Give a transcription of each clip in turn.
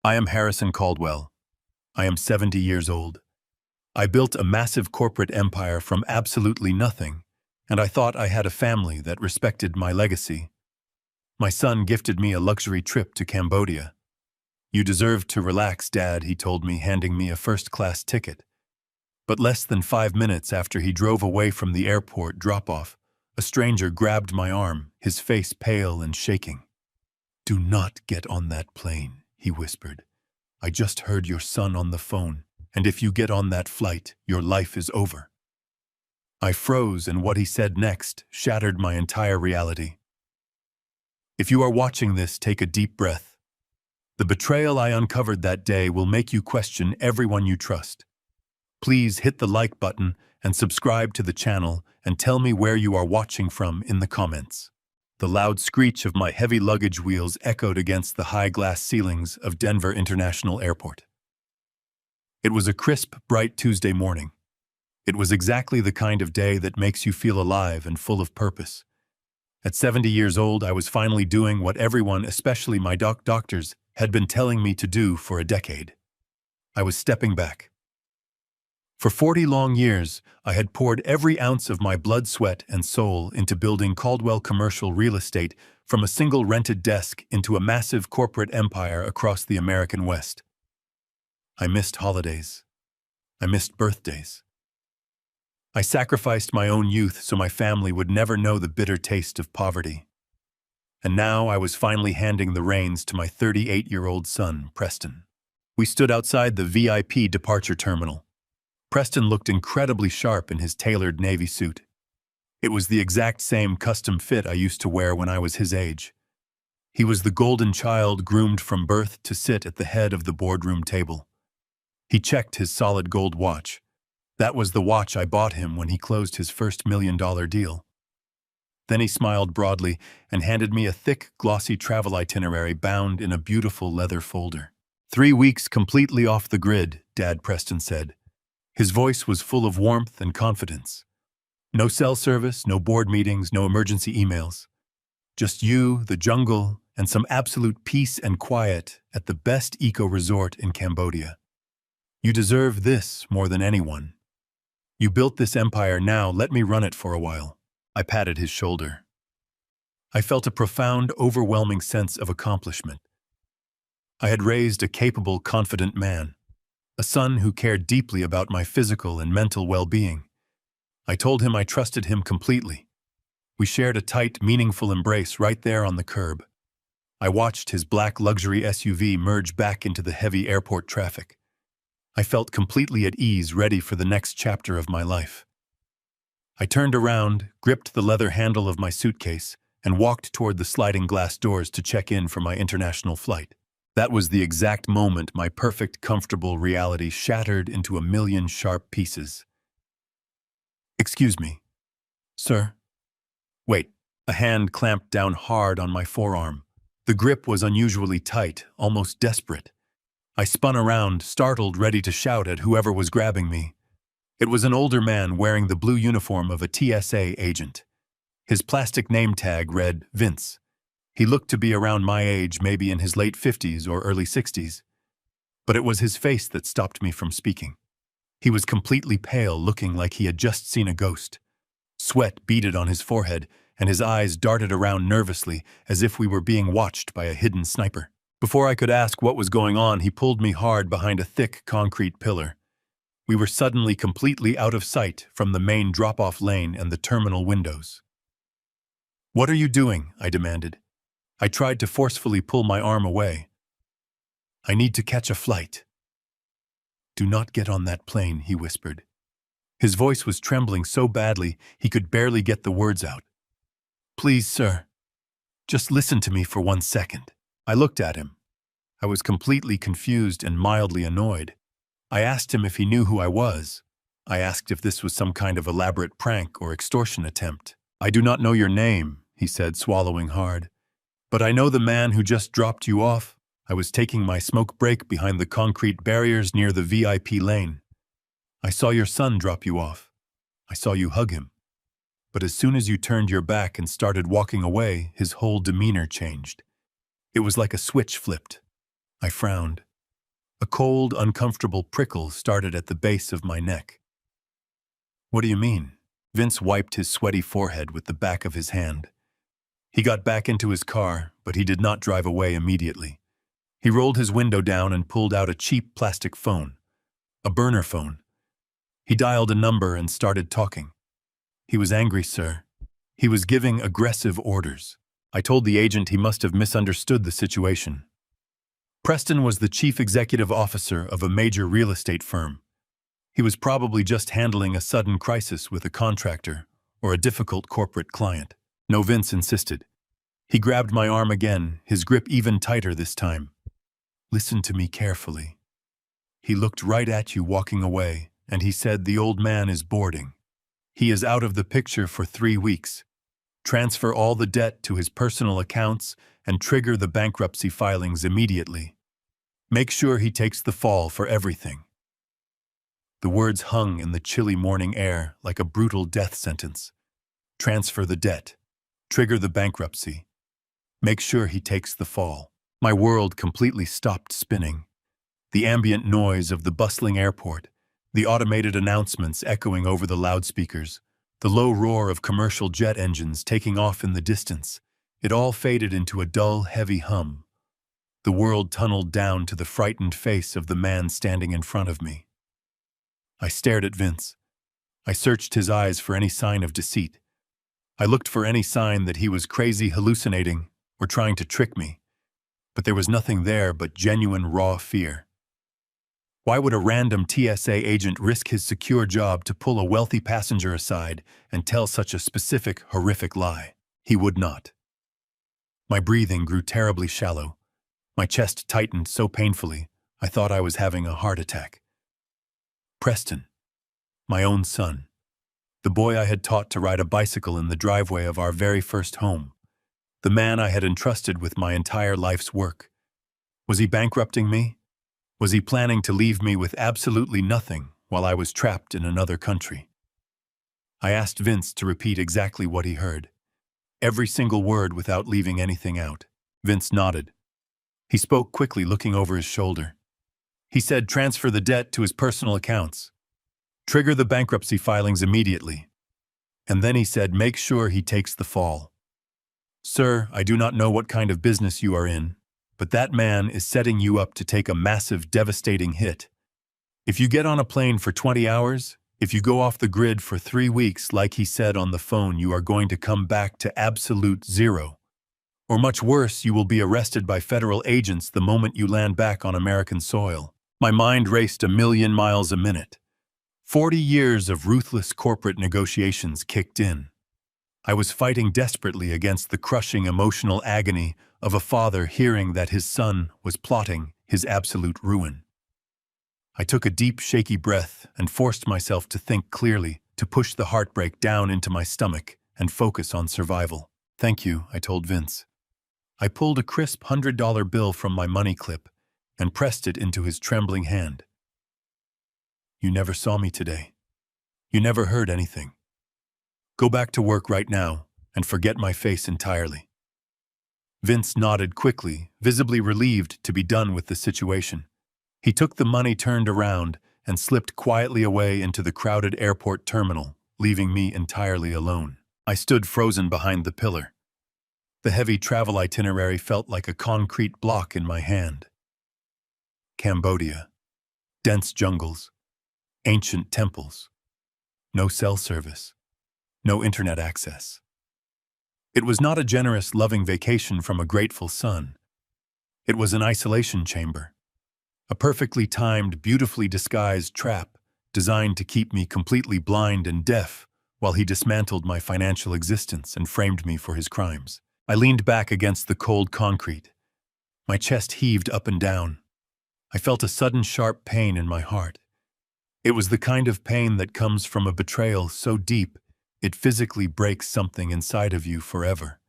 I am Harrison Caldwell. I am 70 years old. I built a massive corporate empire from absolutely nothing, and I thought I had a family that respected my legacy. My son gifted me a luxury trip to Cambodia. "You deserve to relax, Dad," he told me, handing me a first-class ticket. But less than 5 minutes after he drove away from the airport drop-off, a stranger grabbed my arm, his face pale and shaking. "Do not get on that plane," he whispered. "I just heard your son on the phone, and if you get on that flight, your life is over." I froze, and what he said next shattered my entire reality. If you are watching this, take a deep breath. The betrayal I uncovered that day will make you question everyone you trust. Please hit the like button and subscribe to the channel and tell me where you are watching from in the comments. The loud screech of my heavy luggage wheels echoed against the high glass ceilings of Denver International Airport. It was a crisp, bright Tuesday morning. It was exactly the kind of day that makes you feel alive and full of purpose. At 70 years old, I was finally doing what everyone, especially my doctors, had been telling me to do for a decade. I was stepping back. For 40 long years, I had poured every ounce of my blood, sweat, and soul into building Caldwell commercial real estate from a single rented desk into a massive corporate empire across the American West. I missed holidays. I missed birthdays. I sacrificed my own youth so my family would never know the bitter taste of poverty. And now I was finally handing the reins to my 38-year-old son, Preston. We stood outside the VIP departure terminal. Preston looked incredibly sharp in his tailored navy suit. It was the exact same custom fit I used to wear when I was his age. He was the golden child groomed from birth to sit at the head of the boardroom table. He checked his solid gold watch. That was the watch I bought him when he closed his first $1 million deal. Then he smiled broadly and handed me a thick, glossy travel itinerary bound in a beautiful leather folder. "3 weeks completely off the grid," Dad Preston said. His voice was full of warmth and confidence. "No cell service, no board meetings, no emergency emails. Just you, the jungle, and some absolute peace and quiet at the best eco-resort in Cambodia. You deserve this more than anyone. You built this empire, now let me run it for a while." I patted his shoulder. I felt a profound, overwhelming sense of accomplishment. I had raised a capable, confident man. A son who cared deeply about my physical and mental well-being. I told him I trusted him completely. We shared a tight, meaningful embrace right there on the curb. I watched his black luxury SUV merge back into the heavy airport traffic. I felt completely at ease, ready for the next chapter of my life. I turned around, gripped the leather handle of my suitcase, and walked toward the sliding glass doors to check in for my international flight. That was the exact moment my perfect, comfortable reality shattered into a million sharp pieces. "Excuse me, sir?" "Wait." A hand clamped down hard on my forearm. The grip was unusually tight, almost desperate. I spun around, startled, ready to shout at whoever was grabbing me. It was an older man wearing the blue uniform of a TSA agent. His plastic name tag read Vince. He looked to be around my age, maybe in his late 50s or early 60s. But it was his face that stopped me from speaking. He was completely pale, looking like he had just seen a ghost. Sweat beaded on his forehead, and his eyes darted around nervously, as if we were being watched by a hidden sniper. Before I could ask what was going on, he pulled me hard behind a thick concrete pillar. We were suddenly completely out of sight from the main drop-off lane and the terminal windows. "What are you doing?" I demanded. I tried to forcefully pull my arm away. "I need to catch a flight." "Do not get on that plane," he whispered. His voice was trembling so badly he could barely get the words out. "Please, sir, just listen to me for 1 second." I looked at him. I was completely confused and mildly annoyed. I asked him if he knew who I was. I asked if this was some kind of elaborate prank or extortion attempt. "I do not know your name," he said, swallowing hard. "But I know the man who just dropped you off." I was taking my smoke break behind the concrete barriers near the VIP lane. "I saw your son drop you off. I saw you hug him. But as soon as you turned your back and started walking away, his whole demeanor changed. It was like a switch flipped." I frowned. A cold, uncomfortable prickle started at the base of my neck. What do you mean? Vince wiped his sweaty forehead with the back of his hand. He got back into his car, but he did not drive away immediately. He rolled his window down and pulled out a cheap plastic phone, a burner phone. He dialed a number and started talking. He was angry, sir. He was giving aggressive orders. I told the agent he must have misunderstood the situation. Preston was the chief executive officer of a major real estate firm. He was probably just handling a sudden crisis with a contractor or a difficult corporate client. No, Vince insisted. He grabbed my arm again, his grip even tighter this time. Listen to me carefully. He looked right at you walking away, and he said the old man is boarding. He is out of the picture for 3 weeks. Transfer all the debt to his personal accounts and trigger the bankruptcy filings immediately. Make sure he takes the fall for everything. The words hung in the chilly morning air like a brutal death sentence. Transfer the debt. Trigger the bankruptcy. Make sure he takes the fall. My world completely stopped spinning. The ambient noise of the bustling airport, the automated announcements echoing over the loudspeakers, the low roar of commercial jet engines taking off in the distance, it all faded into a dull, heavy hum. The world tunneled down to the frightened face of the man standing in front of me. I stared at Vince. I searched his eyes for any sign of deceit. I looked for any sign that he was crazy, hallucinating, or trying to trick me. But there was nothing there but genuine, raw fear. Why would a random TSA agent risk his secure job to pull a wealthy passenger aside and tell such a specific, horrific lie? He would not. My breathing grew terribly shallow. My chest tightened so painfully, I thought I was having a heart attack. Preston, my own son, the boy I had taught to ride a bicycle in the driveway of our very first home, the man I had entrusted with my entire life's work. Was he bankrupting me? Was he planning to leave me with absolutely nothing while I was trapped in another country? I asked Vince to repeat exactly what he heard, every single word without leaving anything out. Vince nodded. He spoke quickly, looking over his shoulder. He said transfer the debt to his personal accounts. Trigger the bankruptcy filings immediately. And then he said make sure he takes the fall. Sir, I do not know what kind of business you are in, but that man is setting you up to take a massive, devastating hit. If you get on a plane for 20 hours, if you go off the grid for 3 weeks, like he said on the phone, you are going to come back to absolute zero. Or much worse, you will be arrested by federal agents the moment you land back on American soil. My mind raced 1,000,000 miles a minute. 40 years of ruthless corporate negotiations kicked in. I was fighting desperately against the crushing emotional agony of a father hearing that his son was plotting his absolute ruin. I took a deep, shaky breath and forced myself to think clearly, to push the heartbreak down into my stomach and focus on survival. Thank you, I told Vince. I pulled a crisp $100 bill from my money clip and pressed it into his trembling hand. You never saw me today. You never heard anything. Go back to work right now and forget my face entirely. Vince nodded quickly, visibly relieved to be done with the situation. He took the money, turned around, and slipped quietly away into the crowded airport terminal, leaving me entirely alone. I stood frozen behind the pillar. The heavy travel itinerary felt like a concrete block in my hand. Cambodia. Dense jungles. Ancient temples. No cell service. No internet access. It was not a generous, loving vacation from a grateful son. It was an isolation chamber. A perfectly timed, beautifully disguised trap designed to keep me completely blind and deaf while he dismantled my financial existence and framed me for his crimes. I leaned back against the cold concrete. My chest heaved up and down. I felt a sudden sharp pain in my heart. It was the kind of pain that comes from a betrayal so deep it physically breaks something inside of you forever.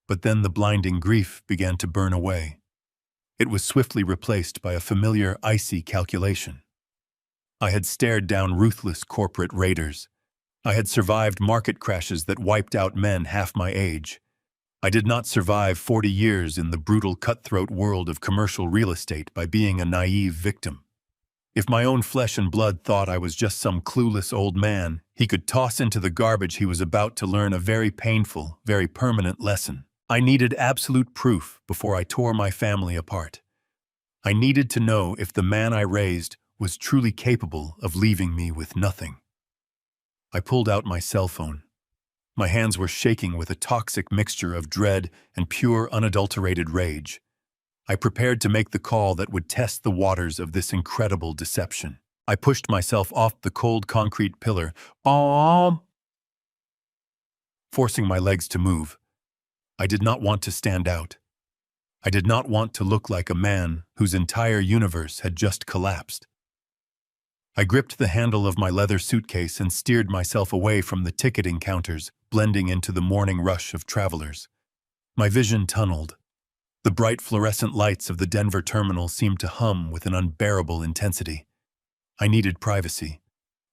But then the blinding grief began to burn away. It was swiftly replaced by a familiar, icy calculation. I had stared down ruthless corporate raiders. I had survived market crashes that wiped out men half my age. I did not survive 40 years in the brutal cutthroat world of commercial real estate by being a naive victim. If my own flesh and blood thought I was just some clueless old man, he could toss into the garbage he was about to learn a very painful, very permanent lesson. I needed absolute proof before I tore my family apart. I needed to know if the man I raised was truly capable of leaving me with nothing. I pulled out my cell phone. My hands were shaking with a toxic mixture of dread and pure unadulterated rage. I prepared to make the call that would test the waters of this incredible deception. I pushed myself off the cold concrete pillar, forcing my legs to move. I did not want to stand out. I did not want to look like a man whose entire universe had just collapsed. I gripped the handle of my leather suitcase and steered myself away from the ticketing counters, blending into the morning rush of travelers. My vision tunneled. The bright fluorescent lights of the Denver terminal seemed to hum with an unbearable intensity. I needed privacy.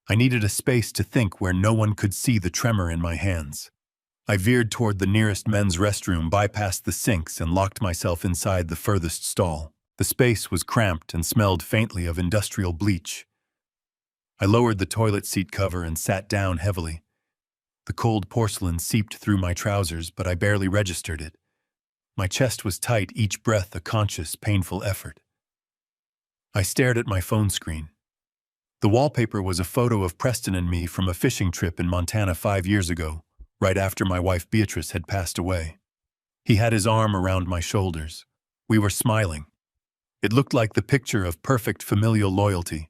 I needed a space to think where no one could see the tremor in my hands. I veered toward the nearest men's restroom, bypassed the sinks, and locked myself inside the furthest stall. The space was cramped and smelled faintly of industrial bleach. I lowered the toilet seat cover and sat down heavily. The cold porcelain seeped through my trousers, but I barely registered it. My chest was tight, each breath a conscious, painful effort. I stared at my phone screen. The wallpaper was a photo of Preston and me from a fishing trip in Montana 5 years ago, right after my wife Beatrice had passed away. He had his arm around my shoulders. We were smiling. It looked like the picture of perfect familial loyalty.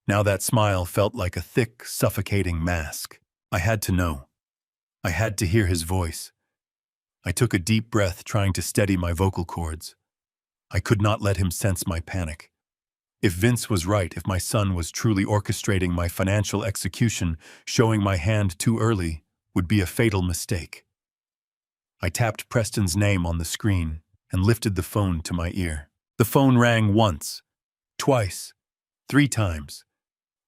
Now that smile felt like a thick, suffocating mask. I had to know. I had to hear his voice. I took a deep breath, trying to steady my vocal cords. I could not let him sense my panic. If Vince was right, if my son was truly orchestrating my financial execution, showing my hand too early would be a fatal mistake. I tapped Preston's name on the screen and lifted the phone to my ear. The phone rang once, twice, 3 times.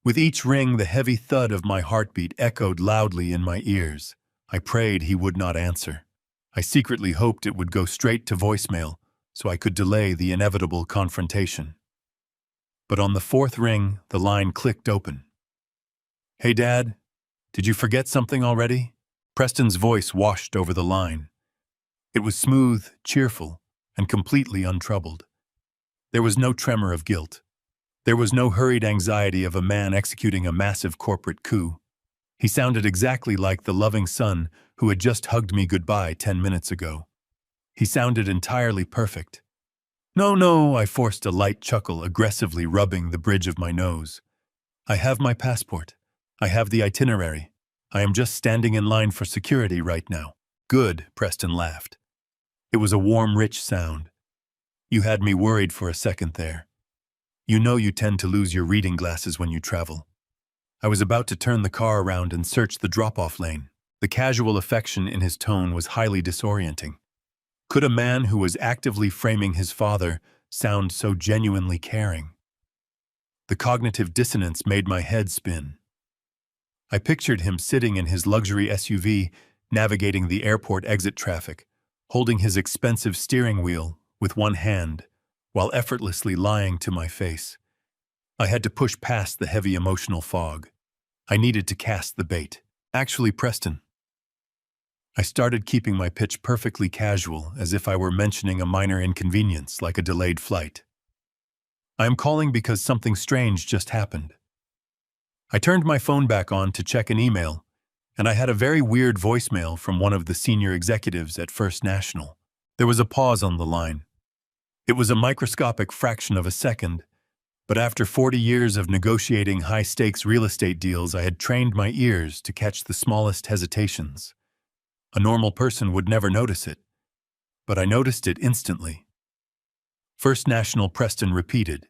With each ring, the heavy thud of my heartbeat echoed loudly in my ears. I prayed he would not answer. I secretly hoped it would go straight to voicemail so I could delay the inevitable confrontation. But on the 4th ring, the line clicked open. "Hey, Dad, did you forget something already?" Preston's voice washed over the line. It was smooth, cheerful, and completely untroubled. There was no tremor of guilt. There was no hurried anxiety of a man executing a massive corporate coup. He sounded exactly like the loving son who had just hugged me goodbye 10 minutes ago. He sounded entirely perfect. No, I forced a light chuckle, aggressively rubbing the bridge of my nose. "I have my passport. I have the itinerary. I am just standing in line for security right now." "Good," Preston laughed. It was a warm, rich sound. "You had me worried for a second there. You know you tend to lose your reading glasses when you travel." I was about to turn the car around and search the drop-off lane. The casual affection in his tone was highly disorienting. Could a man who was actively framing his father sound so genuinely caring? The cognitive dissonance made my head spin. I pictured him sitting in his luxury SUV, navigating the airport exit traffic, holding his expensive steering wheel with one hand, while effortlessly lying to my face. I had to push past the heavy emotional fog. I needed to cast the bait. "Actually, Preston." I started keeping my pitch perfectly casual, as if I were mentioning a minor inconvenience like a delayed flight. "I am calling because something strange just happened." I turned my phone back on to check an email, and I had a very weird voicemail from one of the senior executives at First National. There was a pause on the line. It was a microscopic fraction of a second, but after 40 years of negotiating high-stakes real estate deals, I had trained my ears to catch the smallest hesitations. A normal person would never notice it, but I noticed it instantly. First National, Preston repeated.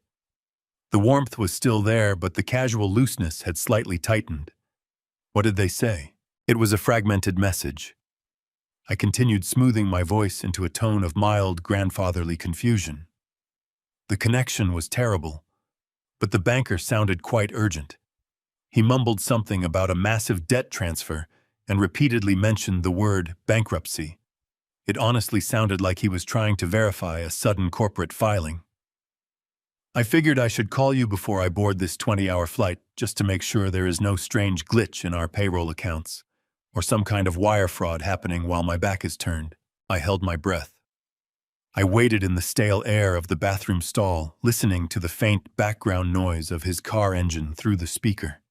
The warmth was still there, but the casual looseness had slightly tightened. What did they say? It was a fragmented message. I continued, smoothing my voice into a tone of mild, grandfatherly confusion. The connection was terrible, but the banker sounded quite urgent. He mumbled something about a massive debt transfer and repeatedly mentioned the word bankruptcy. It honestly sounded like he was trying to verify a sudden corporate filing. I figured I should call you before I board this 20-hour flight just to make sure there is no strange glitch in our payroll accounts or some kind of wire fraud happening while my back is turned. I held my breath. I waited in the stale air of the bathroom stall, listening to the faint background noise of his car engine through the speaker.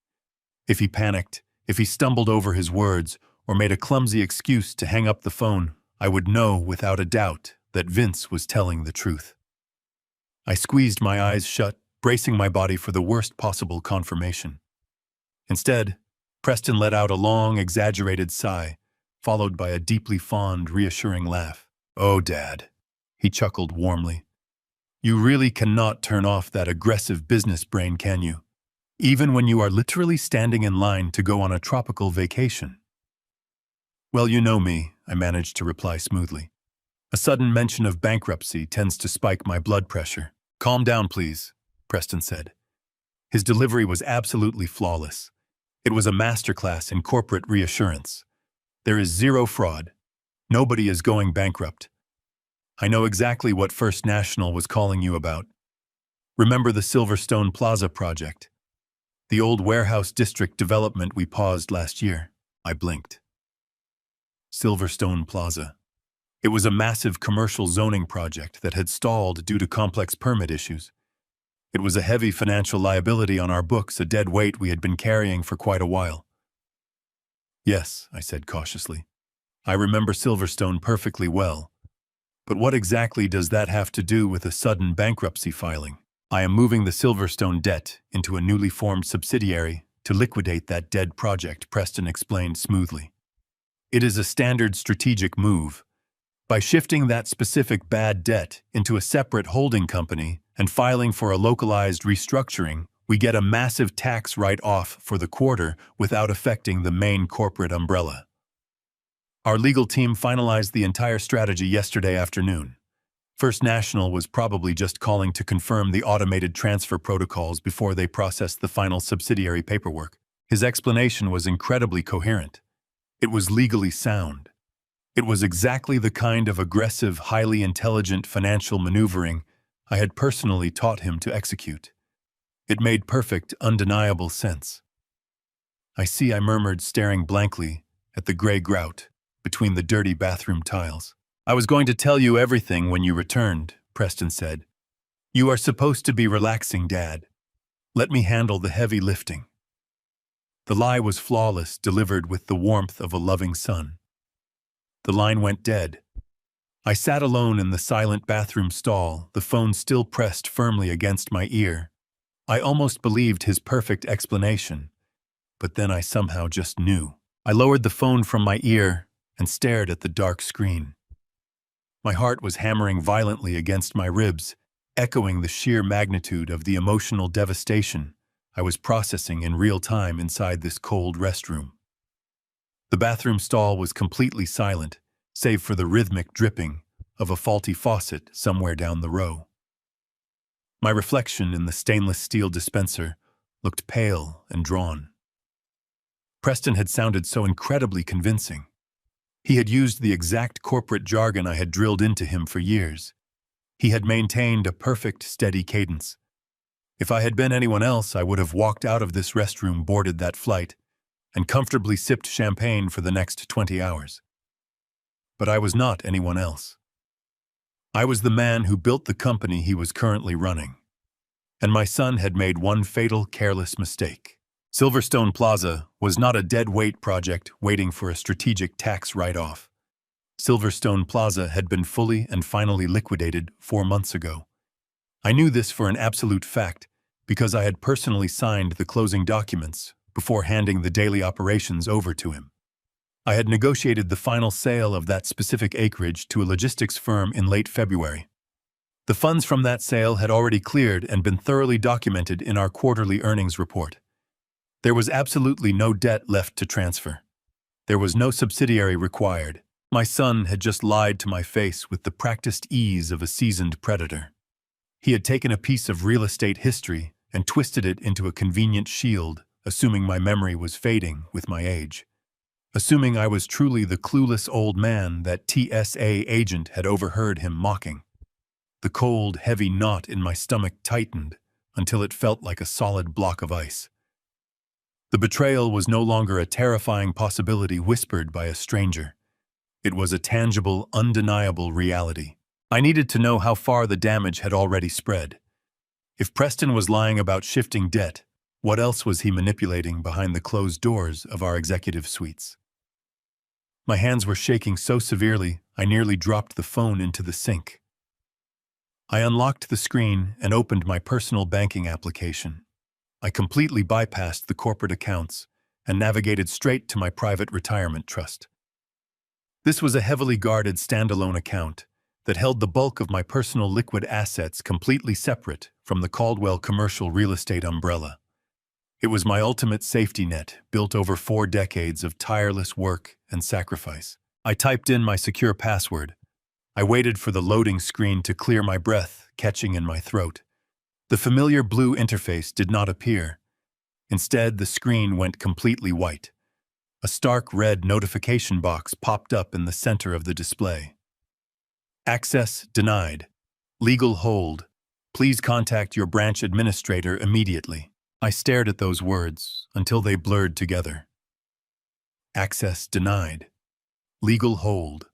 If he panicked, if he stumbled over his words, or made a clumsy excuse to hang up the phone, I would know without a doubt that Vince was telling the truth. I squeezed my eyes shut, bracing my body for the worst possible confirmation. Instead, Preston let out a long, exaggerated sigh, followed by a deeply fond, reassuring laugh. "Oh, Dad," he chuckled warmly. "You really cannot turn off that aggressive business brain, can you? Even when you are literally standing in line to go on a tropical vacation." "Well, you know me," I managed to reply smoothly. "A sudden mention of bankruptcy tends to spike my blood pressure." "Calm down, please," Preston said. His delivery was absolutely flawless. It was a masterclass in corporate reassurance. There is zero fraud. Nobody is going bankrupt. I know exactly what First National was calling you about. Remember the Silverstone Plaza project? The old warehouse district development we paused last year? I blinked. Silverstone Plaza. It was a massive commercial zoning project that had stalled due to complex permit issues. It was a heavy financial liability on our books, a dead weight we had been carrying for quite a while. "Yes," I said cautiously. "I remember Silverstone perfectly well. But what exactly does that have to do with a sudden bankruptcy filing?" "I am moving the Silverstone debt into a newly formed subsidiary to liquidate that dead project," Preston explained smoothly. "It is a standard strategic move. By shifting that specific bad debt into a separate holding company and filing for a localized restructuring, we get a massive tax write-off for the quarter without affecting the main corporate umbrella." Our legal team finalized the entire strategy yesterday afternoon. First National was probably just calling to confirm the automated transfer protocols before they processed the final subsidiary paperwork. His explanation was incredibly coherent. It was legally sound. It was exactly the kind of aggressive, highly intelligent financial maneuvering I had personally taught him to execute. It made perfect, undeniable sense. "I see," I murmured, staring blankly at the gray grout between the dirty bathroom tiles. "I was going to tell you everything when you returned," Preston said. "You are supposed to be relaxing, Dad. Let me handle the heavy lifting." The lie was flawless, delivered with the warmth of a loving son. The line went dead. I sat alone in the silent bathroom stall, the phone still pressed firmly against my ear. I almost believed his perfect explanation, but then I somehow just knew. I lowered the phone from my ear and stared at the dark screen. My heart was hammering violently against my ribs, echoing the sheer magnitude of the emotional devastation I was processing in real time inside this cold restroom. The bathroom stall was completely silent, save for the rhythmic dripping of a faulty faucet somewhere down the row. My reflection in the stainless steel dispenser looked pale and drawn. Preston had sounded so incredibly convincing. He had used the exact corporate jargon I had drilled into him for years. He had maintained a perfect, steady cadence. If I had been anyone else, I would have walked out of this restroom, boarded that flight, and comfortably sipped champagne for the next 20 hours. But I was not anyone else. I was the man who built the company he was currently running. And my son had made one fatal, careless mistake. Silverstone Plaza was not a dead-weight project waiting for a strategic tax write-off. Silverstone Plaza had been fully and finally liquidated 4 months ago. I knew this for an absolute fact because I had personally signed the closing documents before handing the daily operations over to him. I had negotiated the final sale of that specific acreage to a logistics firm in late February. The funds from that sale had already cleared and been thoroughly documented in our quarterly earnings report. There was absolutely no debt left to transfer. There was no subsidiary required. My son had just lied to my face with the practiced ease of a seasoned predator. He had taken a piece of real estate history and twisted it into a convenient shield, assuming my memory was fading with my age. assuming I was truly the clueless old man that TSA agent had overheard him mocking. The cold, heavy knot in my stomach tightened until it felt like a solid block of ice. The betrayal was no longer a terrifying possibility whispered by a stranger. It was a tangible, undeniable reality. I needed to know how far the damage had already spread. If Preston was lying about shifting debt, what else was he manipulating behind the closed doors of our executive suites? My hands were shaking so severely, I nearly dropped the phone into the sink. I unlocked the screen and opened my personal banking application. I completely bypassed the corporate accounts and navigated straight to my private retirement trust. This was a heavily guarded standalone account that held the bulk of my personal liquid assets completely separate from the Caldwell commercial real estate umbrella. It was my ultimate safety net, built over 4 decades of tireless work and sacrifice. I typed in my secure password. I waited for the loading screen to clear my breath, catching in my throat. The familiar blue interface did not appear. Instead, the screen went completely white. A stark red notification box popped up in the center of the display. Access denied. Legal hold. Please contact your branch administrator immediately. I stared at those words until they blurred together. Access denied. Legal hold.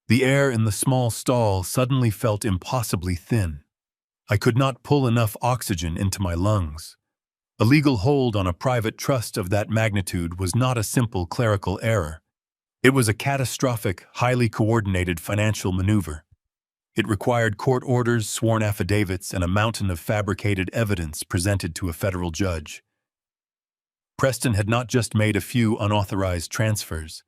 The air in the small stall suddenly felt impossibly thin. I could not pull enough oxygen into my lungs. A legal hold on a private trust of that magnitude was not a simple clerical error. It was a catastrophic, highly coordinated financial maneuver. It required court orders, sworn affidavits, and a mountain of fabricated evidence presented to a federal judge. Preston had not just made a few unauthorized transfers.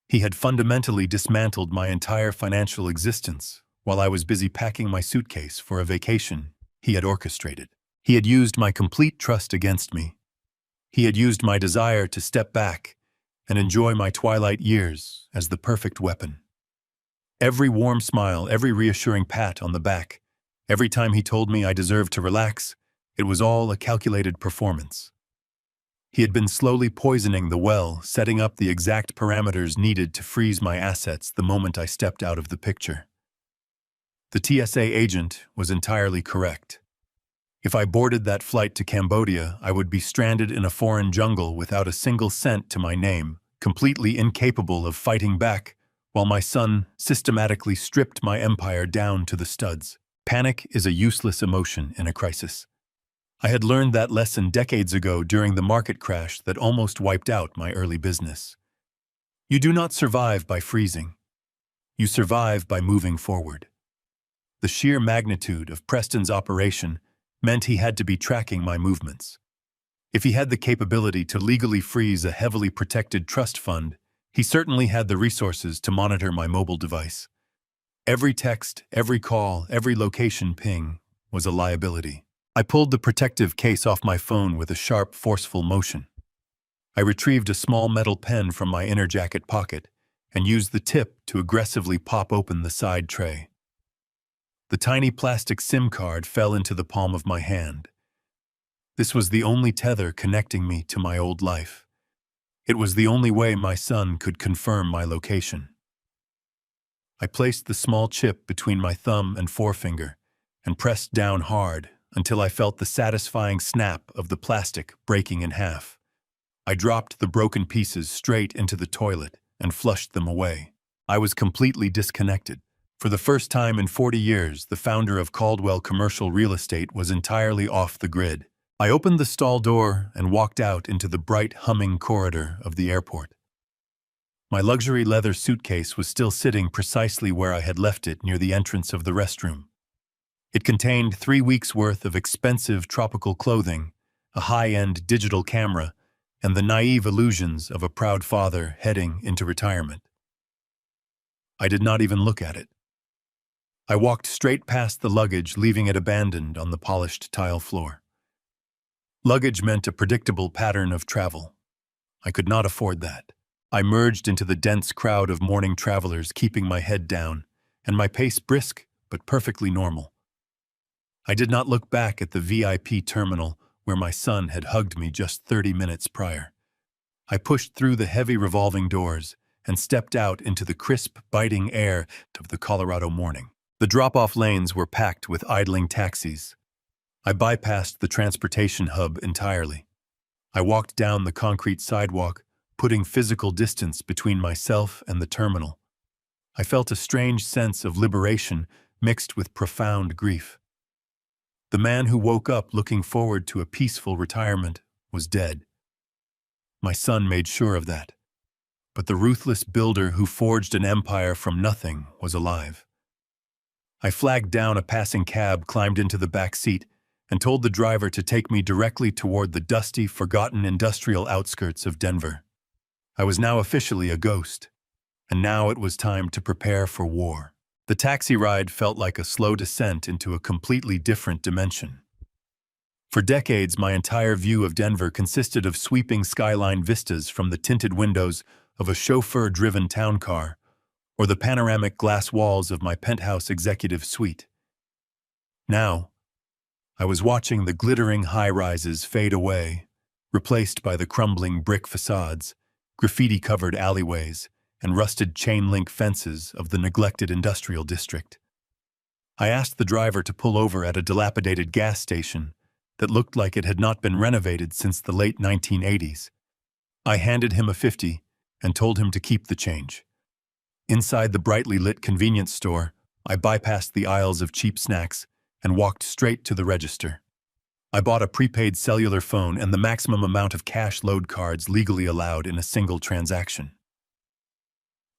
He had fundamentally dismantled my entire financial existence while I was busy packing my suitcase for a vacation he had orchestrated. He had used my complete trust against me. He had used my desire to step back and enjoy my twilight years as the perfect weapon. Every warm smile, every reassuring pat on the back, every time he told me I deserved to relax, it was all a calculated performance. He had been slowly poisoning the well, setting up the exact parameters needed to freeze my assets the moment I stepped out of the picture. The TSA agent was entirely correct. If I boarded that flight to Cambodia, I would be stranded in a foreign jungle without a single cent to my name, completely incapable of fighting back, while my son systematically stripped my empire down to the studs. Panic is a useless emotion in a crisis. I had learned that lesson decades ago during the market crash that almost wiped out my early business. You do not survive by freezing. You survive by moving forward. The sheer magnitude of Preston's operation meant he had to be tracking my movements. If he had the capability to legally freeze a heavily protected trust fund, he certainly had the resources to monitor my mobile device. Every text, every call, every location ping was a liability. I pulled the protective case off my phone with a sharp, forceful motion. I retrieved a small metal pen from my inner jacket pocket and used the tip to aggressively pop open the side tray. The tiny plastic SIM card fell into the palm of my hand. This was the only tether connecting me to my old life. It was the only way my son could confirm my location. I placed the small chip between my thumb and forefinger and pressed down hard until I felt the satisfying snap of the plastic breaking in half. I dropped the broken pieces straight into the toilet and flushed them away. I was completely disconnected. For the first time in 40 years, the founder of Caldwell Commercial Real Estate was entirely off the grid. I opened the stall door and walked out into the bright, humming corridor of the airport. My luxury leather suitcase was still sitting precisely where I had left it near the entrance of the restroom. It contained 3 weeks' worth of expensive tropical clothing, a high-end digital camera, and the naive illusions of a proud father heading into retirement. I did not even look at it. I walked straight past the luggage, leaving it abandoned on the polished tile floor. Luggage meant a predictable pattern of travel. I could not afford that. I merged into the dense crowd of morning travelers, keeping my head down, and my pace brisk but perfectly normal. I did not look back at the VIP terminal where my son had hugged me just 30 minutes prior. I pushed through the heavy revolving doors and stepped out into the crisp, biting air of the Colorado morning. The drop-off lanes were packed with idling taxis. I bypassed the transportation hub entirely. I walked down the concrete sidewalk, putting physical distance between myself and the terminal. I felt a strange sense of liberation mixed with profound grief. The man who woke up looking forward to a peaceful retirement was dead. My son made sure of that. But the ruthless builder who forged an empire from nothing was alive. I flagged down a passing cab, climbed into the back seat, and told the driver to take me directly toward the dusty, forgotten industrial outskirts of Denver. I was now officially a ghost, and now it was time to prepare for war. The taxi ride felt like a slow descent into a completely different dimension. For decades, my entire view of Denver consisted of sweeping skyline vistas from the tinted windows of a chauffeur-driven town car or the panoramic glass walls of my penthouse executive suite. Now, I was watching the glittering high-rises fade away, replaced by the crumbling brick facades, graffiti-covered alleyways, and rusted chain-link fences of the neglected industrial district. I asked the driver to pull over at a dilapidated gas station that looked like it had not been renovated since the late 1980s. I handed him a 50 and told him to keep the change. Inside the brightly lit convenience store, I bypassed the aisles of cheap snacks and walked straight to the register. I bought a prepaid cellular phone and the maximum amount of cash load cards legally allowed in a single transaction.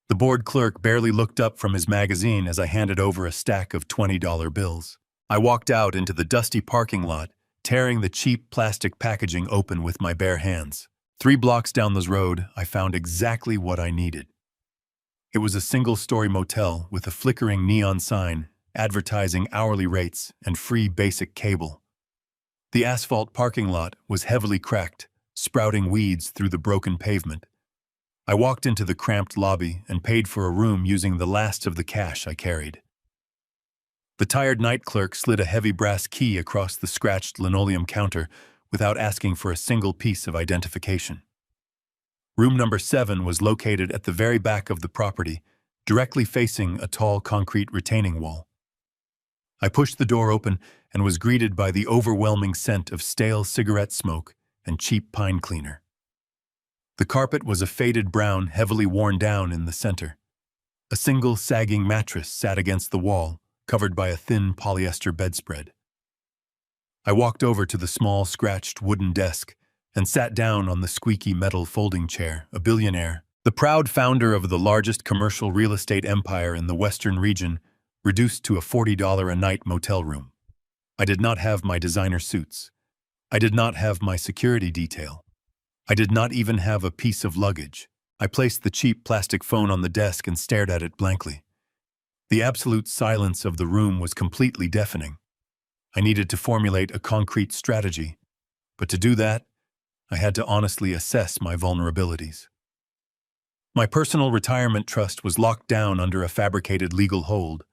The board clerk barely looked up from his magazine as I handed over a stack of $20 bills. I walked out into the dusty parking lot, tearing the cheap plastic packaging open with my bare hands. 3 blocks down the road, I found exactly what I needed. It was a single-story motel with a flickering neon sign advertising hourly rates and free basic cable. The asphalt parking lot was heavily cracked, sprouting weeds through the broken pavement. I walked into the cramped lobby and paid for a room using the last of the cash I carried. The tired night clerk slid a heavy brass key across the scratched linoleum counter without asking for a single piece of identification. Room number 7 was located at the very back of the property, directly facing a tall concrete retaining wall. I pushed the door open and was greeted by the overwhelming scent of stale cigarette smoke and cheap pine cleaner. The carpet was a faded brown, heavily worn down in the center. A single sagging mattress sat against the wall, covered by a thin polyester bedspread. I walked over to the small, scratched wooden desk and sat down on the squeaky metal folding chair, a billionaire, the proud founder of the largest commercial real estate empire in the Western region, reduced to a $40 a night motel room. I did not have my designer suits. I did not have my security detail. I did not even have a piece of luggage. I placed the cheap plastic phone on the desk and stared at it blankly. The absolute silence of the room was completely deafening. I needed to formulate a concrete strategy, but to do that, I had to honestly assess my vulnerabilities. My personal retirement trust was locked down under a fabricated legal hold.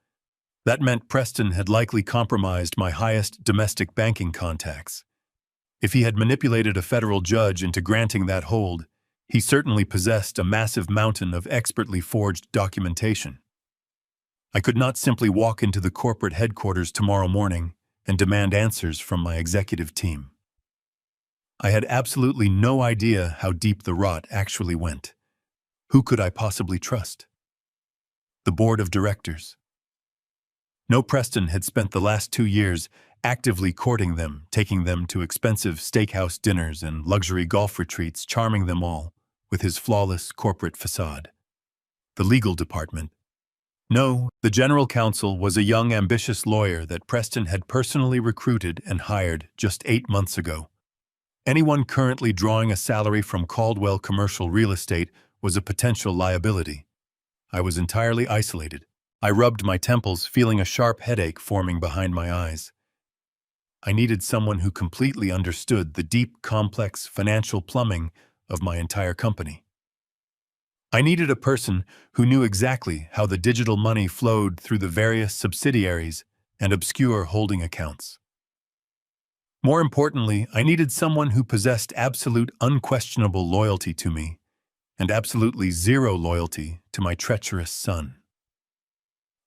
That meant Preston had likely compromised my highest domestic banking contacts. If he had manipulated a federal judge into granting that hold, he certainly possessed a massive mountain of expertly forged documentation. I could not simply walk into the corporate headquarters tomorrow morning and demand answers from my executive team. I had absolutely no idea how deep the rot actually went. Who could I possibly trust? The board of directors. No, Preston had spent the last 2 years actively courting them, taking them to expensive steakhouse dinners and luxury golf retreats, charming them all with his flawless corporate facade. The legal department. No, the general counsel was a young, ambitious lawyer that Preston had personally recruited and hired just 8 months ago. Anyone currently drawing a salary from Caldwell Commercial Real Estate was a potential liability. I was entirely isolated. I rubbed my temples, feeling a sharp headache forming behind my eyes. I needed someone who completely understood the deep, complex financial plumbing of my entire company. I needed a person who knew exactly how the digital money flowed through the various subsidiaries and obscure holding accounts. More importantly, I needed someone who possessed absolute unquestionable loyalty to me, and absolutely zero loyalty to my treacherous son.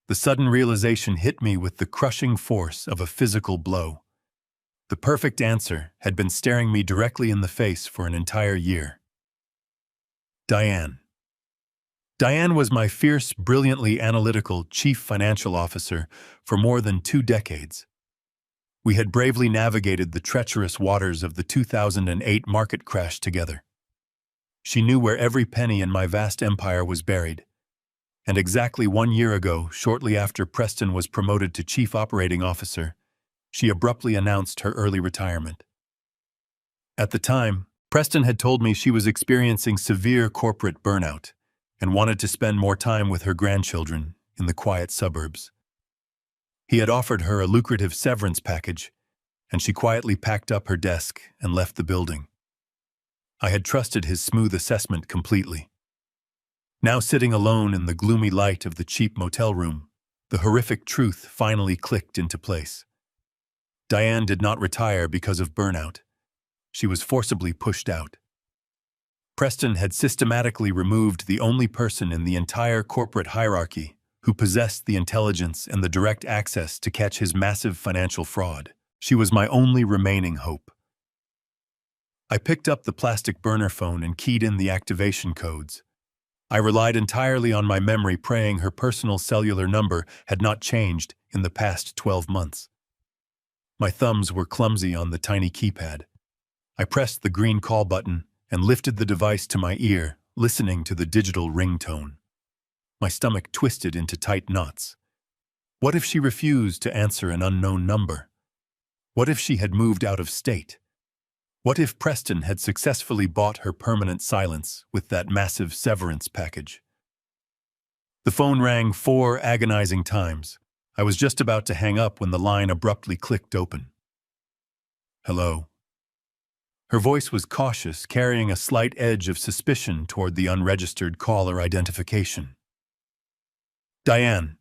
The sudden realization hit me with the crushing force of a physical blow. The perfect answer had been staring me directly in the face for an entire year. Diane. Diane was my fierce, brilliantly analytical chief financial officer for more than 2 decades. We had bravely navigated the treacherous waters of the 2008 market crash together. She knew where every penny in my vast empire was buried. And exactly 1 year ago, shortly after Preston was promoted to Chief Operating Officer, she abruptly announced her early retirement. At the time, Preston had told me she was experiencing severe corporate burnout and wanted to spend more time with her grandchildren in the quiet suburbs. He had offered her a lucrative severance package, and she quietly packed up her desk and left the building. I had trusted his smooth assessment completely. Now sitting alone in the gloomy light of the cheap motel room, the horrific truth finally clicked into place. Diane did not retire because of burnout. She was forcibly pushed out. Preston had systematically removed the only person in the entire corporate hierarchy who possessed the intelligence and the direct access to catch his massive financial fraud. She was my only remaining hope. I picked up the plastic burner phone and keyed in the activation codes. I relied entirely on my memory, praying her personal cellular number had not changed in the past 12 months. My thumbs were clumsy on the tiny keypad. I pressed the green call button and lifted the device to my ear, listening to the digital ringtone. My stomach twisted into tight knots. What if she refused to answer an unknown number? What if she had moved out of state? What if Preston had successfully bought her permanent silence with that massive severance package? The phone rang 4 agonizing times. I was just about to hang up when the line abruptly clicked open. Hello. Her voice was cautious, carrying a slight edge of suspicion toward the unregistered caller identification. Diane,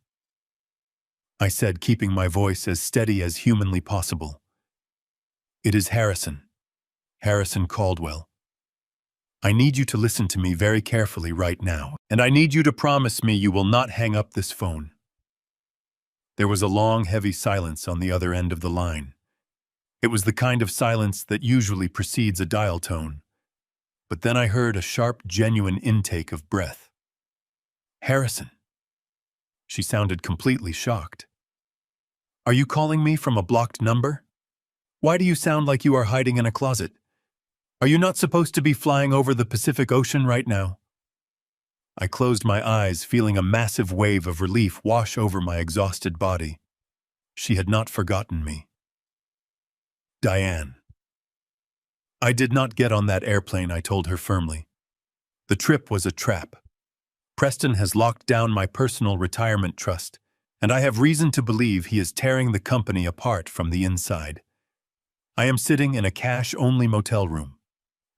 I said, keeping my voice as steady as humanly possible. It is Harrison Caldwell. I need you to listen to me very carefully right now, and I need you to promise me you will not hang up this phone. There was a long, heavy silence on the other end of the line. It was the kind of silence that usually precedes a dial tone. But then I heard a sharp, genuine intake of breath. Harrison. She sounded completely shocked. Are you calling me from a blocked number? Why do you sound like you are hiding in a closet? Are you not supposed to be flying over the Pacific Ocean right now? I closed my eyes, feeling a massive wave of relief wash over my exhausted body. She had not forgotten me. Diane. I did not get on that airplane, I told her firmly. The trip was a trap. Preston has locked down my personal retirement trust, and I have reason to believe he is tearing the company apart from the inside. I am sitting in a cash-only motel room.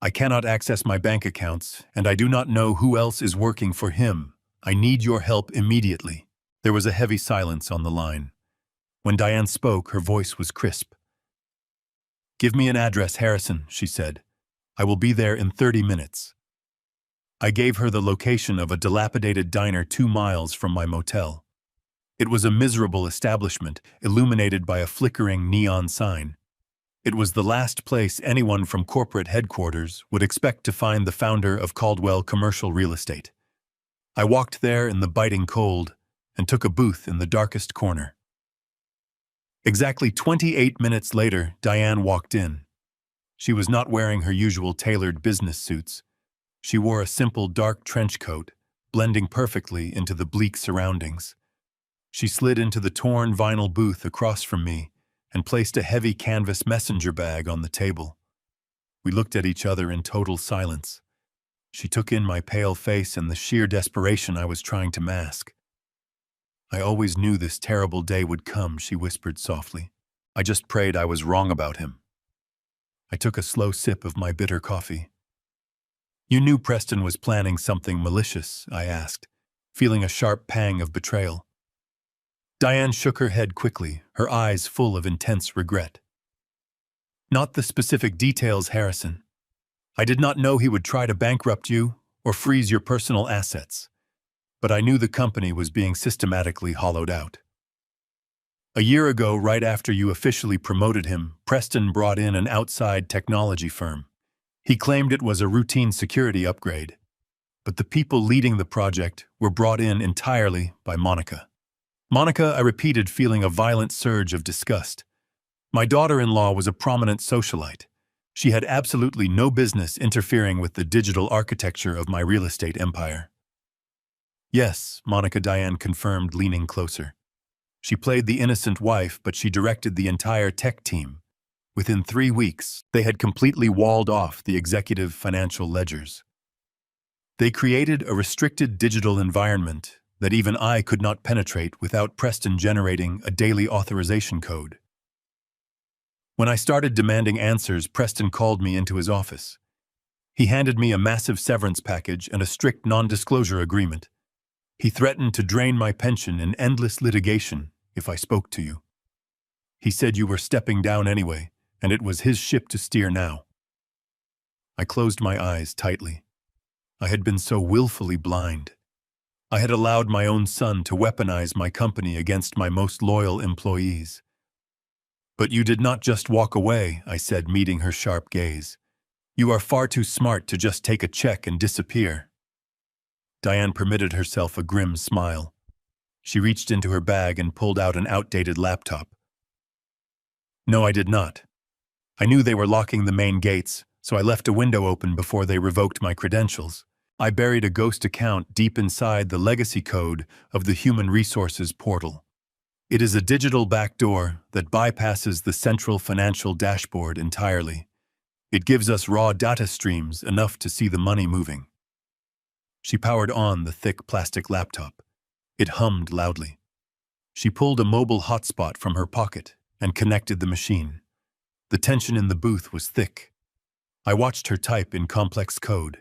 I cannot access my bank accounts, and I do not know who else is working for him. I need your help immediately. There was a heavy silence on the line. When Diane spoke, her voice was crisp. Give me an address, Harrison, she said. I will be there in 30 minutes. I gave her the location of a dilapidated diner 2 miles from my motel. It was a miserable establishment, illuminated by a flickering neon sign. It was the last place anyone from corporate headquarters would expect to find the founder of Caldwell Commercial Real Estate. I walked there in the biting cold and took a booth in the darkest corner. Exactly 28 minutes later, Diane walked in. She was not wearing her usual tailored business suits. She wore a simple dark trench coat, blending perfectly into the bleak surroundings. She slid into the torn vinyl booth across from me and placed a heavy canvas messenger bag on the table. We looked at each other in total silence. She took in my pale face and the sheer desperation I was trying to mask. I always knew this terrible day would come, she whispered softly. I just prayed I was wrong about him. I took a slow sip of my bitter coffee. You knew Preston was planning something malicious, I asked, feeling a sharp pang of betrayal. Diane shook her head quickly, her eyes full of intense regret. Not the specific details, Harrison. I did not know he would try to bankrupt you or freeze your personal assets, but I knew the company was being systematically hollowed out. A year ago, right after you officially promoted him, Preston brought in an outside technology firm. He claimed it was a routine security upgrade, but the people leading the project were brought in entirely by Monica. Monica, I repeated, feeling a violent surge of disgust. My daughter-in-law was a prominent socialite. She had absolutely no business interfering with the digital architecture of my real estate empire. Yes, Monica Diane confirmed, leaning closer. She played the innocent wife, but she directed the entire tech team. Within 3 weeks, they had completely walled off the executive financial ledgers. They created a restricted digital environment that even I could not penetrate without Preston generating a daily authorization code. When I started demanding answers, Preston called me into his office. He handed me a massive severance package and a strict non-disclosure agreement. He threatened to drain my pension in endless litigation if I spoke to you. He said you were stepping down anyway, and it was his ship to steer now. I closed my eyes tightly. I had been so willfully blind. I had allowed my own son to weaponize my company against my most loyal employees. But you did not just walk away, I said, meeting her sharp gaze. You are far too smart to just take a check and disappear. Diane permitted herself a grim smile. She reached into her bag and pulled out an outdated laptop. No, I did not. I knew they were locking the main gates, so I left a window open before they revoked my credentials. I buried a ghost account deep inside the legacy code of the Human Resources portal. It is a digital backdoor that bypasses the central financial dashboard entirely. It gives us raw data streams enough to see the money moving. She powered on the thick plastic laptop. It hummed loudly. She pulled a mobile hotspot from her pocket and connected the machine. The tension in the booth was thick. I watched her type in complex code.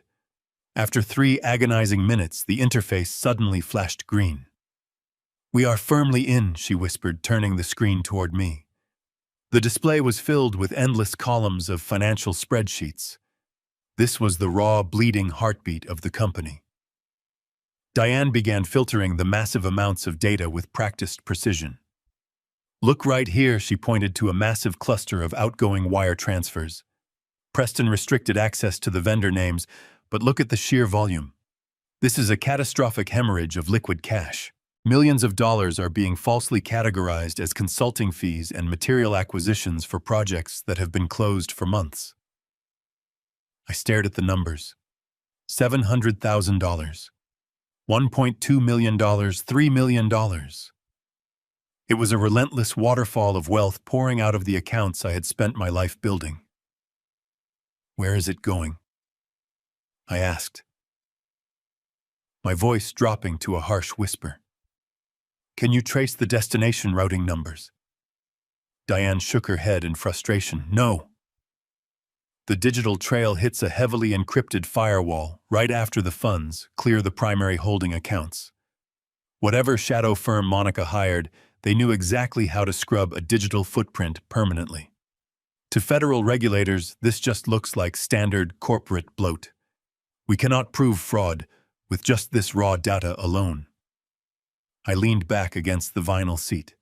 After 3 agonizing minutes, the interface suddenly flashed green. We are firmly in, she whispered, turning the screen toward me. The display was filled with endless columns of financial spreadsheets. This was the raw, bleeding heartbeat of the company. Diane began filtering the massive amounts of data with practiced precision. Look right here, she pointed to a massive cluster of outgoing wire transfers. Preston restricted access to the vendor names, but look at the sheer volume. This is a catastrophic hemorrhage of liquid cash. Millions of dollars are being falsely categorized as consulting fees and material acquisitions for projects that have been closed for months. I stared at the numbers. $700,000. $1.2 million, $3 million. It was a relentless waterfall of wealth pouring out of the accounts I had spent my life building. Where is it going? I asked, my voice dropping to a harsh whisper. Can you trace the destination routing numbers? Diane shook her head in frustration. No. The digital trail hits a heavily encrypted firewall right after the funds clear the primary holding accounts. Whatever shadow firm Monica hired, they knew exactly how to scrub a digital footprint permanently. To federal regulators, this just looks like standard corporate bloat. We cannot prove fraud with just this raw data alone. I leaned back against the vinyl seat.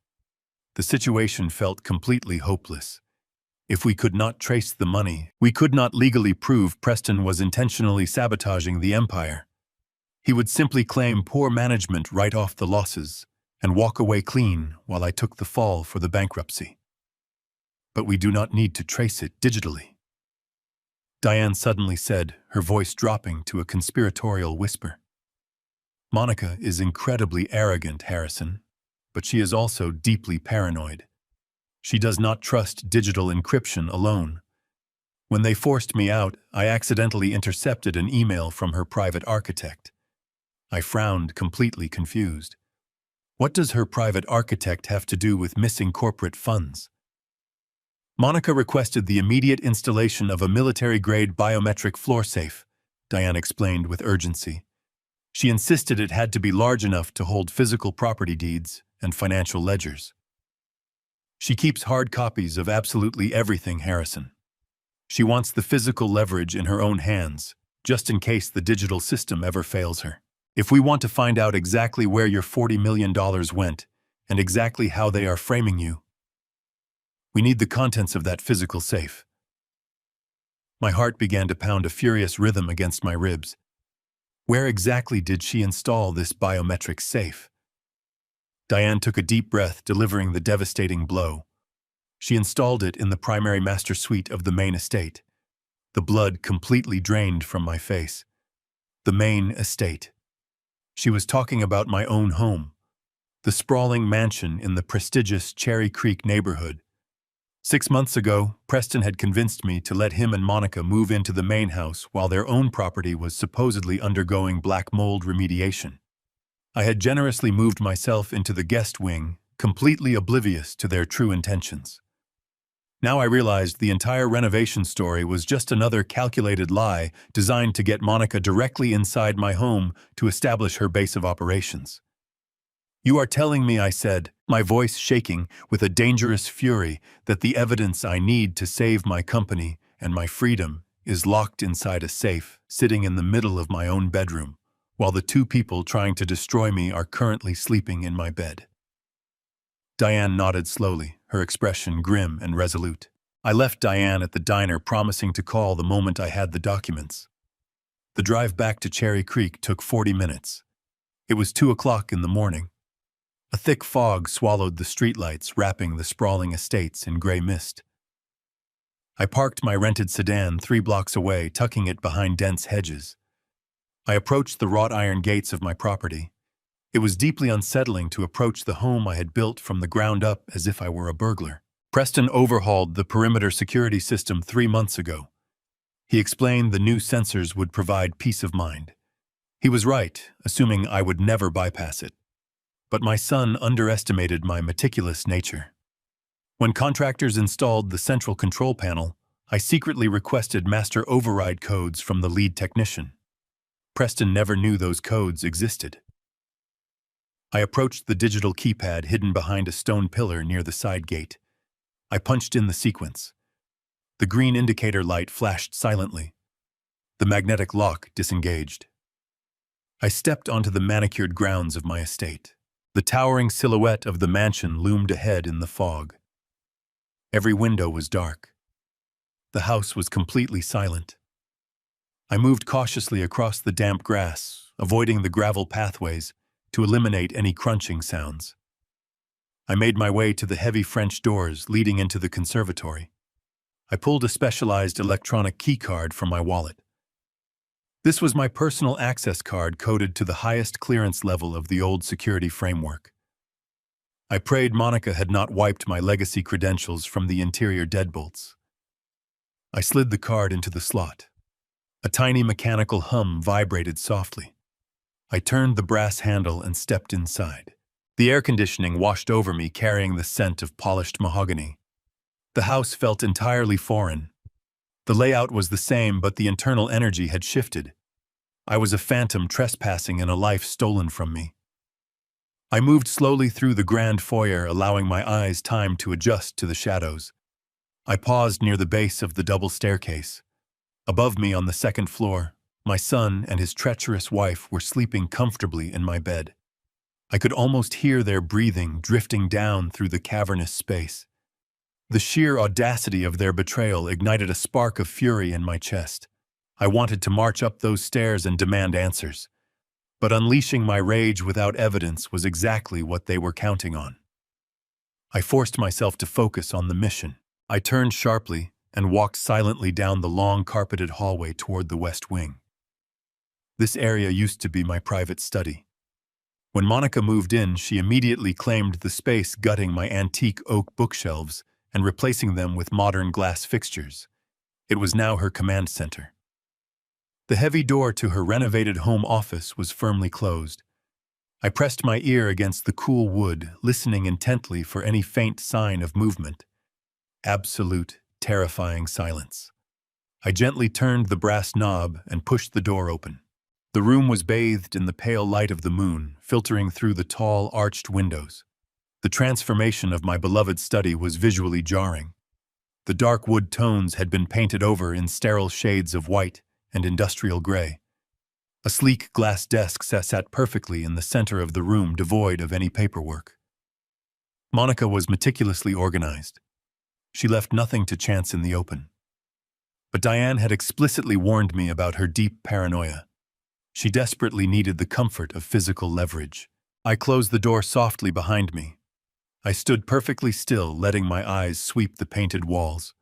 The situation felt completely hopeless. If we could not trace the money, we could not legally prove Preston was intentionally sabotaging the empire. He would simply claim poor management right off the losses and walk away clean while I took the fall for the bankruptcy. But we do not need to trace it digitally. Diane suddenly said, her voice dropping to a conspiratorial whisper. Monica is incredibly arrogant, Harrison, but she is also deeply paranoid. She does not trust digital encryption alone. When they forced me out, I accidentally intercepted an email from her private architect. I frowned, completely confused. What does her private architect have to do with missing corporate funds? Monica requested the immediate installation of a military-grade biometric floor safe, Diane explained with urgency. She insisted it had to be large enough to hold physical property deeds and financial ledgers. She keeps hard copies of absolutely everything, Harrison. She wants the physical leverage in her own hands, just in case the digital system ever fails her. If we want to find out exactly where your $40 million went and exactly how they are framing you, we need the contents of that physical safe. My heart began to pound a furious rhythm against my ribs. Where exactly did she install this biometric safe? Diane took a deep breath, delivering the devastating blow. She installed it in the primary master suite of the main estate. The blood completely drained from my face. The main estate. She was talking about my own home, the sprawling mansion in the prestigious Cherry Creek neighborhood. 6 months ago, Preston had convinced me to let him and Monica move into the main house while their own property was supposedly undergoing black mold remediation. I had generously moved myself into the guest wing, completely oblivious to their true intentions. Now I realized the entire renovation story was just another calculated lie designed to get Monica directly inside my home to establish her base of operations. "You are telling me," I said, my voice shaking with a dangerous fury, "that the evidence I need to save my company and my freedom is locked inside a safe, sitting in the middle of my own bedroom, while the two people trying to destroy me are currently sleeping in my bed?" Diane nodded slowly, her expression grim and resolute. I left Diane at the diner, promising to call the moment I had the documents. The drive back to Cherry Creek took 40 minutes. It was 2 o'clock in the morning. A thick fog swallowed the streetlights, wrapping the sprawling estates in gray mist. I parked my rented sedan 3 blocks away, tucking it behind dense hedges. I approached the wrought iron gates of my property. It was deeply unsettling to approach the home I had built from the ground up as if I were a burglar. Preston overhauled the perimeter security system 3 months ago. He explained the new sensors would provide peace of mind. He was right, assuming I would never bypass it. But my son underestimated my meticulous nature. When contractors installed the central control panel, I secretly requested master override codes from the lead technician. Preston never knew those codes existed. I approached the digital keypad hidden behind a stone pillar near the side gate. I punched in the sequence. The green indicator light flashed silently. The magnetic lock disengaged. I stepped onto the manicured grounds of my estate. The towering silhouette of the mansion loomed ahead in the fog. Every window was dark. The house was completely silent. I moved cautiously across the damp grass, avoiding the gravel pathways, to eliminate any crunching sounds. I made my way to the heavy French doors leading into the conservatory. I pulled a specialized electronic key card from my wallet. This was my personal access card coded to the highest clearance level of the old security framework. I prayed Monica had not wiped my legacy credentials from the interior deadbolts. I slid the card into the slot. A tiny mechanical hum vibrated softly. I turned the brass handle and stepped inside. The air conditioning washed over me, carrying the scent of polished mahogany. The house felt entirely foreign. The layout was the same, but the internal energy had shifted. I was a phantom trespassing in a life stolen from me. I moved slowly through the grand foyer, allowing my eyes time to adjust to the shadows. I paused near the base of the double staircase. Above me on the second floor, my son and his treacherous wife were sleeping comfortably in my bed. I could almost hear their breathing drifting down through the cavernous space. The sheer audacity of their betrayal ignited a spark of fury in my chest. I wanted to march up those stairs and demand answers. But unleashing my rage without evidence was exactly what they were counting on. I forced myself to focus on the mission. I turned sharply and walked silently down the long carpeted hallway toward the west wing. This area used to be my private study. When Monica moved in, she immediately claimed the space, gutting my antique oak bookshelves and replacing them with modern glass fixtures. It was now her command center. The heavy door to her renovated home office was firmly closed. I pressed my ear against the cool wood, listening intently for any faint sign of movement. Absolute, terrifying silence. I gently turned the brass knob and pushed the door open. The room was bathed in the pale light of the moon, filtering through the tall, arched windows. The transformation of my beloved study was visually jarring. The dark wood tones had been painted over in sterile shades of white and industrial gray. A sleek glass desk sat perfectly in the center of the room, devoid of any paperwork. Monica was meticulously organized. She left nothing to chance in the open. But Diane had explicitly warned me about her deep paranoia. She desperately needed the comfort of physical leverage. I closed the door softly behind me. I stood perfectly still, letting my eyes sweep the painted walls.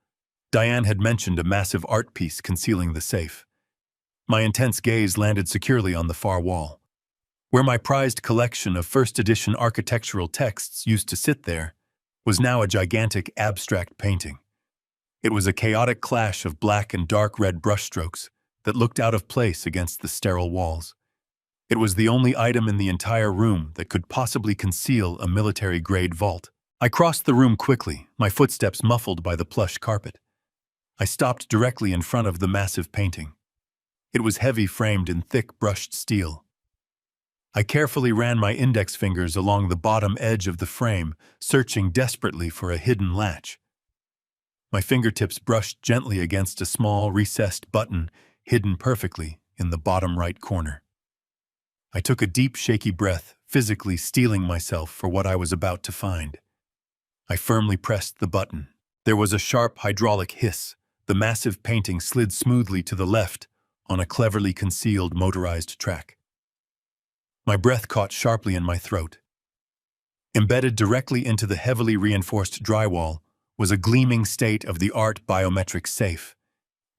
Diane had mentioned a massive art piece concealing the safe. My intense gaze landed securely on the far wall. Where my prized collection of first-edition architectural texts used to sit there was now a gigantic abstract painting. It was a chaotic clash of black and dark red brushstrokes that looked out of place against the sterile walls. It was the only item in the entire room that could possibly conceal a military-grade vault. I crossed the room quickly, my footsteps muffled by the plush carpet. I stopped directly in front of the massive painting. It was heavy, framed in thick brushed steel. I carefully ran my index fingers along the bottom edge of the frame, searching desperately for a hidden latch. My fingertips brushed gently against a small, recessed button hidden perfectly in the bottom right corner. I took a deep, shaky breath, physically steeling myself for what I was about to find. I firmly pressed the button. There was a sharp hydraulic hiss. The massive painting slid smoothly to the left on a cleverly concealed motorized track. My breath caught sharply in my throat. Embedded directly into the heavily reinforced drywall was a gleaming state-of-the-art biometric safe.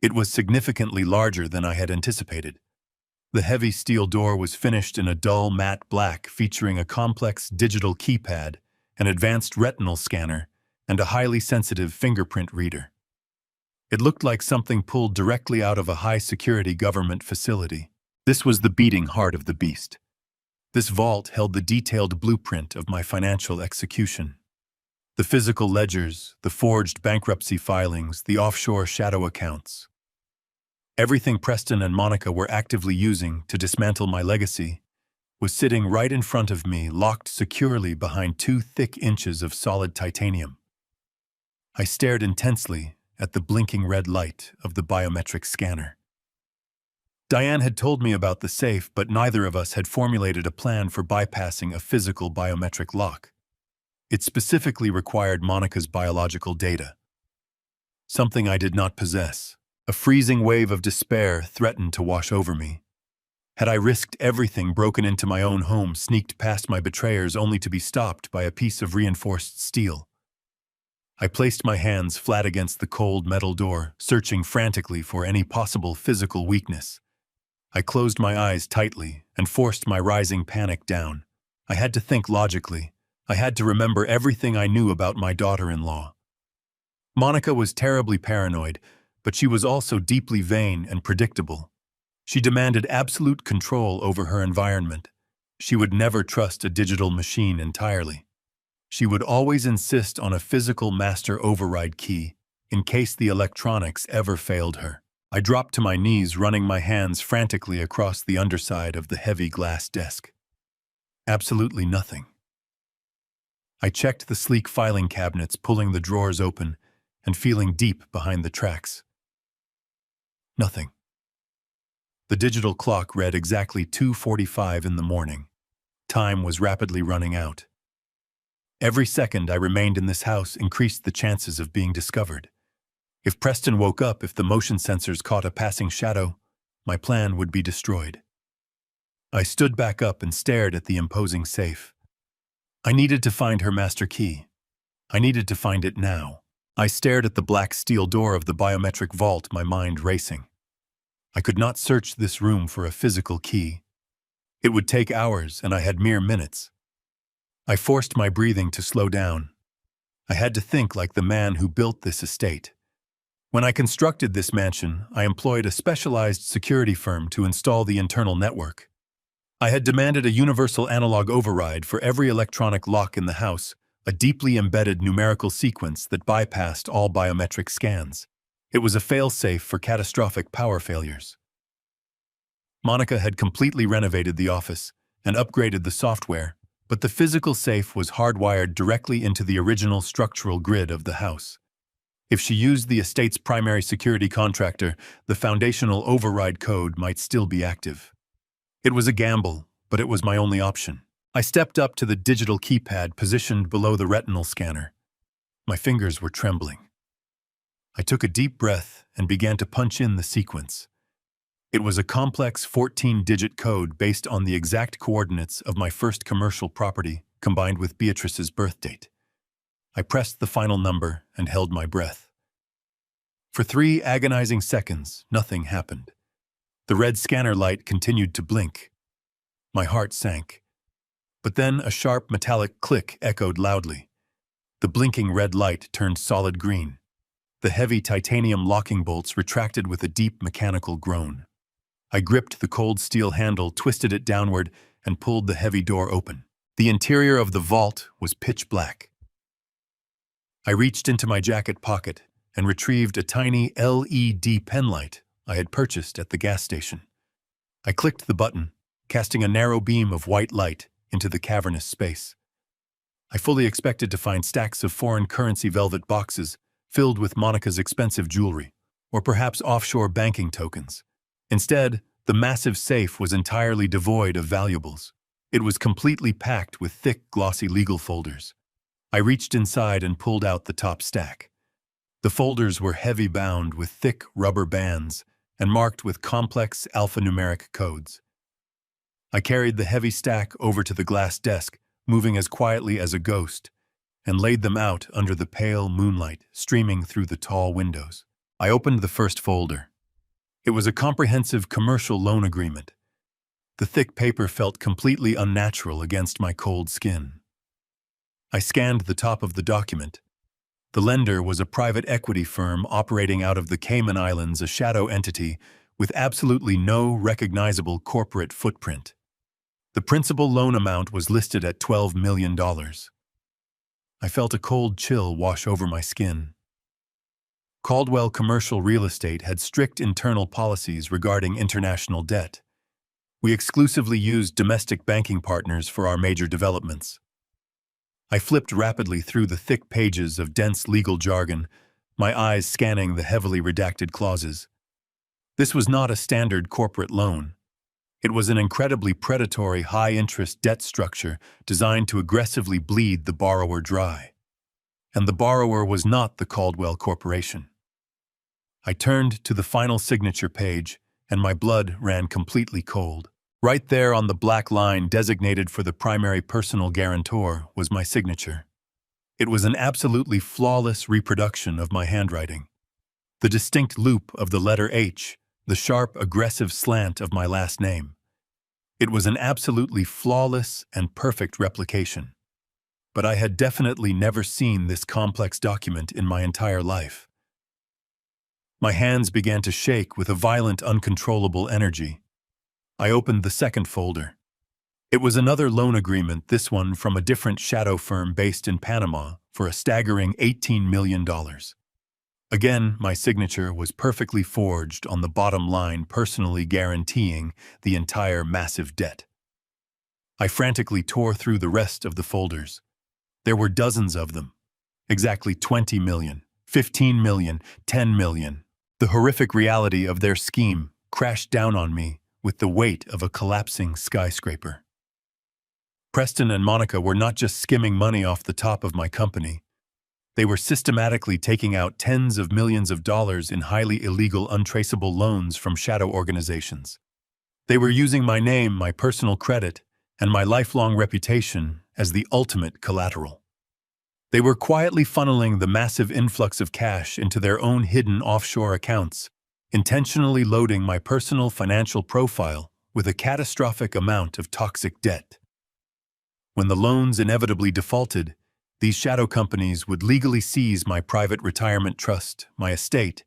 It was significantly larger than I had anticipated. The heavy steel door was finished in a dull matte black, featuring a complex digital keypad, an advanced retinal scanner, and a highly sensitive fingerprint reader. It looked like something pulled directly out of a high-security government facility. This was the beating heart of the beast. This vault held the detailed blueprint of my financial execution. The physical ledgers, the forged bankruptcy filings, the offshore shadow accounts. Everything Preston and Monica were actively using to dismantle my legacy was sitting right in front of me, locked securely behind 2 thick inches of solid titanium. I stared intensely at the blinking red light of the biometric scanner. Diane had told me about the safe, but neither of us had formulated a plan for bypassing a physical biometric lock. It specifically required Monica's biological data, something I did not possess. A freezing wave of despair threatened to wash over me. Had I risked everything, broken into my own home, sneaked past my betrayers only to be stopped by a piece of reinforced steel? I placed my hands flat against the cold metal door, searching frantically for any possible physical weakness. I closed my eyes tightly and forced my rising panic down. I had to think logically. I had to remember everything I knew about my daughter-in-law. Monica was terribly paranoid, but she was also deeply vain and predictable. She demanded absolute control over her environment. She would never trust a digital machine entirely. She would always insist on a physical master override key in case the electronics ever failed her. I dropped to my knees, running my hands frantically across the underside of the heavy glass desk. Absolutely nothing. I checked the sleek filing cabinets, pulling the drawers open and feeling deep behind the tracks. Nothing. The digital clock read exactly 2:45 in the morning. Time was rapidly running out. Every second I remained in this house increased the chances of being discovered. If Preston woke up, if the motion sensors caught a passing shadow, my plan would be destroyed. I stood back up and stared at the imposing safe. I needed to find her master key. I needed to find it now. I stared at the black steel door of the biometric vault, my mind racing. I could not search this room for a physical key. It would take hours, and I had mere minutes. I forced my breathing to slow down. I had to think like the man who built this estate. When I constructed this mansion, I employed a specialized security firm to install the internal network. I had demanded a universal analog override for every electronic lock in the house, a deeply embedded numerical sequence that bypassed all biometric scans. It was a fail-safe for catastrophic power failures. Monica had completely renovated the office and upgraded the software, but the physical safe was hardwired directly into the original structural grid of the house. If she used the estate's primary security contractor, the foundational override code might still be active. It was a gamble, but it was my only option. I stepped up to the digital keypad positioned below the retinal scanner. My fingers were trembling. I took a deep breath and began to punch in the sequence. It was a complex 14-digit code based on the exact coordinates of my first commercial property combined with Beatrice's birth date. I pressed the final number and held my breath. For 3 agonizing seconds, nothing happened. The red scanner light continued to blink. My heart sank. But then a sharp metallic click echoed loudly. The blinking red light turned solid green. The heavy titanium locking bolts retracted with a deep mechanical groan. I gripped the cold steel handle, twisted it downward, and pulled the heavy door open. The interior of the vault was pitch black. I reached into my jacket pocket and retrieved a tiny LED pen light I had purchased at the gas station. I clicked the button, casting a narrow beam of white light into the cavernous space. I fully expected to find stacks of foreign currency velvet boxes filled with Monica's expensive jewelry, or perhaps offshore banking tokens. Instead, the massive safe was entirely devoid of valuables. It was completely packed with thick, glossy legal folders. I reached inside and pulled out the top stack. The folders were heavy bound with thick rubber bands and marked with complex alphanumeric codes. I carried the heavy stack over to the glass desk, moving as quietly as a ghost, and laid them out under the pale moonlight streaming through the tall windows. I opened the first folder. It was a comprehensive commercial loan agreement. The thick paper felt completely unnatural against my cold skin. I scanned the top of the document. The lender was a private equity firm operating out of the Cayman Islands, a shadow entity with absolutely no recognizable corporate footprint. The principal loan amount was listed at $12 million. I felt a cold chill wash over my skin. Caldwell Commercial Real Estate had strict internal policies regarding international debt. We exclusively used domestic banking partners for our major developments. I flipped rapidly through the thick pages of dense legal jargon, my eyes scanning the heavily redacted clauses. This was not a standard corporate loan. It was an incredibly predatory high-interest debt structure designed to aggressively bleed the borrower dry. And the borrower was not the Caldwell Corporation. I turned to the final signature page, and my blood ran completely cold. Right there on the black line designated for the primary personal guarantor was my signature. It was an absolutely flawless reproduction of my handwriting. The distinct loop of the letter H, the sharp, aggressive slant of my last name. It was an absolutely flawless and perfect replication. But I had definitely never seen this complex document in my entire life. My hands began to shake with a violent, uncontrollable energy. I opened the second folder. It was another loan agreement, this one from a different shadow firm based in Panama, for a staggering $18 million. Again, my signature was perfectly forged on the bottom line, personally guaranteeing the entire massive debt. I frantically tore through the rest of the folders. There were dozens of them. Exactly 20 million, 15 million, 10 million. The horrific reality of their scheme crashed down on me with the weight of a collapsing skyscraper. Preston and Monica were not just skimming money off the top of my company. They were systematically taking out tens of millions of dollars in highly illegal, untraceable loans from shadow organizations. They were using my name, my personal credit, and my lifelong reputation as the ultimate collateral. They were quietly funneling the massive influx of cash into their own hidden offshore accounts, intentionally loading my personal financial profile with a catastrophic amount of toxic debt. When the loans inevitably defaulted, these shadow companies would legally seize my private retirement trust, my estate,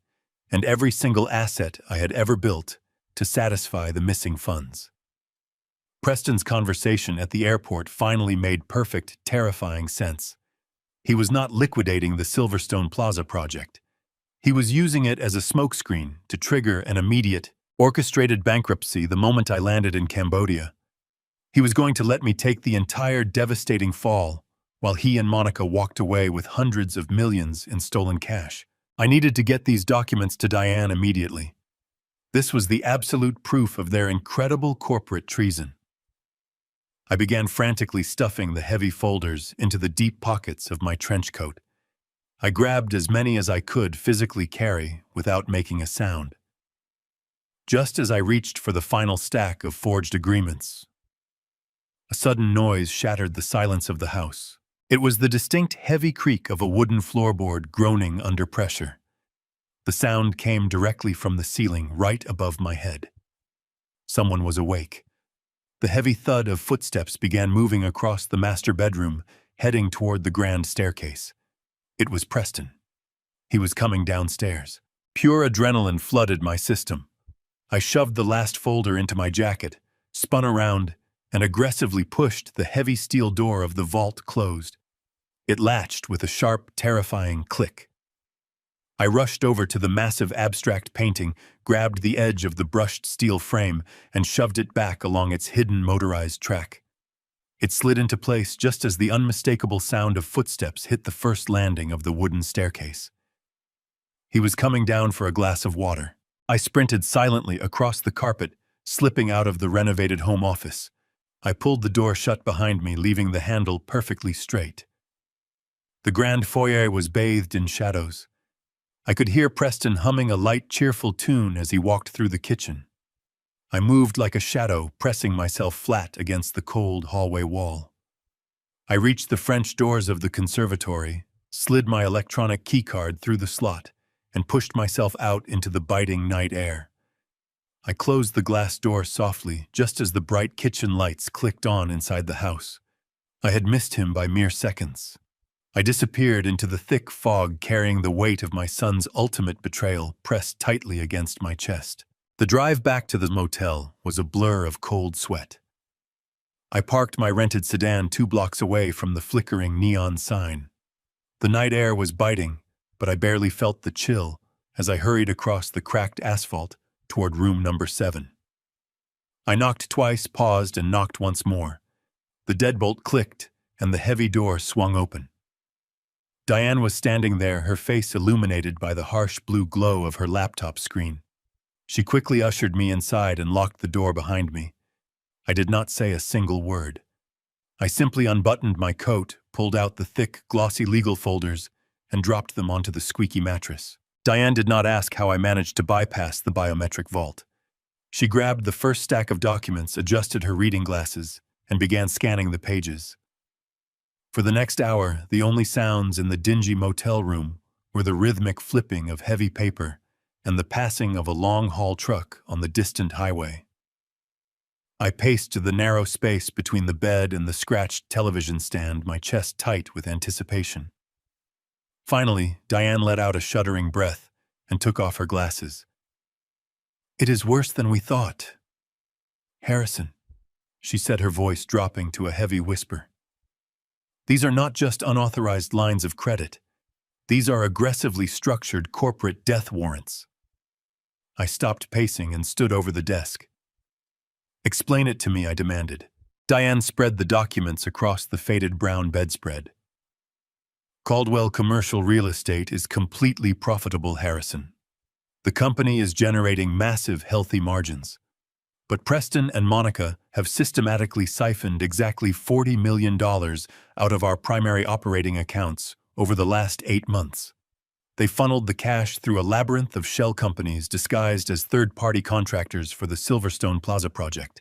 and every single asset I had ever built to satisfy the missing funds. Preston's conversation at the airport finally made perfect, terrifying sense. He was not liquidating the Silverstone Plaza project. He was using it as a smokescreen to trigger an immediate, orchestrated bankruptcy the moment I landed in Cambodia. He was going to let me take the entire devastating fall while he and Monica walked away with hundreds of millions in stolen cash. I needed to get these documents to Diane immediately. This was the absolute proof of their incredible corporate treason. I began frantically stuffing the heavy folders into the deep pockets of my trench coat. I grabbed as many as I could physically carry without making a sound. Just as I reached for the final stack of forged agreements, a sudden noise shattered the silence of the house. It was the distinct heavy creak of a wooden floorboard groaning under pressure. The sound came directly from the ceiling right above my head. Someone was awake. The heavy thud of footsteps began moving across the master bedroom, heading toward the grand staircase. It was Preston. He was coming downstairs. Pure adrenaline flooded my system. I shoved the last folder into my jacket, spun around, and aggressively pushed the heavy steel door of the vault closed. It latched with a sharp, terrifying click. I rushed over to the massive abstract painting, grabbed the edge of the brushed steel frame, and shoved it back along its hidden motorized track. It slid into place just as the unmistakable sound of footsteps hit the first landing of the wooden staircase. He was coming down for a glass of water. I sprinted silently across the carpet, slipping out of the renovated home office. I pulled the door shut behind me, leaving the handle perfectly straight. The grand foyer was bathed in shadows. I could hear Preston humming a light, cheerful tune as he walked through the kitchen. I moved like a shadow, pressing myself flat against the cold hallway wall. I reached the French doors of the conservatory, slid my electronic keycard through the slot, and pushed myself out into the biting night air. I closed the glass door softly, just as the bright kitchen lights clicked on inside the house. I had missed him by mere seconds. I disappeared into the thick fog, carrying the weight of my son's ultimate betrayal pressed tightly against my chest. The drive back to the motel was a blur of cold sweat. I parked my rented sedan 2 blocks away from the flickering neon sign. The night air was biting, but I barely felt the chill as I hurried across the cracked asphalt toward room number 7. I knocked twice, paused, and knocked once more. The deadbolt clicked, and the heavy door swung open. Diane was standing there, her face illuminated by the harsh blue glow of her laptop screen. She quickly ushered me inside and locked the door behind me. I did not say a single word. I simply unbuttoned my coat, pulled out the thick, glossy legal folders, and dropped them onto the squeaky mattress. Diane did not ask how I managed to bypass the biometric vault. She grabbed the first stack of documents, adjusted her reading glasses, and began scanning the pages. For the next hour, the only sounds in the dingy motel room were the rhythmic flipping of heavy paper and the passing of a long-haul truck on the distant highway. I paced to the narrow space between the bed and the scratched television stand, my chest tight with anticipation. Finally, Diane let out a shuddering breath and took off her glasses. "It is worse than we thought. Harrison," she said, her voice dropping to a heavy whisper. "These are not just unauthorized lines of credit. These are aggressively structured corporate death warrants." I stopped pacing and stood over the desk. "Explain it to me," I demanded. Diane spread the documents across the faded brown bedspread. "Caldwell Commercial Real Estate is completely profitable, Harrison. The company is generating massive, healthy margins. But Preston and Monica have systematically siphoned exactly $40 million out of our primary operating accounts over the last 8 months. They funneled the cash through a labyrinth of shell companies disguised as third-party contractors for the Silverstone Plaza project.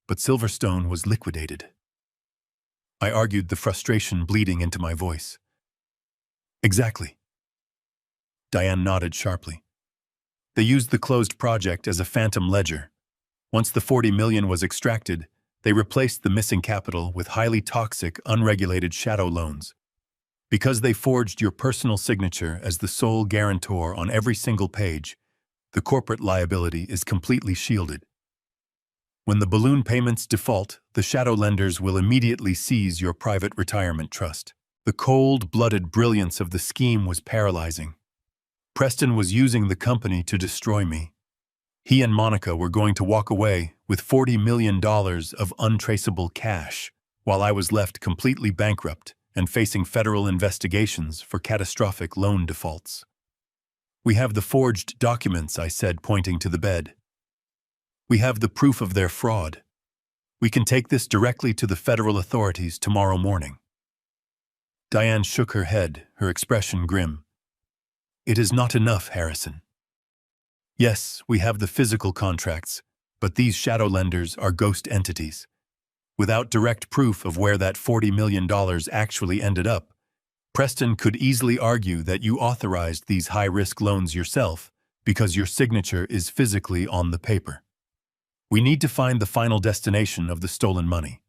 But Silverstone was liquidated." I argued, the frustration bleeding into my voice. "Exactly." Diane nodded sharply. "They used the closed project as a phantom ledger. Once the $40 million was extracted, they replaced the missing capital with highly toxic, unregulated shadow loans. Because they forged your personal signature as the sole guarantor on every single page, the corporate liability is completely shielded. When the balloon payments default, the shadow lenders will immediately seize your private retirement trust." The cold-blooded brilliance of the scheme was paralyzing. Preston was using the company to destroy me. He and Monica were going to walk away with $40 million of untraceable cash, while I was left completely bankrupt and facing federal investigations for catastrophic loan defaults. "We have the forged documents," I said, pointing to the bed. "We have the proof of their fraud. We can take this directly to the federal authorities tomorrow morning." Diane shook her head, her expression grim. "It is not enough, Harrison. Yes, we have the physical contracts, but these shadow lenders are ghost entities. Without direct proof of where that $40 million actually ended up, Preston could easily argue that you authorized these high-risk loans yourself because your signature is physically on the paper. We need to find the final destination of the stolen money.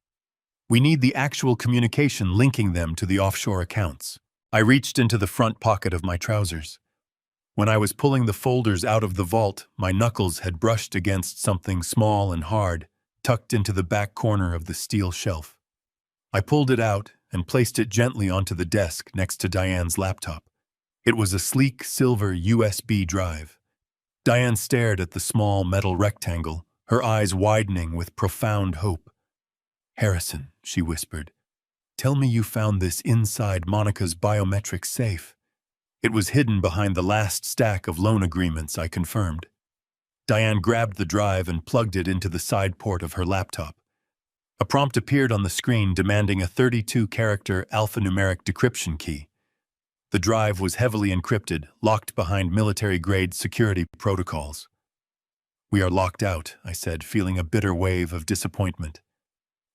We need the actual communication linking them to the offshore accounts." I reached into the front pocket of my trousers. When I was pulling the folders out of the vault, my knuckles had brushed against something small and hard, tucked into the back corner of the steel shelf. I pulled it out and placed it gently onto the desk next to Diane's laptop. It was a sleek silver USB drive. Diane stared at the small metal rectangle, her eyes widening with profound hope. "Harrison," she whispered, "tell me you found this inside Monica's biometric safe." It was hidden behind the last stack of loan agreements, I confirmed. Diane grabbed the drive and plugged it into the side port of her laptop. A prompt appeared on the screen demanding a 32-character alphanumeric decryption key. The drive was heavily encrypted, locked behind military-grade security protocols. "We are locked out," I said, feeling a bitter wave of disappointment.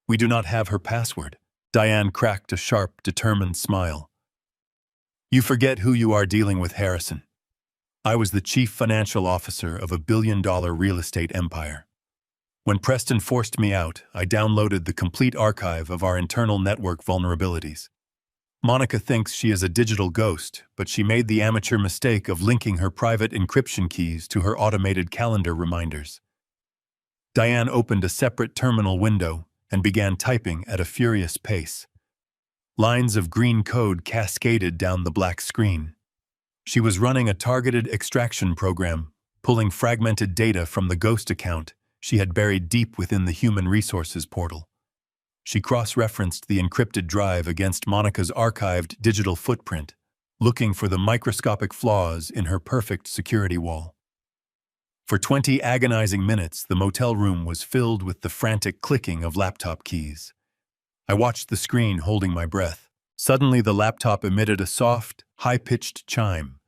"We do not have her password." Diane cracked a sharp, determined smile. "You forget who you are dealing with, Harrison. I was the chief financial officer of a billion-dollar real estate empire. When Preston forced me out, I downloaded the complete archive of our internal network vulnerabilities. Monica thinks she is a digital ghost, but she made the amateur mistake of linking her private encryption keys to her automated calendar reminders." Diane opened a separate terminal window and began typing at a furious pace. Lines of green code cascaded down the black screen. She was running a targeted extraction program, pulling fragmented data from the ghost account she had buried deep within the human resources portal. She cross-referenced the encrypted drive against Monica's archived digital footprint, looking for the microscopic flaws in her perfect security wall. For 20 agonizing minutes, the motel room was filled with the frantic clicking of laptop keys. I watched the screen, holding my breath. Suddenly, the laptop emitted a soft, high-pitched chime.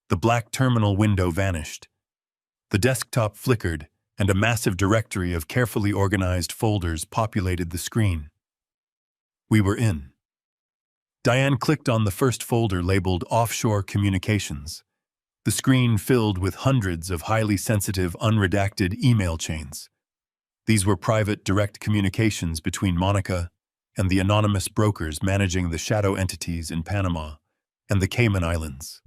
The black terminal window vanished. The desktop flickered, and a massive directory of carefully organized folders populated the screen. We were in. Diane clicked on the first folder labeled Offshore Communications. The screen filled with hundreds of highly sensitive, unredacted email chains. These were private, direct communications between Monica and the anonymous brokers managing the shadow entities in Panama and the Cayman Islands.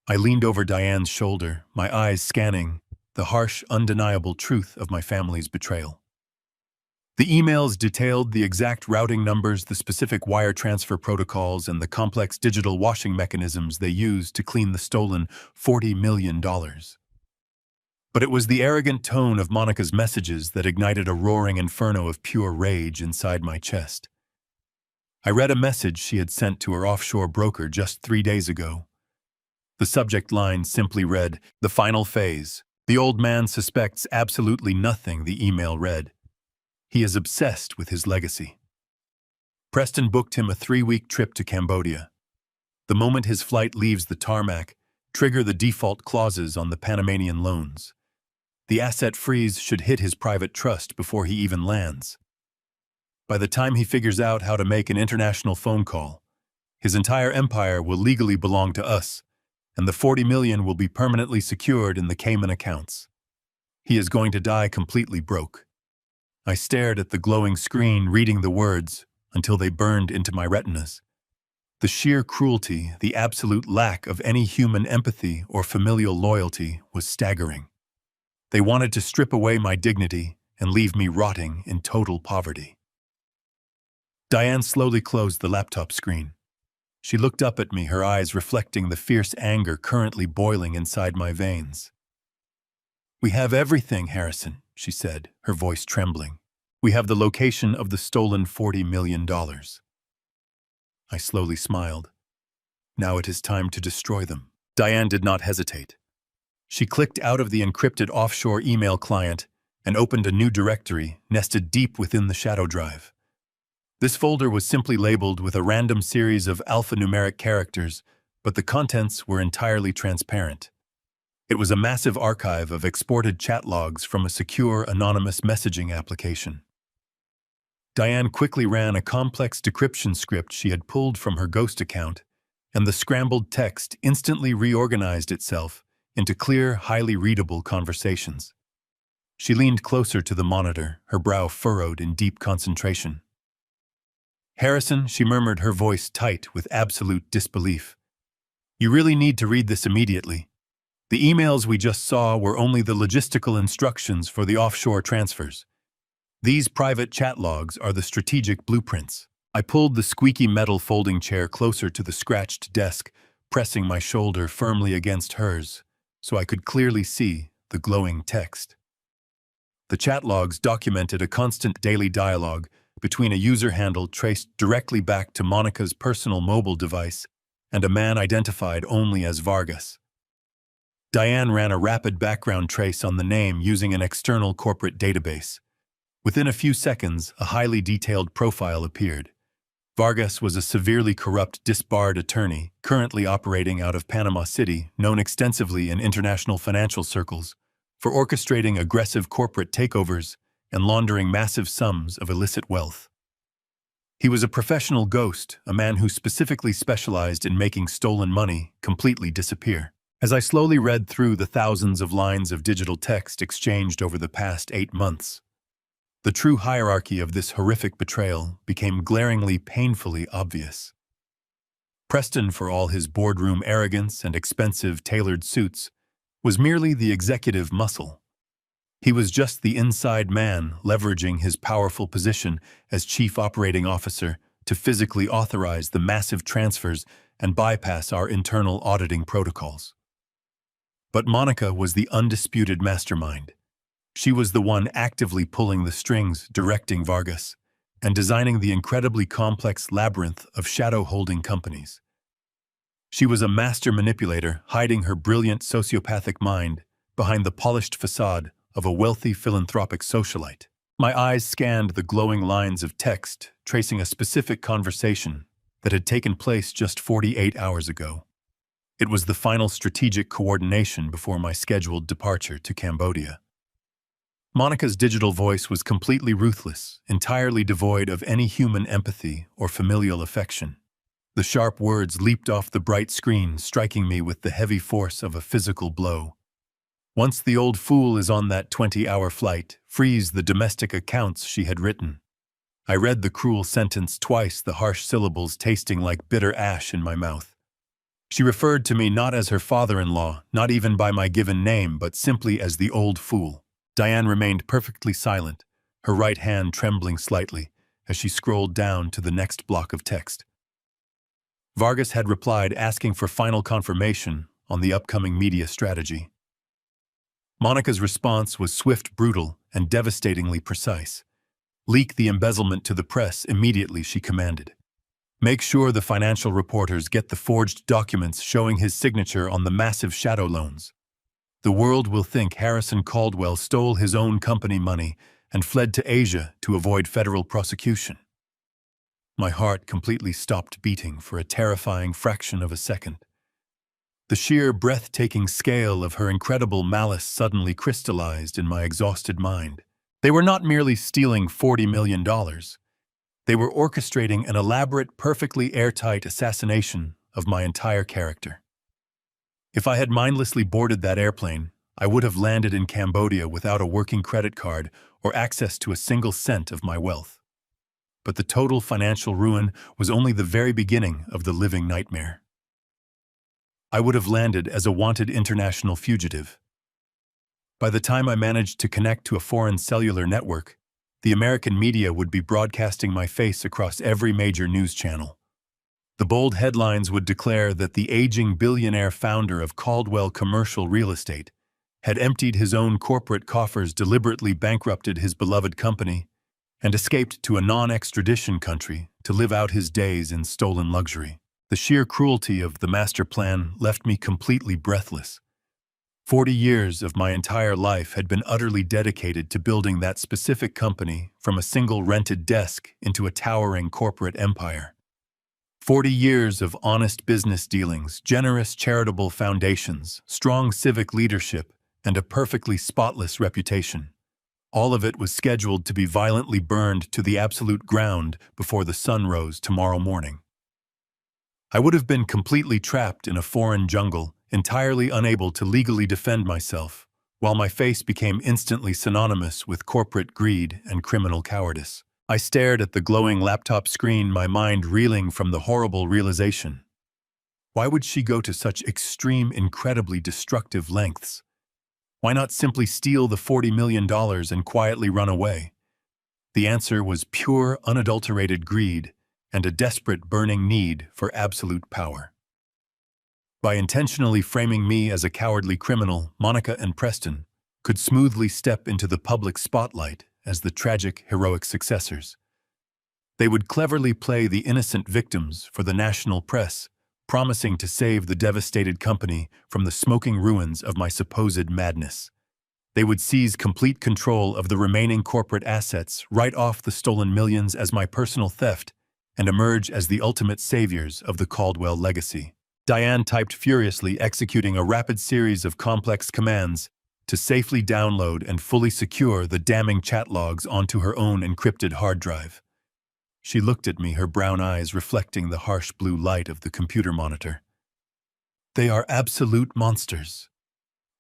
I leaned over Diane's shoulder, my eyes scanning the harsh, undeniable truth of my family's betrayal. The emails detailed the exact routing numbers, the specific wire transfer protocols, and the complex digital washing mechanisms they used to clean the stolen $40 million. But it was the arrogant tone of Monica's messages that ignited a roaring inferno of pure rage inside my chest. I read a message she had sent to her offshore broker just 3 days ago. The subject line simply read, "The final phase. The old man suspects absolutely nothing," the email read. "He is obsessed with his legacy." Preston booked him a 3-week trip to Cambodia. The moment his flight leaves the tarmac, trigger the default clauses on the Panamanian loans. The asset freeze should hit his private trust before he even lands. By the time he figures out how to make an international phone call, his entire empire will legally belong to us, and the $40 million will be permanently secured in the Cayman accounts. He is going to die completely broke. I stared at the glowing screen, reading the words until they burned into my retinas. The sheer cruelty, the absolute lack of any human empathy or familial loyalty was staggering. They wanted to strip away my dignity and leave me rotting in total poverty. Diane slowly closed the laptop screen. She looked up at me, her eyes reflecting the fierce anger currently boiling inside my veins. "We have everything, Harrison," she said, her voice trembling. "We have the location of the stolen $40 million. I slowly smiled. "Now it is time to destroy them." Diane did not hesitate. She clicked out of the encrypted offshore email client and opened a new directory nested deep within the shadow drive. This folder was simply labeled with a random series of alphanumeric characters, but the contents were entirely transparent. It was a massive archive of exported chat logs from a secure, anonymous messaging application. Diane quickly ran a complex decryption script she had pulled from her Ghost account, and the scrambled text instantly reorganized itself into clear, highly readable conversations. She leaned closer to the monitor, her brow furrowed in deep concentration. "Harrison," she murmured, her voice tight with absolute disbelief. "You really need to read this immediately. The emails we just saw were only the logistical instructions for the offshore transfers. These private chat logs are the strategic blueprints." I pulled the squeaky metal folding chair closer to the scratched desk, pressing my shoulder firmly against hers, so I could clearly see the glowing text. The chat logs documented a constant daily dialogue between a user handle traced directly back to Monica's personal mobile device and a man identified only as Vargas. Diane ran a rapid background trace on the name using an external corporate database. Within a few seconds, a highly detailed profile appeared. Vargas was a severely corrupt disbarred attorney currently operating out of Panama City, known extensively in international financial circles for orchestrating aggressive corporate takeovers and laundering massive sums of illicit wealth. He was a professional ghost, a man who specifically specialized in making stolen money completely disappear. As I slowly read through the thousands of lines of digital text exchanged over the past 8 months, the true hierarchy of this horrific betrayal became glaringly, painfully obvious. Preston, for all his boardroom arrogance and expensive tailored suits, was merely the executive muscle. He was just the inside man leveraging his powerful position as chief operating officer to physically authorize the massive transfers and bypass our internal auditing protocols. But Monica was the undisputed mastermind. She was the one actively pulling the strings, directing Vargas, and designing the incredibly complex labyrinth of shadow-holding companies. She was a master manipulator, hiding her brilliant sociopathic mind behind the polished facade of a wealthy philanthropic socialite. My eyes scanned the glowing lines of text, tracing a specific conversation that had taken place just 48 hours ago. It was the final strategic coordination before my scheduled departure to Cambodia. Monica's digital voice was completely ruthless, entirely devoid of any human empathy or familial affection. The sharp words leaped off the bright screen, striking me with the heavy force of a physical blow. "Once the old fool is on that 20-hour flight, freeze the domestic accounts," she had written. I read the cruel sentence twice, the harsh syllables tasting like bitter ash in my mouth. She referred to me not as her father-in-law, not even by my given name, but simply as the old fool. Diane remained perfectly silent, her right hand trembling slightly as she scrolled down to the next block of text. Vargas had replied asking for final confirmation on the upcoming media strategy. Monica's response was swift, brutal, and devastatingly precise. "Leak the embezzlement to the press immediately," she commanded. "Make sure the financial reporters get the forged documents showing his signature on the massive shadow loans. The world will think Harrison Caldwell stole his own company money and fled to Asia to avoid federal prosecution." My heart completely stopped beating for a terrifying fraction of a second. The sheer, breathtaking scale of her incredible malice suddenly crystallized in my exhausted mind. They were not merely stealing $40 million. They were orchestrating an elaborate, perfectly airtight assassination of my entire character. If I had mindlessly boarded that airplane, I would have landed in Cambodia without a working credit card or access to a single cent of my wealth. But the total financial ruin was only the very beginning of the living nightmare. I would have landed as a wanted international fugitive. By the time I managed to connect to a foreign cellular network, the American media would be broadcasting my face across every major news channel. The bold headlines would declare that the aging billionaire founder of Caldwell Commercial Real Estate had emptied his own corporate coffers, deliberately bankrupted his beloved company, and escaped to a non-extradition country to live out his days in stolen luxury. The sheer cruelty of the master plan left me completely breathless. 40 years of my entire life had been utterly dedicated to building that specific company from a single rented desk into a towering corporate empire. 40 years of honest business dealings, generous charitable foundations, strong civic leadership, and a perfectly spotless reputation. All of it was scheduled to be violently burned to the absolute ground before the sun rose tomorrow morning. I would have been completely trapped in a foreign jungle, entirely unable to legally defend myself, while my face became instantly synonymous with corporate greed and criminal cowardice. I stared at the glowing laptop screen, my mind reeling from the horrible realization. Why would she go to such extreme, incredibly destructive lengths? Why not simply steal the $40 million and quietly run away? The answer was pure, unadulterated greed and a desperate, burning need for absolute power. By intentionally framing me as a cowardly criminal, Monica and Preston could smoothly step into the public spotlight as the tragic, heroic successors. They would cleverly play the innocent victims for the national press, promising to save the devastated company from the smoking ruins of my supposed madness. They would seize complete control of the remaining corporate assets, write off the stolen millions as my personal theft, and emerge as the ultimate saviors of the Caldwell legacy. Diane typed furiously, executing a rapid series of complex commands to safely download and fully secure the damning chat logs onto her own encrypted hard drive. She looked at me, her brown eyes reflecting the harsh blue light of the computer monitor. "They are absolute monsters.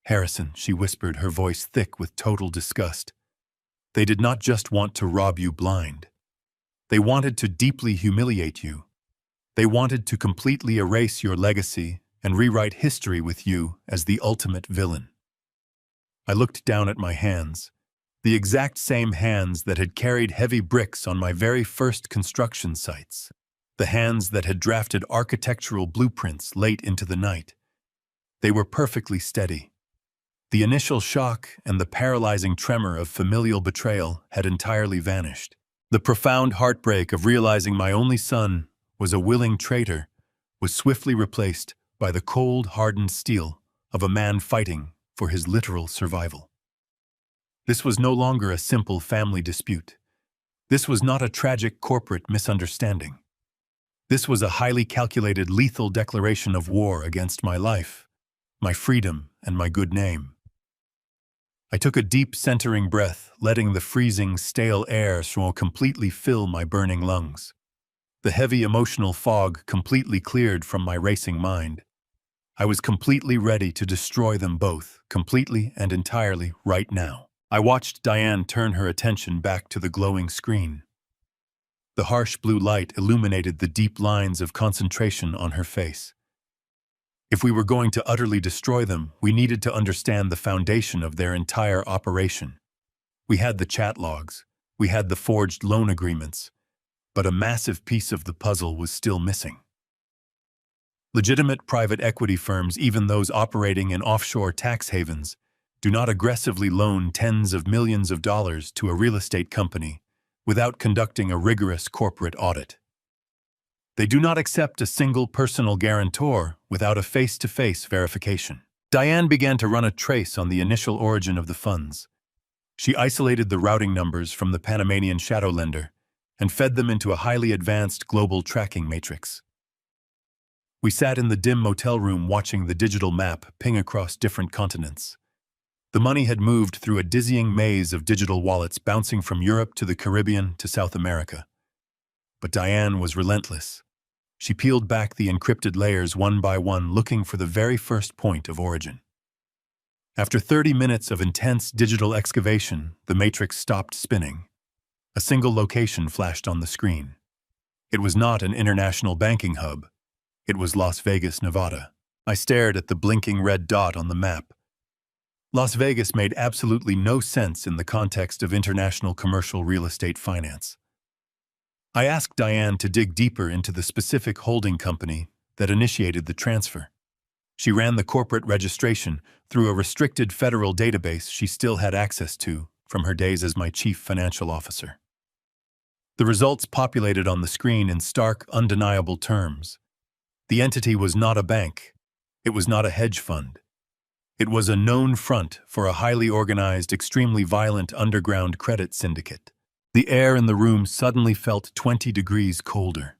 Harrison," she whispered, her voice thick with total disgust. "They did not just want to rob you blind. They wanted to deeply humiliate you. They wanted to completely erase your legacy and rewrite history with you as the ultimate villain." I looked down at my hands, the exact same hands that had carried heavy bricks on my very first construction sites, the hands that had drafted architectural blueprints late into the night. They were perfectly steady. The initial shock and the paralyzing tremor of familial betrayal had entirely vanished. The profound heartbreak of realizing my only son was a willing traitor was swiftly replaced by the cold, hardened steel of a man fighting for his literal survival. This was no longer a simple family dispute. This was not a tragic corporate misunderstanding. This was a highly calculated, lethal declaration of war against my life, my freedom, and my good name. I took a deep, centering breath, letting the freezing, stale air so completely fill my burning lungs. The heavy emotional fog completely cleared from my racing mind. I was completely ready to destroy them both, completely and entirely, right now. I watched Diane turn her attention back to the glowing screen. The harsh blue light illuminated the deep lines of concentration on her face. If we were going to utterly destroy them, we needed to understand the foundation of their entire operation. We had the chat logs, we had the forged loan agreements, but a massive piece of the puzzle was still missing. Legitimate private equity firms, even those operating in offshore tax havens, do not aggressively loan tens of millions of dollars to a real estate company without conducting a rigorous corporate audit. They do not accept a single personal guarantor without a face-to-face verification. Diane began to run a trace on the initial origin of the funds. She isolated the routing numbers from the Panamanian shadow lender and fed them into a highly advanced global tracking matrix. We sat in the dim motel room watching the digital map ping across different continents. The money had moved through a dizzying maze of digital wallets bouncing from Europe to the Caribbean to South America. But Diane was relentless. She peeled back the encrypted layers one by one, looking for the very first point of origin. After 30 minutes of intense digital excavation, the matrix stopped spinning. A single location flashed on the screen. It was not an international banking hub. It was Las Vegas, Nevada. I stared at the blinking red dot on the map. Las Vegas made absolutely no sense in the context of international commercial real estate finance. I asked Diane to dig deeper into the specific holding company that initiated the transfer. She ran the corporate registration through a restricted federal database she still had access to from her days as my chief financial officer. The results populated on the screen in stark, undeniable terms. The entity was not a bank. It was not a hedge fund. It was a known front for a highly organized, extremely violent underground credit syndicate. The air in the room suddenly felt 20 degrees colder.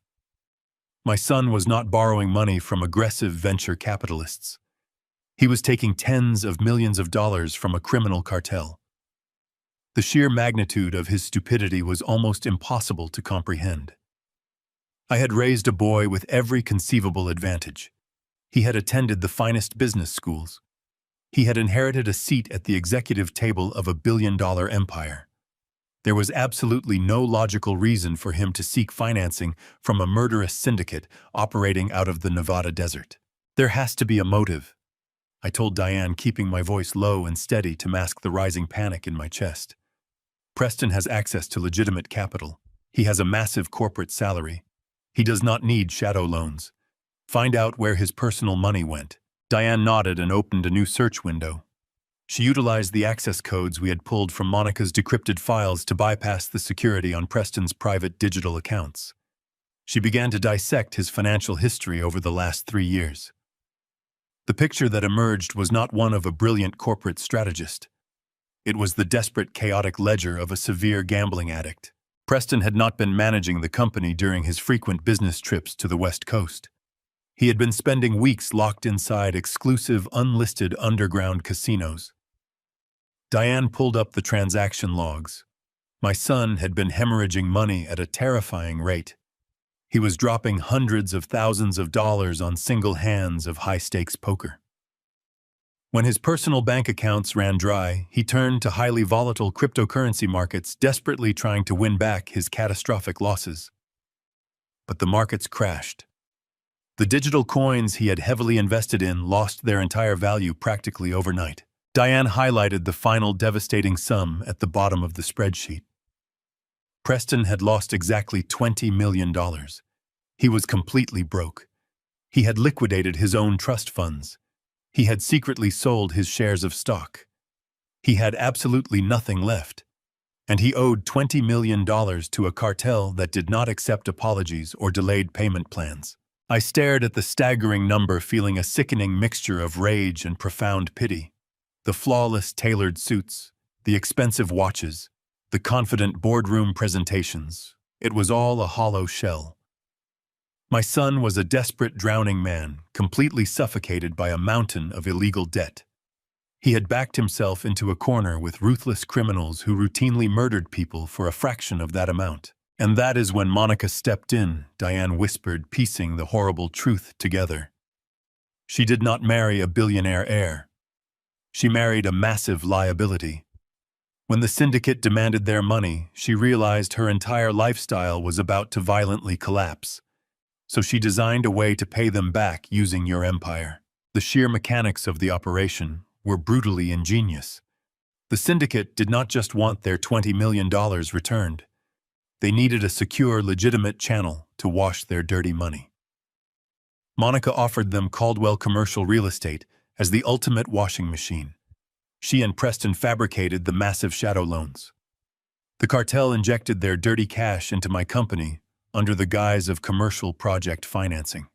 My son was not borrowing money from aggressive venture capitalists. He was taking tens of millions of dollars from a criminal cartel. The sheer magnitude of his stupidity was almost impossible to comprehend. I had raised a boy with every conceivable advantage. He had attended the finest business schools. He had inherited a seat at the executive table of a billion-dollar empire. There was absolutely no logical reason for him to seek financing from a murderous syndicate operating out of the Nevada desert. There has to be a motive, I told Diane, keeping my voice low and steady to mask the rising panic in my chest. Preston has access to legitimate capital. He has a massive corporate salary. He does not need shadow loans. Find out where his personal money went. Diane nodded and opened a new search window. She utilized the access codes we had pulled from Monica's decrypted files to bypass the security on Preston's private digital accounts. She began to dissect his financial history over the last 3 years. The picture that emerged was not one of a brilliant corporate strategist. It was the desperate, chaotic ledger of a severe gambling addict. Preston had not been managing the company during his frequent business trips to the West Coast. He had been spending weeks locked inside exclusive, unlisted underground casinos. Diane pulled up the transaction logs. My son had been hemorrhaging money at a terrifying rate. He was dropping hundreds of thousands of dollars on single hands of high-stakes poker. When his personal bank accounts ran dry, he turned to highly volatile cryptocurrency markets, desperately trying to win back his catastrophic losses. But the markets crashed. The digital coins he had heavily invested in lost their entire value practically overnight. Diane highlighted the final devastating sum at the bottom of the spreadsheet. Preston had lost exactly $20 million. He was completely broke. He had liquidated his own trust funds. He had secretly sold his shares of stock. He had absolutely nothing left. And he owed $20 million to a cartel that did not accept apologies or delayed payment plans. I stared at the staggering number, feeling a sickening mixture of rage and profound pity. The flawless tailored suits, the expensive watches, the confident boardroom presentations. It was all a hollow shell. My son was a desperate, drowning man, completely suffocated by a mountain of illegal debt. He had backed himself into a corner with ruthless criminals who routinely murdered people for a fraction of that amount. And that is when Monica stepped in, Diane whispered, piecing the horrible truth together. She did not marry a billionaire heir. She married a massive liability. When the syndicate demanded their money, she realized her entire lifestyle was about to violently collapse. So she designed a way to pay them back using your empire. The sheer mechanics of the operation were brutally ingenious. The syndicate did not just want their $20 million returned. They needed a secure, legitimate channel to wash their dirty money. Monica offered them Caldwell Commercial Real Estate as the ultimate washing machine. She and Preston fabricated the massive shadow loans. The cartel injected their dirty cash into my company under the guise of commercial project financing.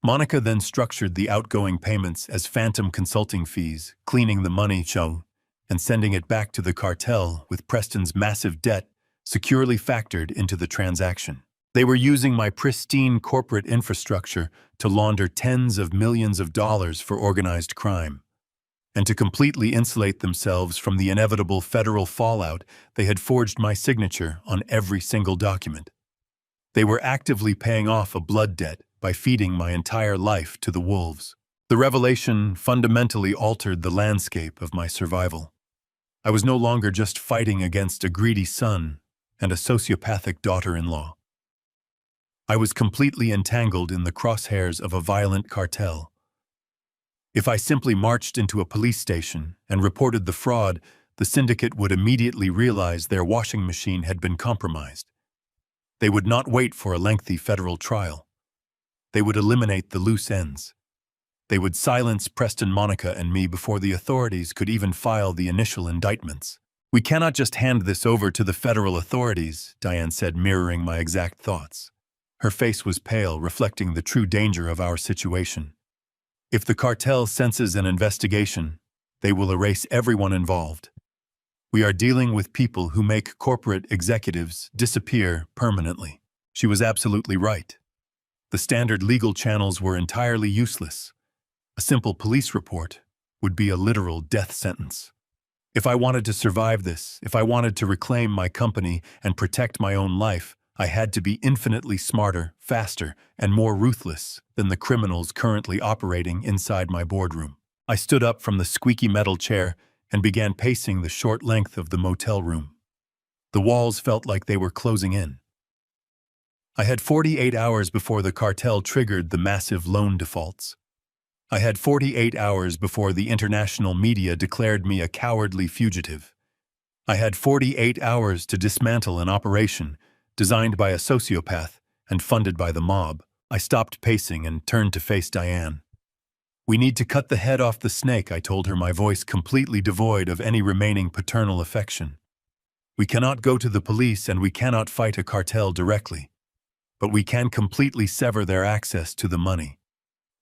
Monica then structured the outgoing payments as phantom consulting fees, cleaning the money show and sending it back to the cartel with Preston's massive debt securely factored into the transaction. They were using my pristine corporate infrastructure to launder tens of millions of dollars for organized crime. And to completely insulate themselves from the inevitable federal fallout, they had forged my signature on every single document. They were actively paying off a blood debt by feeding my entire life to the wolves. The revelation fundamentally altered the landscape of my survival. I was no longer just fighting against a greedy son and a sociopathic daughter-in-law. I was completely entangled in the crosshairs of a violent cartel. If I simply marched into a police station and reported the fraud, the syndicate would immediately realize their washing machine had been compromised. They would not wait for a lengthy federal trial. They would eliminate the loose ends. They would silence Preston, Monica, and me before the authorities could even file the initial indictments. "We cannot just hand this over to the federal authorities," Diane said, mirroring my exact thoughts. Her face was pale, reflecting the true danger of our situation. If the cartel senses an investigation, they will erase everyone involved. We are dealing with people who make corporate executives disappear permanently. She was absolutely right. The standard legal channels were entirely useless. A simple police report would be a literal death sentence. If I wanted to survive this, if I wanted to reclaim my company and protect my own life, I had to be infinitely smarter, faster, and more ruthless than the criminals currently operating inside my boardroom. I stood up from the squeaky metal chair and began pacing the short length of the motel room. The walls felt like they were closing in. I had 48 hours before the cartel triggered the massive loan defaults. I had 48 hours before the international media declared me a cowardly fugitive. I had 48 hours to dismantle an operation designed by a sociopath and funded by the mob. I stopped pacing and turned to face Diane. "We need to cut the head off the snake," I told her, my voice completely devoid of any remaining paternal affection. "We cannot go to the police and we cannot fight a cartel directly, but we can completely sever their access to the money.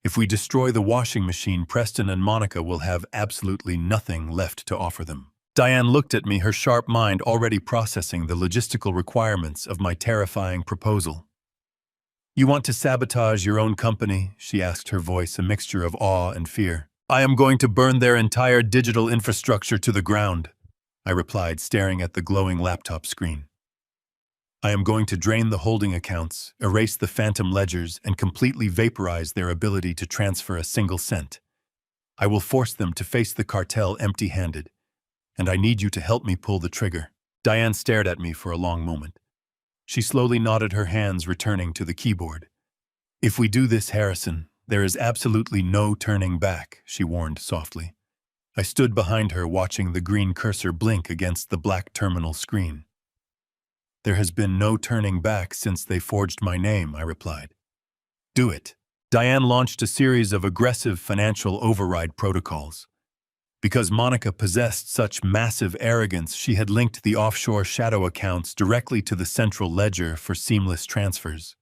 If we destroy the washing machine, Preston and Monica will have absolutely nothing left to offer them." Diane looked at me, her sharp mind already processing the logistical requirements of my terrifying proposal. "You want to sabotage your own company?" she asked, her voice a mixture of awe and fear. "I am going to burn their entire digital infrastructure to the ground," I replied, staring at the glowing laptop screen. "I am going to drain the holding accounts, erase the phantom ledgers, and completely vaporize their ability to transfer a single cent. I will force them to face the cartel empty-handed, and I need you to help me pull the trigger." Diane stared at me for a long moment. She slowly nodded, her hands returning to the keyboard. "If we do this, Harrison, there is absolutely no turning back," she warned softly. I stood behind her, watching the green cursor blink against the black terminal screen. "There has been no turning back since they forged my name," I replied. "Do it." Diane launched a series of aggressive financial override protocols. Because Monica possessed such massive arrogance, she had linked the offshore shadow accounts directly to the central ledger for seamless transfers.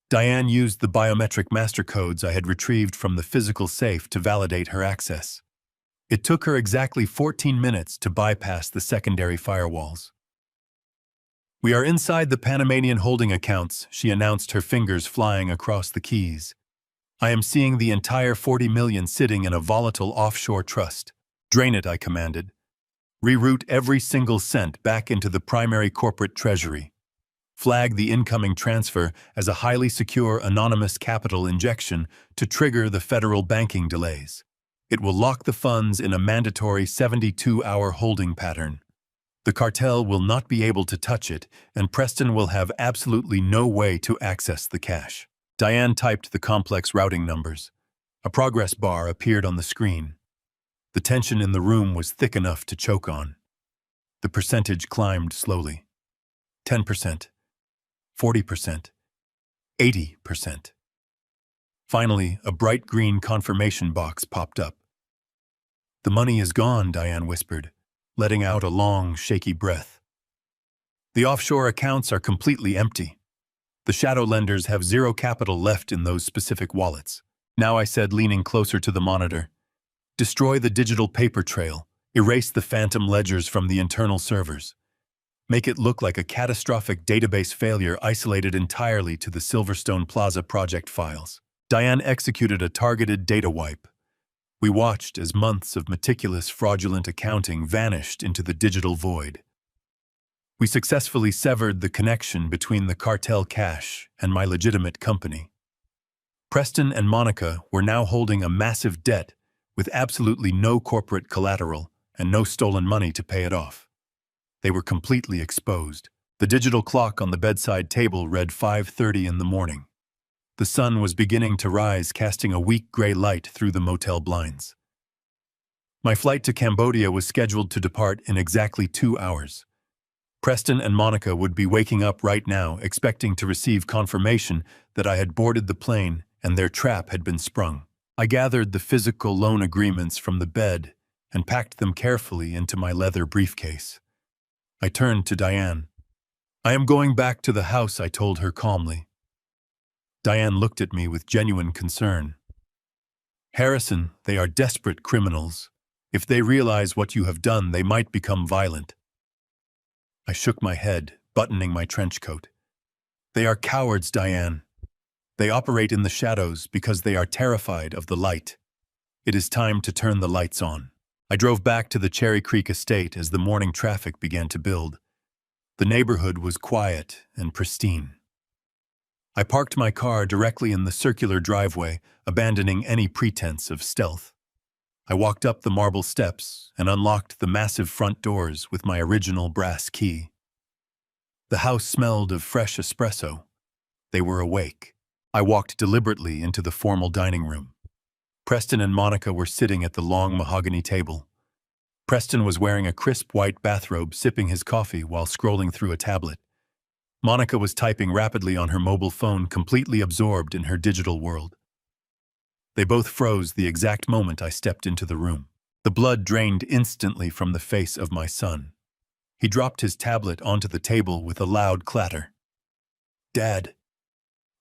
Diane used the biometric master codes I had retrieved from the physical safe to validate her access. It took her exactly 14 minutes to bypass the secondary firewalls. "We are inside the Panamanian holding accounts," she announced, her fingers flying across the keys. "I am seeing the entire 40 million sitting in a volatile offshore trust." "Drain it," I commanded. "Reroute every single cent back into the primary corporate treasury. Flag the incoming transfer as a highly secure anonymous capital injection to trigger the federal banking delays. It will lock the funds in a mandatory 72-hour holding pattern. The cartel will not be able to touch it, and Preston will have absolutely no way to access the cash." Diane typed the complex routing numbers. A progress bar appeared on the screen. The tension in the room was thick enough to choke on. The percentage climbed slowly. 10%, 40%, 80%. Finally, a bright green confirmation box popped up. "The money is gone," Diane whispered, letting out a long, shaky breath. "The offshore accounts are completely empty. The shadow lenders have zero capital left in those specific wallets." "Now," I said, leaning closer to the monitor, "destroy the digital paper trail, erase the phantom ledgers from the internal servers. Make it look like a catastrophic database failure isolated entirely to the Silverstone Plaza project files." Diane executed a targeted data wipe. We watched as months of meticulous, fraudulent accounting vanished into the digital void. We successfully severed the connection between the cartel cash and my legitimate company. Preston and Monica were now holding a massive debt with absolutely no corporate collateral and no stolen money to pay it off. They were completely exposed. The digital clock on the bedside table read 5:30 in the morning. The sun was beginning to rise, casting a weak gray light through the motel blinds. My flight to Cambodia was scheduled to depart in exactly 2 hours. Preston and Monica would be waking up right now, expecting to receive confirmation that I had boarded the plane and their trap had been sprung. I gathered the physical loan agreements from the bed and packed them carefully into my leather briefcase. I turned to Diane. "I am going back to the house," I told her calmly. Diane looked at me with genuine concern. Harrison, they are desperate criminals. If they realize what you have done, they might become violent. I shook my head, buttoning my trench coat. They are cowards, Diane. They operate in the shadows because they are terrified of the light. It is time to turn the lights on. I drove back to the Cherry Creek estate as the morning traffic began to build. The neighborhood was quiet and pristine. I parked my car directly in the circular driveway, abandoning any pretense of stealth. I walked up the marble steps and unlocked the massive front doors with my original brass key. The house smelled of fresh espresso. They were awake. I walked deliberately into the formal dining room. Preston and Monica were sitting at the long mahogany table. Preston was wearing a crisp white bathrobe, sipping his coffee while scrolling through a tablet. Monica was typing rapidly on her mobile phone, completely absorbed in her digital world. They both froze the exact moment I stepped into the room. The blood drained instantly from the face of my son. He dropped his tablet onto the table with a loud clatter. "Dad,"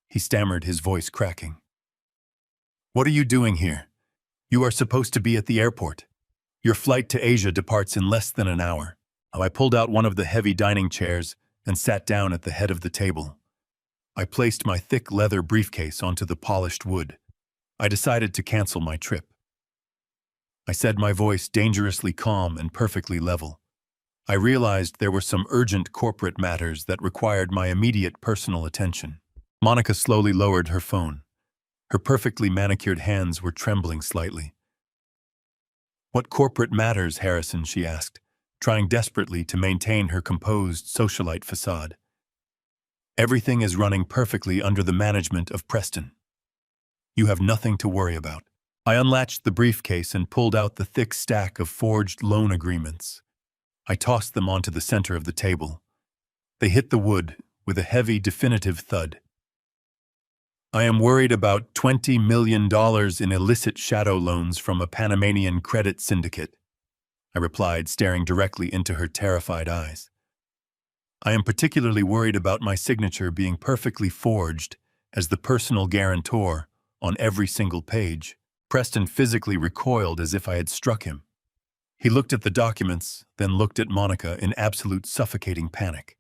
he stammered, his voice cracking. "What are you doing here? You are supposed to be at the airport. Your flight to Asia departs in less than an hour." I pulled out one of the heavy dining chairs and sat down at the head of the table. I placed my thick leather briefcase onto the polished wood. I decided to cancel my trip. I said, my voice dangerously calm and perfectly level. I realized there were some urgent corporate matters that required my immediate personal attention. Monica slowly lowered her phone. Her perfectly manicured hands were trembling slightly. "What corporate matters, Harrison?" she asked, trying desperately to maintain her composed socialite facade. "Everything is running perfectly under the management of Preston. You have nothing to worry about." I unlatched the briefcase and pulled out the thick stack of forged loan agreements. I tossed them onto the center of the table. They hit the wood with a heavy, definitive thud. "I am worried about $20 million in illicit shadow loans from a Panamanian credit syndicate," I replied, staring directly into her terrified eyes. "I am particularly worried about my signature being perfectly forged as the personal guarantor on every single page." Preston physically recoiled as if I had struck him. He looked at the documents, then looked at Monica in absolute suffocating panic.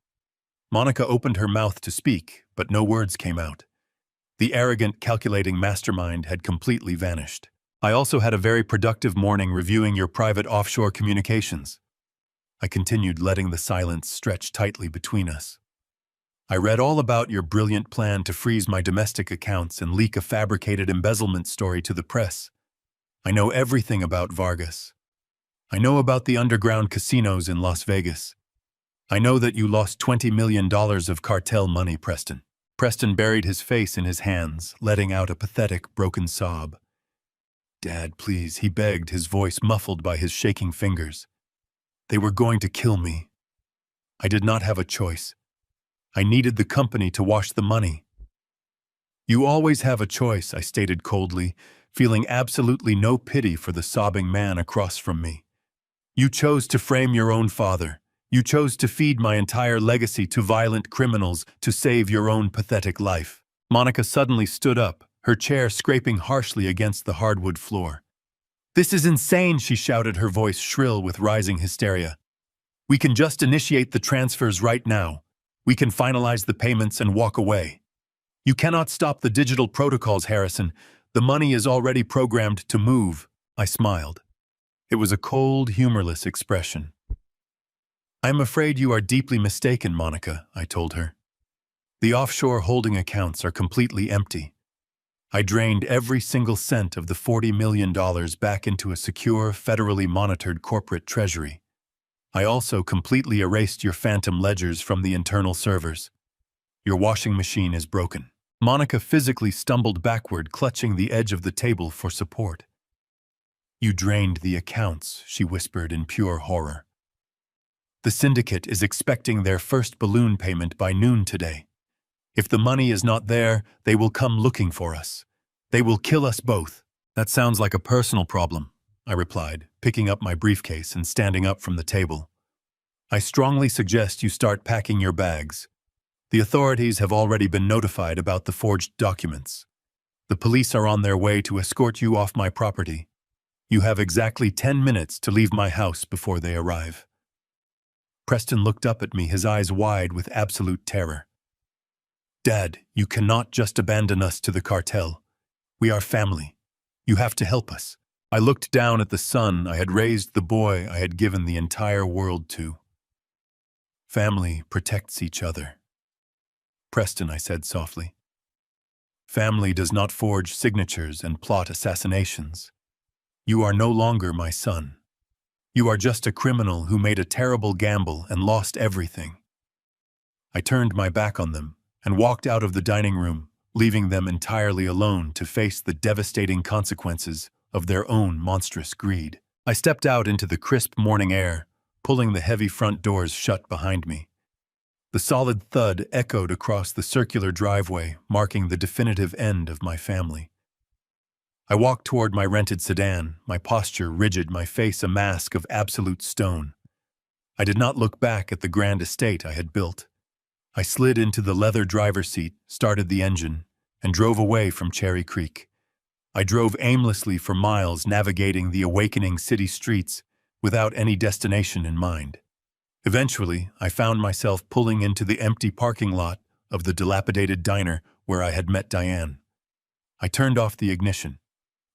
Monica opened her mouth to speak, but no words came out. The arrogant, calculating mastermind had completely vanished. "I also had a very productive morning reviewing your private offshore communications," I continued, letting the silence stretch tightly between us. "I read all about your brilliant plan to freeze my domestic accounts and leak a fabricated embezzlement story to the press. I know everything about Vargas. I know about the underground casinos in Las Vegas. I know that you lost $20 million of cartel money, Preston." Preston buried his face in his hands, letting out a pathetic, broken sob. "Dad, please," he begged, his voice muffled by his shaking fingers. "They were going to kill me. I did not have a choice. I needed the company to wash the money." "You always have a choice," I stated coldly, feeling absolutely no pity for the sobbing man across from me. "You chose to frame your own father. You chose to feed my entire legacy to violent criminals to save your own pathetic life." Monica suddenly stood up, her chair scraping harshly against the hardwood floor. "This is insane," she shouted, her voice shrill with rising hysteria. "We can just initiate the transfers right now. We can finalize the payments and walk away. You cannot stop the digital protocols, Harrison. The money is already programmed to move." I smiled. It was a cold, humorless expression. "I am afraid you are deeply mistaken, Monica," I told her. "The offshore holding accounts are completely empty. I drained every single cent of the $40 million back into a secure, federally monitored corporate treasury. I also completely erased your phantom ledgers from the internal servers. Your washing machine is broken." Monica physically stumbled backward, clutching the edge of the table for support. "You drained the accounts," she whispered in pure horror. "The syndicate is expecting their first balloon payment by noon today. If the money is not there, they will come looking for us. They will kill us both." "That sounds like a personal problem," I replied, picking up my briefcase and standing up from the table. "I strongly suggest you start packing your bags. The authorities have already been notified about the forged documents. The police are on their way to escort you off my property. You have exactly 10 minutes to leave my house before they arrive." Preston looked up at me, his eyes wide with absolute terror. "Dad, you cannot just abandon us to the cartel. We are family. You have to help us." I looked down at the son I had raised, the boy I had given the entire world to. "Family protects each other." "Preston," I said softly, "family does not forge signatures and plot assassinations. You are no longer my son. You are just a criminal who made a terrible gamble and lost everything." I turned my back on them and walked out of the dining room, leaving them entirely alone to face the devastating consequences of their own monstrous greed. I stepped out into the crisp morning air, pulling the heavy front doors shut behind me. The solid thud echoed across the circular driveway, marking the definitive end of my family. I walked toward my rented sedan, my posture rigid, my face a mask of absolute stone. I did not look back at the grand estate I had built. I slid into the leather driver's seat, started the engine, and drove away from Cherry Creek. I drove aimlessly for miles, navigating the awakening city streets without any destination in mind. Eventually, I found myself pulling into the empty parking lot of the dilapidated diner where I had met Diane. I turned off the ignition.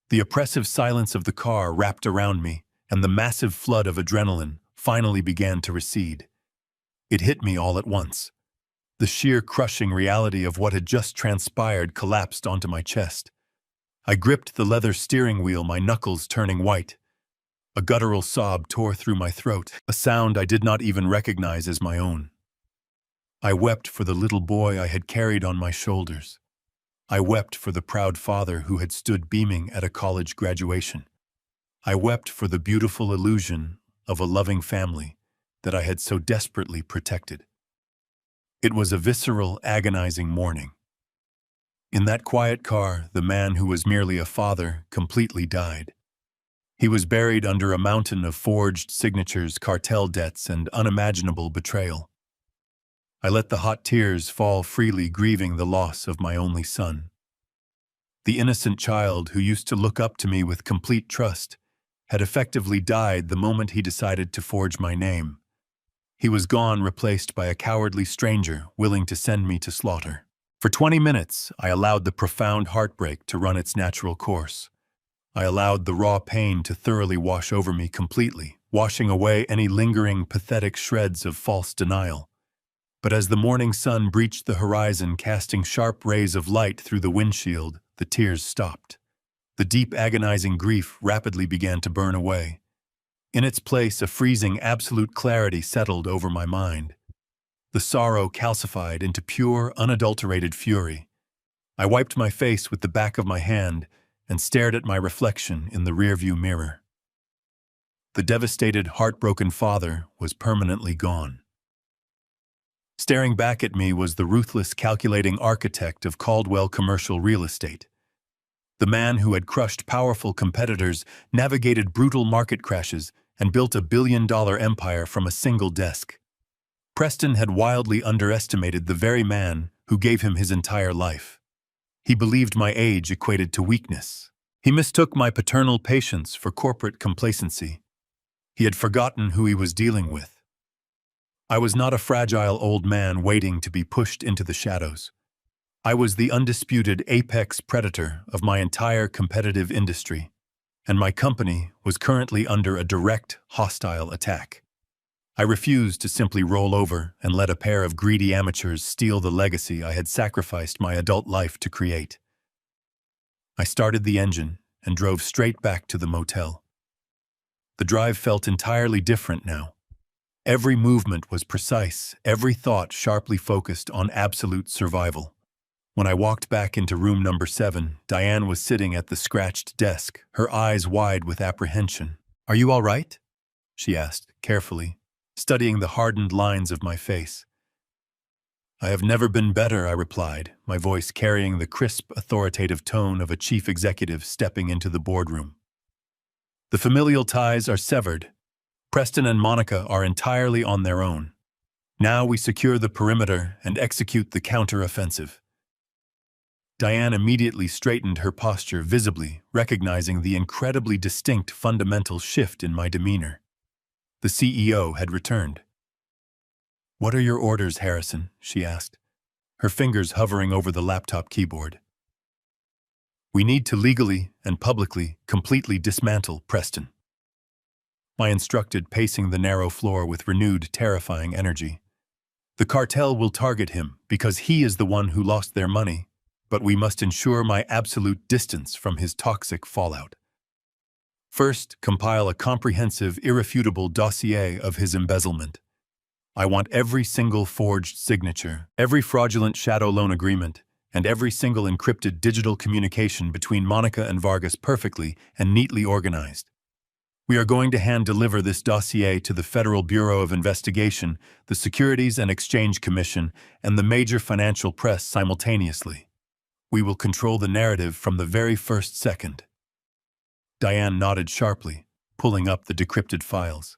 The oppressive silence of the car wrapped around me, and the massive flood of adrenaline finally began to recede. It hit me all at once. The sheer crushing reality of what had just transpired collapsed onto my chest. I gripped the leather steering wheel, my knuckles turning white. A guttural sob tore through my throat, a sound I did not even recognize as my own. I wept for the little boy I had carried on my shoulders. I wept for the proud father who had stood beaming at a college graduation. I wept for the beautiful illusion of a loving family that I had so desperately protected. It was a visceral, agonizing morning. In that quiet car, the man who was merely a father completely died. He was buried under a mountain of forged signatures, cartel debts, and unimaginable betrayal. I let the hot tears fall freely, grieving the loss of my only son. The innocent child who used to look up to me with complete trust had effectively died the moment he decided to forge my name. He was gone, replaced by a cowardly stranger willing to send me to slaughter. For 20 minutes, I allowed the profound heartbreak to run its natural course. I allowed the raw pain to thoroughly wash over me completely, washing away any lingering, pathetic shreds of false denial. But as the morning sun breached the horizon, casting sharp rays of light through the windshield, the tears stopped. The deep, agonizing grief rapidly began to burn away. In its place, a freezing, absolute clarity settled over my mind. The sorrow calcified into pure, unadulterated fury. I wiped my face with the back of my hand and stared at my reflection in the rearview mirror. The devastated, heartbroken father was permanently gone. Staring back at me was the ruthless, calculating architect of Caldwell commercial real estate. The man who had crushed powerful competitors, navigated brutal market crashes, and built a billion-dollar empire from a single desk. Preston had wildly underestimated the very man who gave him his entire life. He believed my age equated to weakness. He mistook my paternal patience for corporate complacency. He had forgotten who he was dealing with. I was not a fragile old man waiting to be pushed into the shadows. I was the undisputed apex predator of my entire competitive industry, and my company was currently under a direct, hostile attack. I refused to simply roll over and let a pair of greedy amateurs steal the legacy I had sacrificed my adult life to create. I started the engine and drove straight back to the motel. The drive felt entirely different now. Every movement was precise, every thought sharply focused on absolute survival. When I walked back into room number 7, Diane was sitting at the scratched desk, her eyes wide with apprehension. "Are you all right?" she asked, carefully, studying the hardened lines of my face. "I have never been better," I replied, my voice carrying the crisp, authoritative tone of a chief executive stepping into the boardroom. "The familial ties are severed. Preston and Monica are entirely on their own. Now we secure the perimeter and execute the counter-offensive. Diane immediately straightened her posture visibly, recognizing the incredibly distinct fundamental shift in my demeanor. The CEO had returned. "What are your orders, Harrison?" she asked, her fingers hovering over the laptop keyboard. "We need to legally and publicly completely dismantle Preston," I instructed, pacing the narrow floor with renewed, terrifying energy. "The cartel will target him because he is the one who lost their money, but we must ensure my absolute distance from his toxic fallout. First, compile a comprehensive, irrefutable dossier of his embezzlement. I want every single forged signature, every fraudulent shadow loan agreement, and every single encrypted digital communication between Monica and Vargas perfectly and neatly organized. We are going to hand-deliver this dossier to the Federal Bureau of Investigation, the Securities and Exchange Commission, and the major financial press simultaneously. We will control the narrative from the very first second." Diane nodded sharply, pulling up the decrypted files.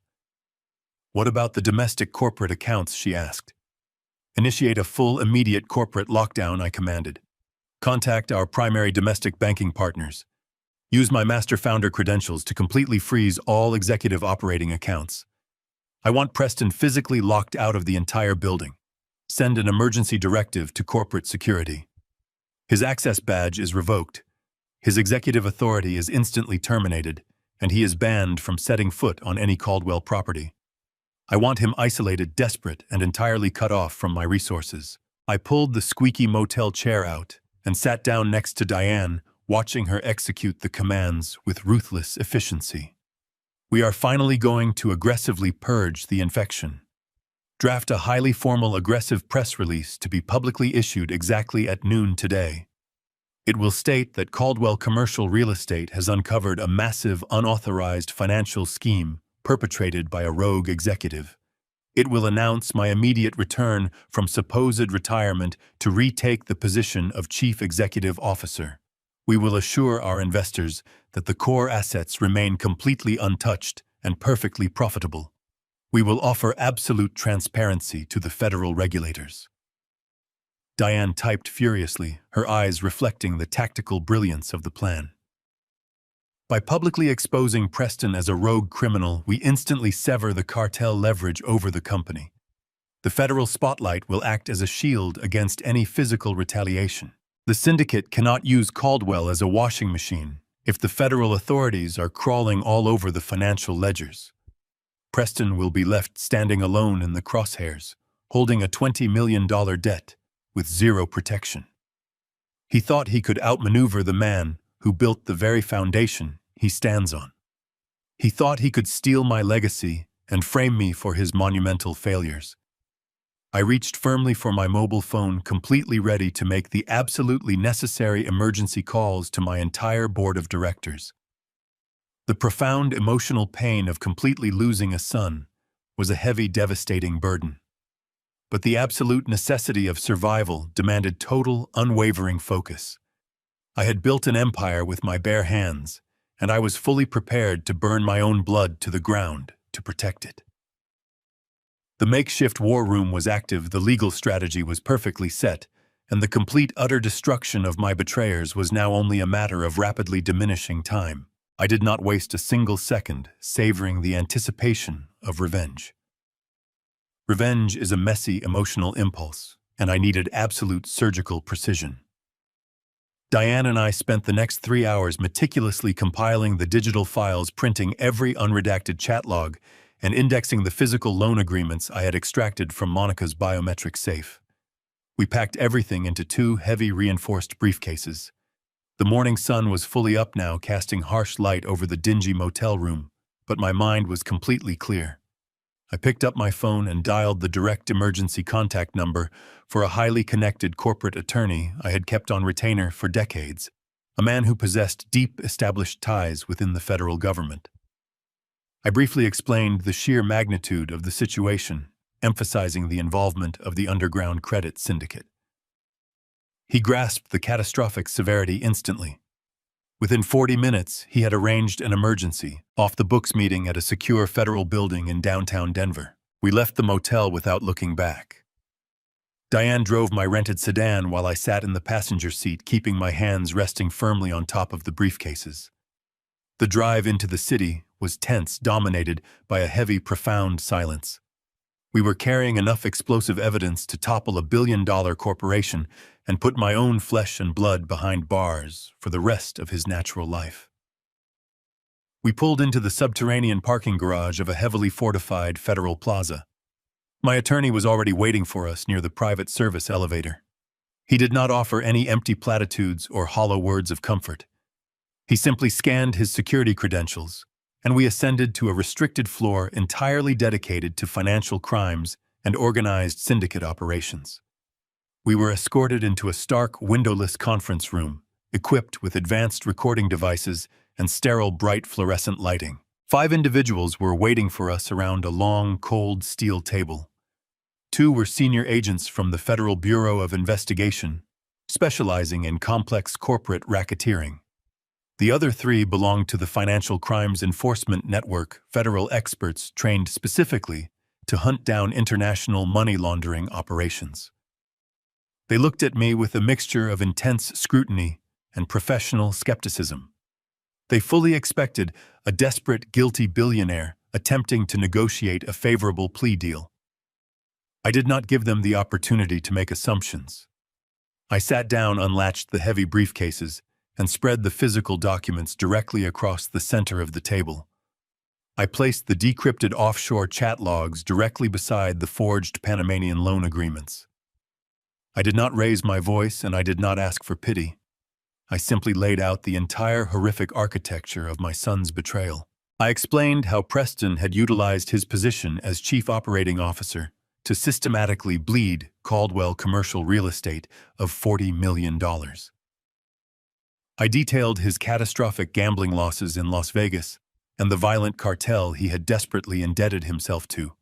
"What about the domestic corporate accounts?" she asked. "Initiate a full, immediate corporate lockdown," I commanded. "Contact our primary domestic banking partners. Use my master founder credentials to completely freeze all executive operating accounts. I want Preston physically locked out of the entire building. Send an emergency directive to corporate security. His access badge is revoked. His executive authority is instantly terminated, and he is banned from setting foot on any Caldwell property. I want him isolated, desperate, and entirely cut off from my resources." I pulled the squeaky motel chair out and sat down next to Diane, watching her execute the commands with ruthless efficiency. "We are finally going to aggressively purge the infection. Draft a highly formal aggressive press release to be publicly issued exactly at noon today. It will state that Caldwell Commercial Real Estate has uncovered a massive unauthorized financial scheme perpetrated by a rogue executive. It will announce my immediate return from supposed retirement to retake the position of Chief Executive Officer. We will assure our investors that the core assets remain completely untouched and perfectly profitable. We will offer absolute transparency to the federal regulators." Diane typed furiously, her eyes reflecting the tactical brilliance of the plan. By publicly exposing Preston as a rogue criminal, we instantly sever the cartel leverage over the company. The federal spotlight will act as a shield against any physical retaliation. The syndicate cannot use Caldwell as a washing machine if the federal authorities are crawling all over the financial ledgers. Preston will be left standing alone in the crosshairs, holding a $20 million debt with zero protection. He thought he could outmaneuver the man who built the very foundation he stands on. He thought he could steal my legacy and frame me for his monumental failures. I reached firmly for my mobile phone, completely ready to make the absolutely necessary emergency calls to my entire board of directors. The profound emotional pain of completely losing a son was a heavy, devastating burden. But the absolute necessity of survival demanded total, unwavering focus. I had built an empire with my bare hands, and I was fully prepared to burn my own blood to the ground to protect it. The makeshift war room was active, the legal strategy was perfectly set, and the complete utter destruction of my betrayers was now only a matter of rapidly diminishing time. I did not waste a single second savoring the anticipation of revenge. Revenge is a messy, emotional impulse, and I needed absolute surgical precision. Diane and I spent the next 3 hours meticulously compiling the digital files, printing every unredacted chat log, and indexing the physical loan agreements I had extracted from Monica's biometric safe. We packed everything into 2 heavy reinforced briefcases. The morning sun was fully up now, casting harsh light over the dingy motel room, but my mind was completely clear. I picked up my phone and dialed the direct emergency contact number for a highly connected corporate attorney I had kept on retainer for decades, a man who possessed deep established ties within the federal government. I briefly explained the sheer magnitude of the situation, emphasizing the involvement of the underground credit syndicate. He grasped the catastrophic severity instantly. Within 40 minutes, he had arranged an emergency, off-the-books meeting at a secure federal building in downtown Denver. We left the motel without looking back. Diane drove my rented sedan while I sat in the passenger seat, keeping my hands resting firmly on top of the briefcases. The drive into the city was tense, dominated by a heavy, profound silence. We were carrying enough explosive evidence to topple a billion-dollar corporation and put my own flesh and blood behind bars for the rest of his natural life. We pulled into the subterranean parking garage of a heavily fortified federal plaza. My attorney was already waiting for us near the private service elevator. He did not offer any empty platitudes or hollow words of comfort. He simply scanned his security credentials, and we ascended to a restricted floor entirely dedicated to financial crimes and organized syndicate operations. We were escorted into a stark, windowless conference room, equipped with advanced recording devices and sterile, bright fluorescent lighting. 5 individuals were waiting for us around a long, cold steel table. 2 were senior agents from the Federal Bureau of Investigation, specializing in complex corporate racketeering. The other 3 belonged to the Financial Crimes Enforcement Network, federal experts trained specifically to hunt down international money laundering operations. They looked at me with a mixture of intense scrutiny and professional skepticism. They fully expected a desperate, guilty billionaire attempting to negotiate a favorable plea deal. I did not give them the opportunity to make assumptions. I sat down, unlatched the heavy briefcases, and spread the physical documents directly across the center of the table. I placed the decrypted offshore chat logs directly beside the forged Panamanian loan agreements. I did not raise my voice, and I did not ask for pity. I simply laid out the entire horrific architecture of my son's betrayal. I explained how Preston had utilized his position as chief operating officer to systematically bleed Caldwell commercial real estate of $40 million. I detailed his catastrophic gambling losses in Las Vegas and the violent cartel he had desperately indebted himself to.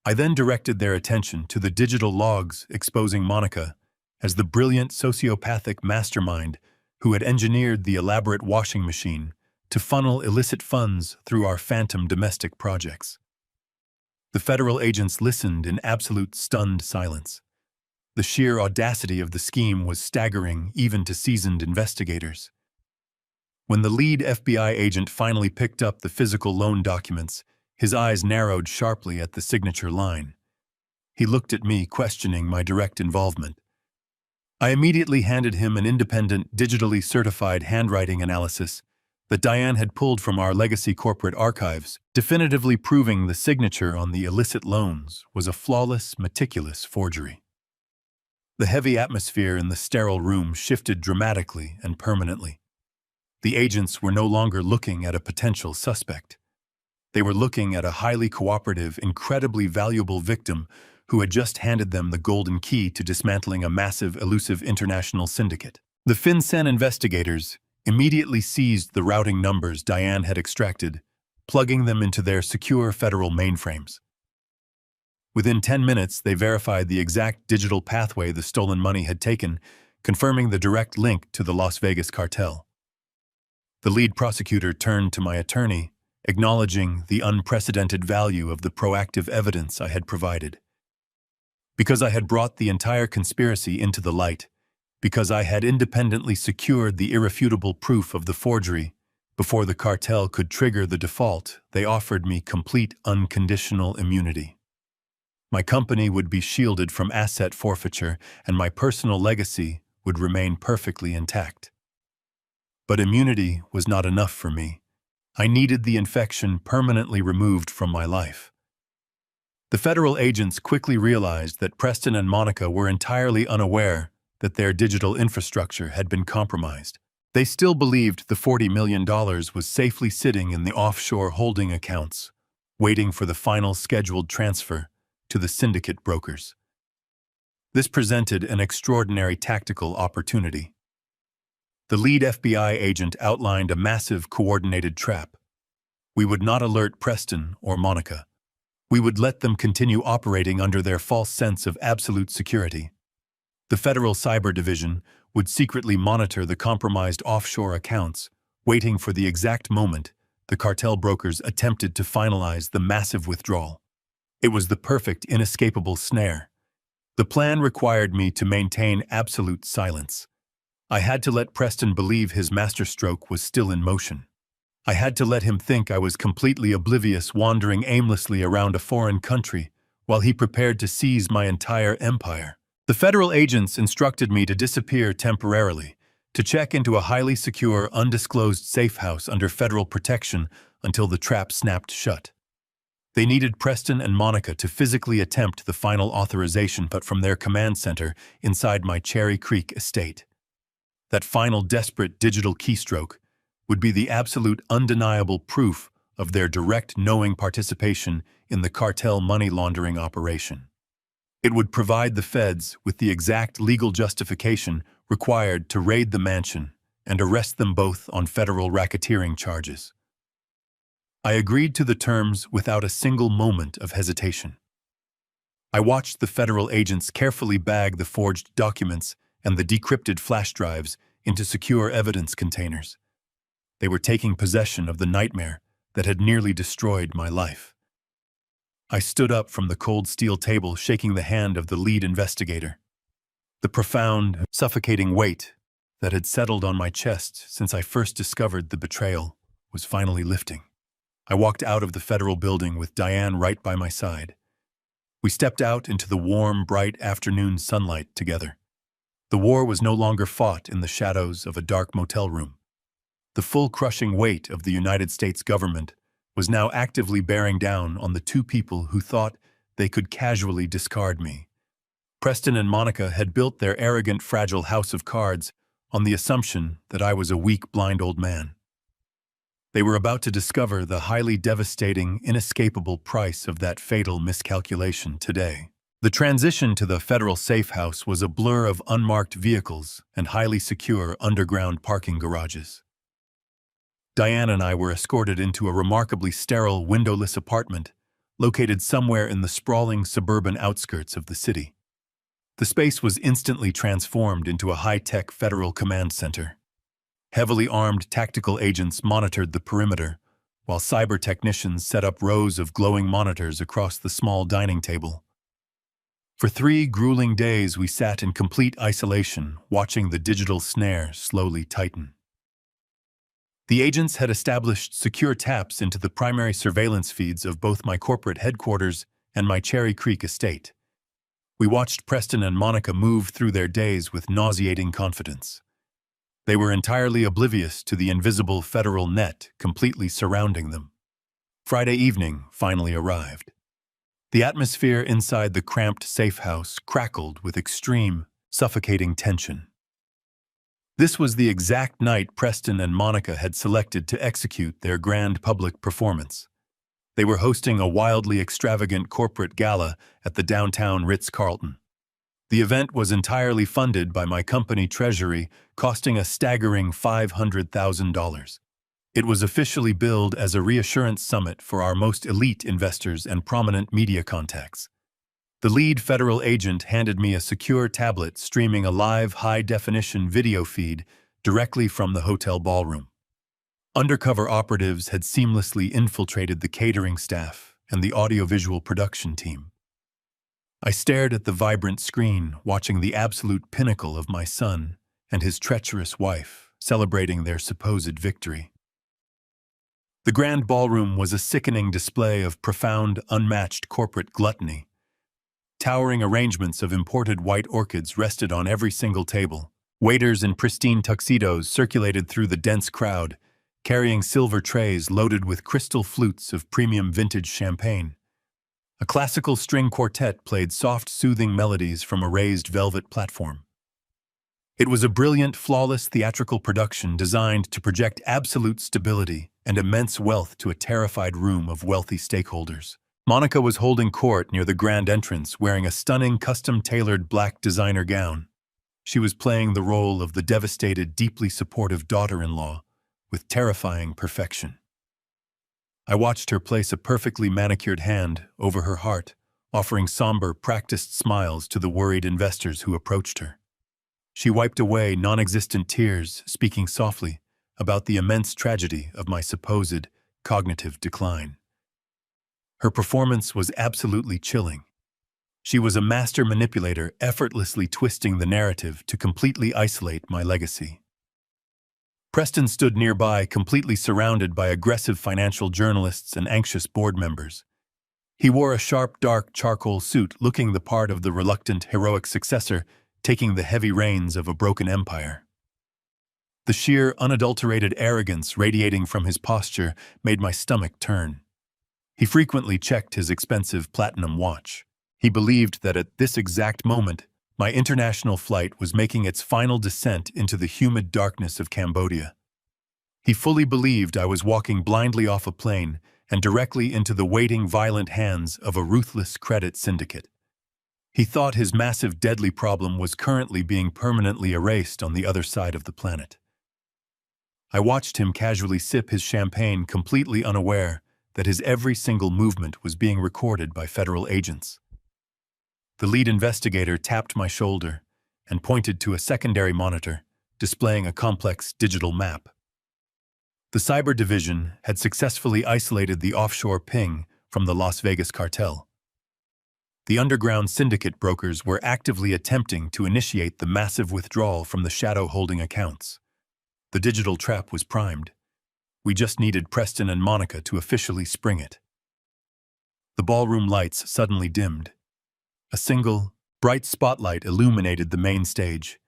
I then directed their attention to the digital logs exposing Monica as the brilliant sociopathic mastermind who had engineered the elaborate washing machine to funnel illicit funds through our phantom domestic projects. The federal agents listened in absolute stunned silence. The sheer audacity of the scheme was staggering even to seasoned investigators. When the lead FBI agent finally picked up the physical loan documents, his eyes narrowed sharply at the signature line. He looked at me, questioning my direct involvement. I immediately handed him an independent, digitally certified handwriting analysis that Diane had pulled from our legacy corporate archives, definitively proving the signature on the illicit loans was a flawless, meticulous forgery. The heavy atmosphere in the sterile room shifted dramatically and permanently. The agents were no longer looking at a potential suspect. They were looking at a highly cooperative, incredibly valuable victim who had just handed them the golden key to dismantling a massive, elusive international syndicate. The FinCEN investigators immediately seized the routing numbers Diane had extracted, plugging them into their secure federal mainframes. Within 10 minutes, they verified the exact digital pathway the stolen money had taken, confirming the direct link to the Las Vegas cartel. The lead prosecutor turned to my attorney, acknowledging the unprecedented value of the proactive evidence I had provided. Because I had brought the entire conspiracy into the light, because I had independently secured the irrefutable proof of the forgery, before the cartel could trigger the default, they offered me complete unconditional immunity. My company would be shielded from asset forfeiture, and my personal legacy would remain perfectly intact. But immunity was not enough for me. I needed the infection permanently removed from my life. The federal agents quickly realized that Preston and Monica were entirely unaware that their digital infrastructure had been compromised. They still believed the $40 million was safely sitting in the offshore holding accounts, waiting for the final scheduled transfer to the syndicate brokers. This presented an extraordinary tactical opportunity. The lead FBI agent outlined a massive coordinated trap. We would not alert Preston or Monica. We would let them continue operating under their false sense of absolute security. The Federal Cyber Division would secretly monitor the compromised offshore accounts, waiting for the exact moment the cartel brokers attempted to finalize the massive withdrawal. It was the perfect, inescapable snare. The plan required me to maintain absolute silence. I had to let Preston believe his masterstroke was still in motion. I had to let him think I was completely oblivious, wandering aimlessly around a foreign country while he prepared to seize my entire empire. The federal agents instructed me to disappear temporarily, to check into a highly secure, undisclosed safe house under federal protection until the trap snapped shut. They needed Preston and Monica to physically attempt the final authorization, but from their command center inside my Cherry Creek estate. That final desperate digital keystroke would be the absolute undeniable proof of their direct knowing participation in the cartel money laundering operation. It would provide the feds with the exact legal justification required to raid the mansion and arrest them both on federal racketeering charges. I agreed to the terms without a single moment of hesitation. I watched the federal agents carefully bag the forged documents and the decrypted flash drives into secure evidence containers. They were taking possession of the nightmare that had nearly destroyed my life. I stood up from the cold steel table, shaking the hand of the lead investigator. The profound, suffocating weight that had settled on my chest since I first discovered the betrayal was finally lifting. I walked out of the federal building with Diane right by my side. We stepped out into the warm, bright afternoon sunlight together. The war was no longer fought in the shadows of a dark motel room. The full crushing weight of the United States government was now actively bearing down on the two people who thought they could casually discard me. Preston and Monica had built their arrogant, fragile house of cards on the assumption that I was a weak, blind old man. They were about to discover the highly devastating, inescapable price of that fatal miscalculation today. The transition to the federal safe house was a blur of unmarked vehicles and highly secure underground parking garages. Diane and I were escorted into a remarkably sterile, windowless apartment located somewhere in the sprawling suburban outskirts of the city. The space was instantly transformed into a high-tech federal command center. Heavily armed tactical agents monitored the perimeter, while cyber technicians set up rows of glowing monitors across the small dining table. For 3 grueling days, we sat in complete isolation, watching the digital snare slowly tighten. The agents had established secure taps into the primary surveillance feeds of both my corporate headquarters and my Cherry Creek estate. We watched Preston and Monica move through their days with nauseating confidence. They were entirely oblivious to the invisible federal net completely surrounding them. Friday evening finally arrived. The atmosphere inside the cramped safe house crackled with extreme, suffocating tension. This was the exact night Preston and Monica had selected to execute their grand public performance. They were hosting a wildly extravagant corporate gala at the downtown Ritz-Carlton. The event was entirely funded by my company treasury, costing a staggering $500,000. It was officially billed as a reassurance summit for our most elite investors and prominent media contacts. The lead federal agent handed me a secure tablet streaming a live high-definition video feed directly from the hotel ballroom. Undercover operatives had seamlessly infiltrated the catering staff and the audiovisual production team. I stared at the vibrant screen, watching the absolute pinnacle of my son and his treacherous wife celebrating their supposed victory. The grand ballroom was a sickening display of profound, unmatched corporate gluttony. Towering arrangements of imported white orchids rested on every single table. Waiters in pristine tuxedos circulated through the dense crowd, carrying silver trays loaded with crystal flutes of premium vintage champagne. A classical string quartet played soft, soothing melodies from a raised velvet platform. It was a brilliant, flawless theatrical production designed to project absolute stability and immense wealth to a terrified room of wealthy stakeholders. Monica was holding court near the grand entrance, wearing a stunning, custom-tailored black designer gown. She was playing the role of the devastated, deeply supportive daughter-in-law with terrifying perfection. I watched her place a perfectly manicured hand over her heart, offering somber, practiced smiles to the worried investors who approached her. She wiped away non-existent tears, speaking softly about the immense tragedy of my supposed cognitive decline. Her performance was absolutely chilling. She was a master manipulator, effortlessly twisting the narrative to completely isolate my legacy. Preston stood nearby, completely surrounded by aggressive financial journalists and anxious board members. He wore a sharp, dark charcoal suit, looking the part of the reluctant, heroic successor, taking the heavy reins of a broken empire. The sheer, unadulterated arrogance radiating from his posture made my stomach turn. He frequently checked his expensive platinum watch. He believed that at this exact moment, my international flight was making its final descent into the humid darkness of Cambodia. He fully believed I was walking blindly off a plane and directly into the waiting, violent hands of a ruthless credit syndicate. He thought his massive, deadly problem was currently being permanently erased on the other side of the planet. I watched him casually sip his champagne, completely unaware that his every single movement was being recorded by federal agents. The lead investigator tapped my shoulder and pointed to a secondary monitor displaying a complex digital map. The cyber division had successfully isolated the offshore ping from the Las Vegas cartel. The underground syndicate brokers were actively attempting to initiate the massive withdrawal from the shadow-holding accounts. The digital trap was primed. We just needed Preston and Monica to officially spring it. The ballroom lights suddenly dimmed. A single, bright spotlight illuminated the main stage.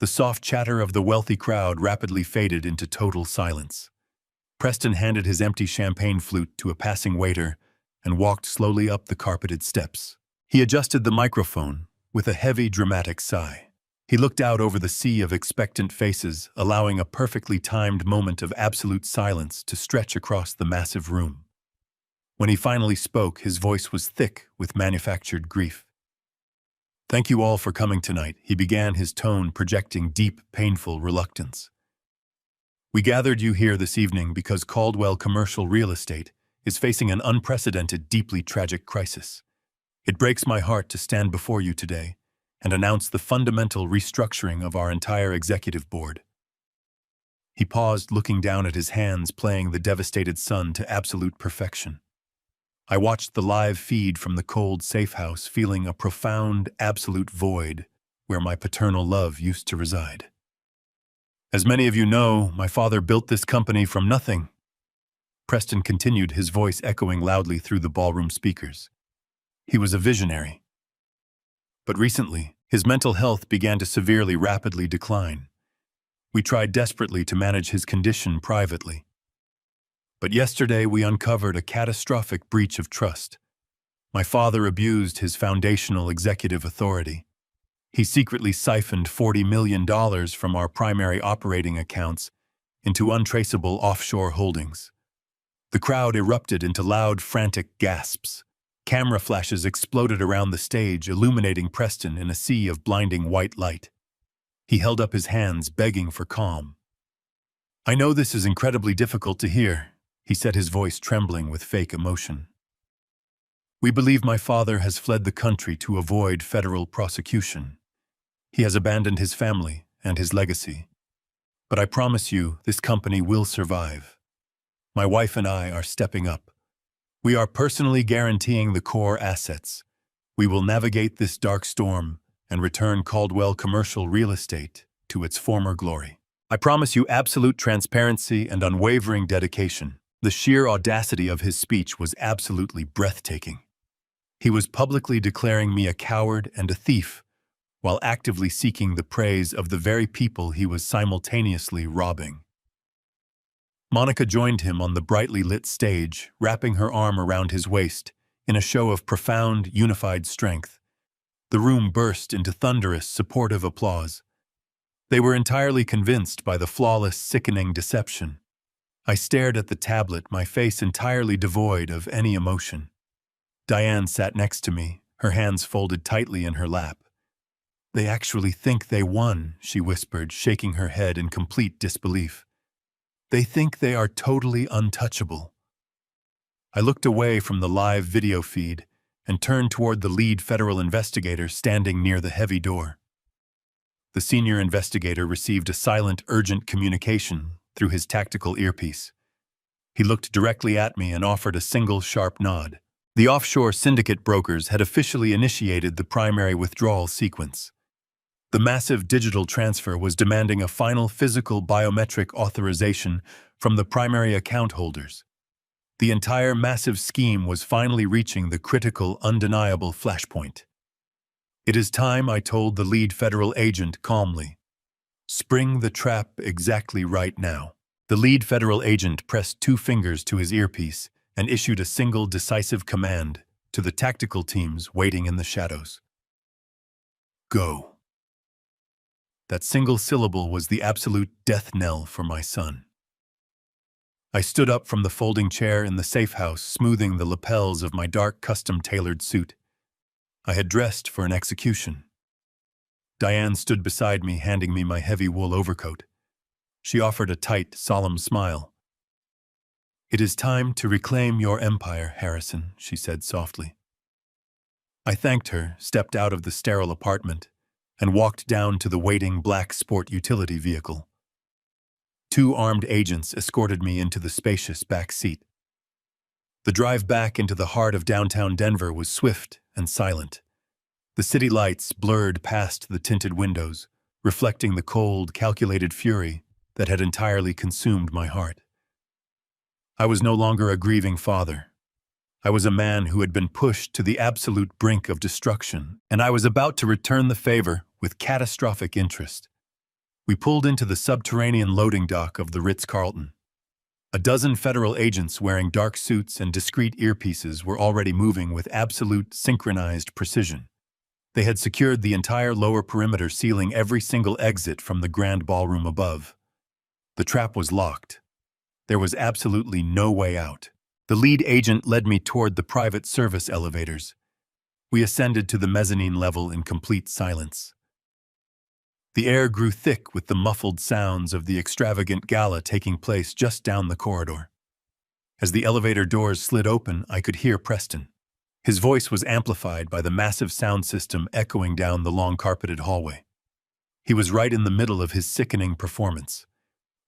The soft chatter of the wealthy crowd rapidly faded into total silence. Preston handed his empty champagne flute to a passing waiter and walked slowly up the carpeted steps. He adjusted the microphone with a heavy, dramatic sigh. He looked out over the sea of expectant faces, allowing a perfectly timed moment of absolute silence to stretch across the massive room. When he finally spoke, his voice was thick with manufactured grief. "Thank you all for coming tonight," he began, his tone projecting deep, painful reluctance. "We gathered you here this evening because Caldwell Commercial Real Estate is facing an unprecedented, deeply tragic crisis. It breaks my heart to stand before you today and announce the fundamental restructuring of our entire executive board." He paused, looking down at his hands, playing the devastated sun to absolute perfection. I watched the live feed from the cold safe house, feeling a profound, absolute void where my paternal love used to reside. "As many of you know, my father built this company from nothing." Preston continued, his voice echoing loudly through the ballroom speakers. He was a visionary. But recently, his mental health began to rapidly decline. We tried desperately to manage his condition privately. But yesterday we uncovered a catastrophic breach of trust. My father abused his foundational executive authority. He secretly siphoned $40 million from our primary operating accounts into untraceable offshore holdings. The crowd erupted into loud, frantic gasps. Camera flashes exploded around the stage, illuminating Preston in a sea of blinding white light. He held up his hands, begging for calm. "I know this is incredibly difficult to hear," he said, his voice trembling with fake emotion. "We believe my father has fled the country to avoid federal prosecution. He has abandoned his family and his legacy. But I promise you, this company will survive. My wife and I are stepping up. We are personally guaranteeing the core assets. We will navigate this dark storm and return Caldwell Commercial Real Estate to its former glory. I promise you absolute transparency and unwavering dedication." The sheer audacity of his speech was absolutely breathtaking. He was publicly declaring me a coward and a thief, while actively seeking the praise of the very people he was simultaneously robbing. Monica joined him on the brightly lit stage, wrapping her arm around his waist in a show of profound, unified strength. The room burst into thunderous, supportive applause. They were entirely convinced by the flawless, sickening deception. I stared at the tablet, my face entirely devoid of any emotion. Diane sat next to me, her hands folded tightly in her lap. "They actually think they won," she whispered, shaking her head in complete disbelief. "They think they are totally untouchable." I looked away from the live video feed and turned toward the lead federal investigator standing near the heavy door. The senior investigator received a silent, urgent communication through his tactical earpiece. He looked directly at me and offered a single sharp nod. The offshore syndicate brokers had officially initiated the primary withdrawal sequence. The massive digital transfer was demanding a final physical biometric authorization from the primary account holders. The entire massive scheme was finally reaching the critical, undeniable flashpoint. "It is time," I told the lead federal agent calmly. "Spring the trap exactly right now." The lead federal agent pressed 2 fingers to his earpiece and issued a single decisive command to the tactical teams waiting in the shadows. "Go." That single syllable was the absolute death knell for my son. I stood up from the folding chair in the safe house, smoothing the lapels of my dark, custom-tailored suit. I had dressed for an execution. Diane stood beside me, handing me my heavy wool overcoat. She offered a tight, solemn smile. "It is time to reclaim your empire, Harrison," she said softly. I thanked her, stepped out of the sterile apartment, and walked down to the waiting black sport utility vehicle. 2 armed agents escorted me into the spacious back seat. The drive back into the heart of downtown Denver was swift and silent. The city lights blurred past the tinted windows, reflecting the cold, calculated fury that had entirely consumed my heart. I was no longer a grieving father. I was a man who had been pushed to the absolute brink of destruction, and I was about to return the favor with catastrophic interest. We pulled into the subterranean loading dock of the Ritz-Carlton. A dozen federal agents wearing dark suits and discreet earpieces were already moving with absolute synchronized precision. They had secured the entire lower perimeter, sealing every single exit from the grand ballroom above. The trap was locked. There was absolutely no way out. The lead agent led me toward the private service elevators. We ascended to the mezzanine level in complete silence. The air grew thick with the muffled sounds of the extravagant gala taking place just down the corridor. As the elevator doors slid open, I could hear Preston. His voice was amplified by the massive sound system echoing down the long carpeted hallway. He was right in the middle of his sickening performance.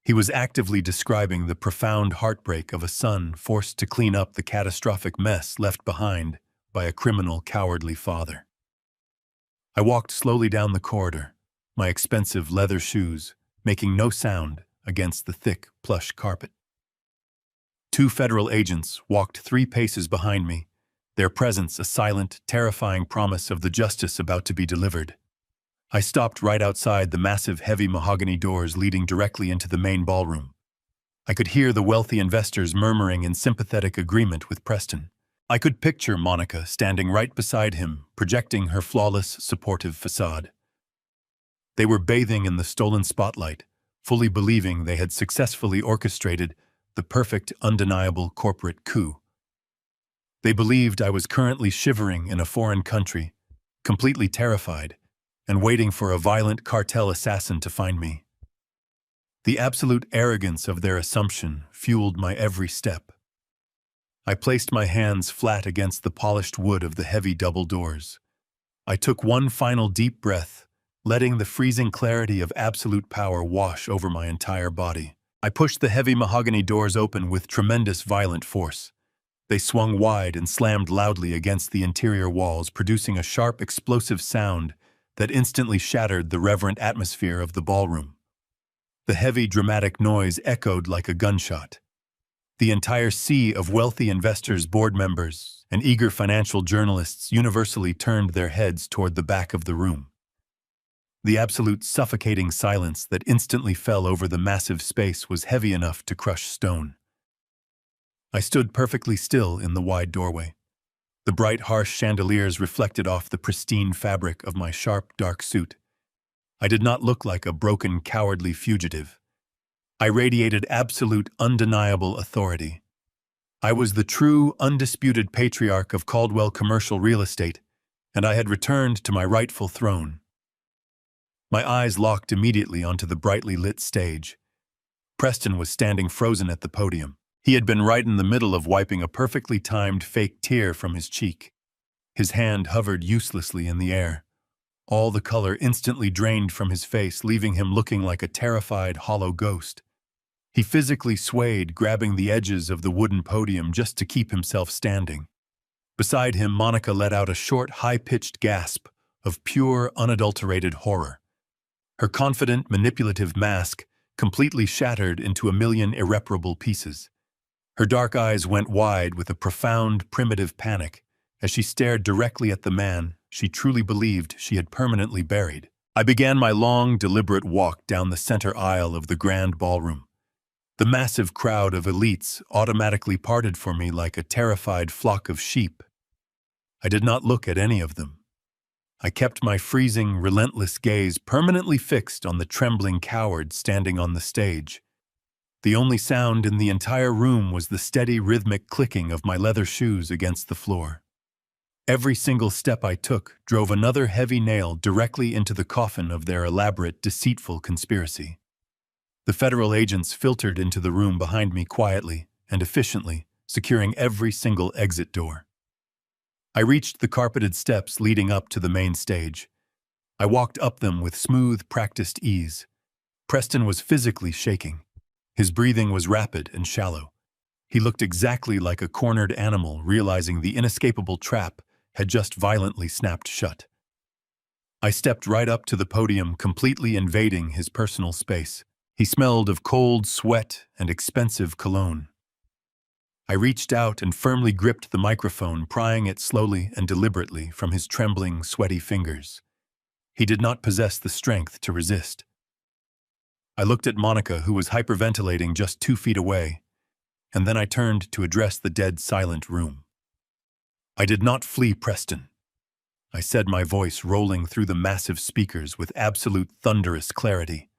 He was actively describing the profound heartbreak of a son forced to clean up the catastrophic mess left behind by a criminal, cowardly father. I walked slowly down the corridor, my expensive leather shoes making no sound against the thick, plush carpet. 2 federal agents walked 3 paces behind me, their presence a silent, terrifying promise of the justice about to be delivered. I stopped right outside the massive, heavy mahogany doors leading directly into the main ballroom. I could hear the wealthy investors murmuring in sympathetic agreement with Preston. I could picture Monica standing right beside him, projecting her flawless, supportive facade. They were bathing in the stolen spotlight, fully believing they had successfully orchestrated the perfect, undeniable corporate coup. They believed I was currently shivering in a foreign country, completely terrified, and waiting for a violent cartel assassin to find me. The absolute arrogance of their assumption fueled my every step. I placed my hands flat against the polished wood of the heavy double doors. I took one final deep breath, letting the freezing clarity of absolute power wash over my entire body. I pushed the heavy mahogany doors open with tremendous violent force. They swung wide and slammed loudly against the interior walls, producing a sharp, explosive sound that instantly shattered the reverent atmosphere of the ballroom. The heavy, dramatic noise echoed like a gunshot. The entire sea of wealthy investors, board members, and eager financial journalists universally turned their heads toward the back of the room. The absolute suffocating silence that instantly fell over the massive space was heavy enough to crush stone. I stood perfectly still in the wide doorway. The bright, harsh chandeliers reflected off the pristine fabric of my sharp, dark suit. I did not look like a broken, cowardly fugitive. I radiated absolute, undeniable authority. I was the true, undisputed patriarch of Caldwell commercial real estate, and I had returned to my rightful throne. My eyes locked immediately onto the brightly lit stage. Preston was standing frozen at the podium. He had been right in the middle of wiping a perfectly timed fake tear from his cheek. His hand hovered uselessly in the air. All the color instantly drained from his face, leaving him looking like a terrified, hollow ghost. He physically swayed, grabbing the edges of the wooden podium just to keep himself standing. Beside him, Monica let out a short, high-pitched gasp of pure, unadulterated horror. Her confident, manipulative mask completely shattered into a million irreparable pieces. Her dark eyes went wide with a profound, primitive panic as she stared directly at the man she truly believed she had permanently buried. I began my long, deliberate walk down the center aisle of the grand ballroom. The massive crowd of elites automatically parted for me like a terrified flock of sheep. I did not look at any of them. I kept my freezing, relentless gaze permanently fixed on the trembling coward standing on the stage. The only sound in the entire room was the steady, rhythmic clicking of my leather shoes against the floor. Every single step I took drove another heavy nail directly into the coffin of their elaborate, deceitful conspiracy. The federal agents filtered into the room behind me quietly and efficiently, securing every single exit door. I reached the carpeted steps leading up to the main stage. I walked up them with smooth, practiced ease. Preston was physically shaking. His breathing was rapid and shallow. He looked exactly like a cornered animal realizing the inescapable trap had just violently snapped shut. I stepped right up to the podium, completely invading his personal space. He smelled of cold sweat and expensive cologne. I reached out and firmly gripped the microphone, prying it slowly and deliberately from his trembling, sweaty fingers. He did not possess the strength to resist. I looked at Monica, who was hyperventilating just 2 feet away, and then I turned to address the dead, silent room. I did not flee Preston. I said, my voice rolling through the massive speakers with absolute thunderous clarity.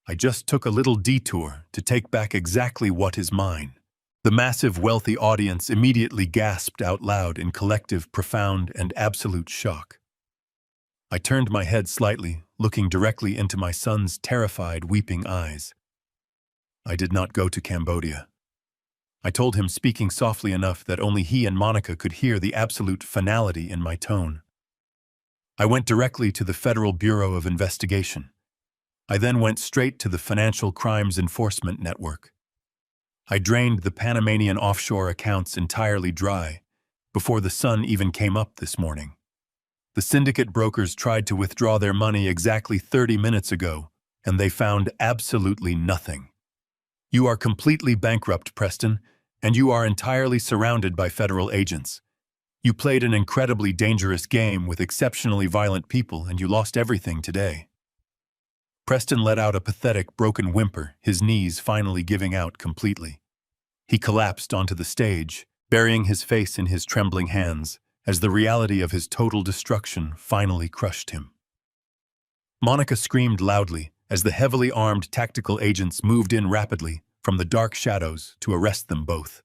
I just took a little detour to take back exactly what is mine. The massive, wealthy audience immediately gasped out loud in collective, profound, and absolute shock. I turned my head slightly, looking directly into my son's terrified, weeping eyes. I did not go to Cambodia. I told him, speaking softly enough that only he and Monica could hear the absolute finality in my tone. I went directly to the Federal Bureau of Investigation. I then went straight to the Financial Crimes Enforcement Network. I drained the Panamanian offshore accounts entirely dry before the sun even came up this morning. The syndicate brokers tried to withdraw their money exactly 30 minutes ago, and they found absolutely nothing. You are completely bankrupt, Preston, and you are entirely surrounded by federal agents. You played an incredibly dangerous game with exceptionally violent people, and you lost everything today. Preston let out a pathetic, broken whimper, his knees finally giving out completely. He collapsed onto the stage, burying his face in his trembling hands, as the reality of his total destruction finally crushed him. Monica screamed loudly as the heavily armed tactical agents moved in rapidly from the dark shadows to arrest them both.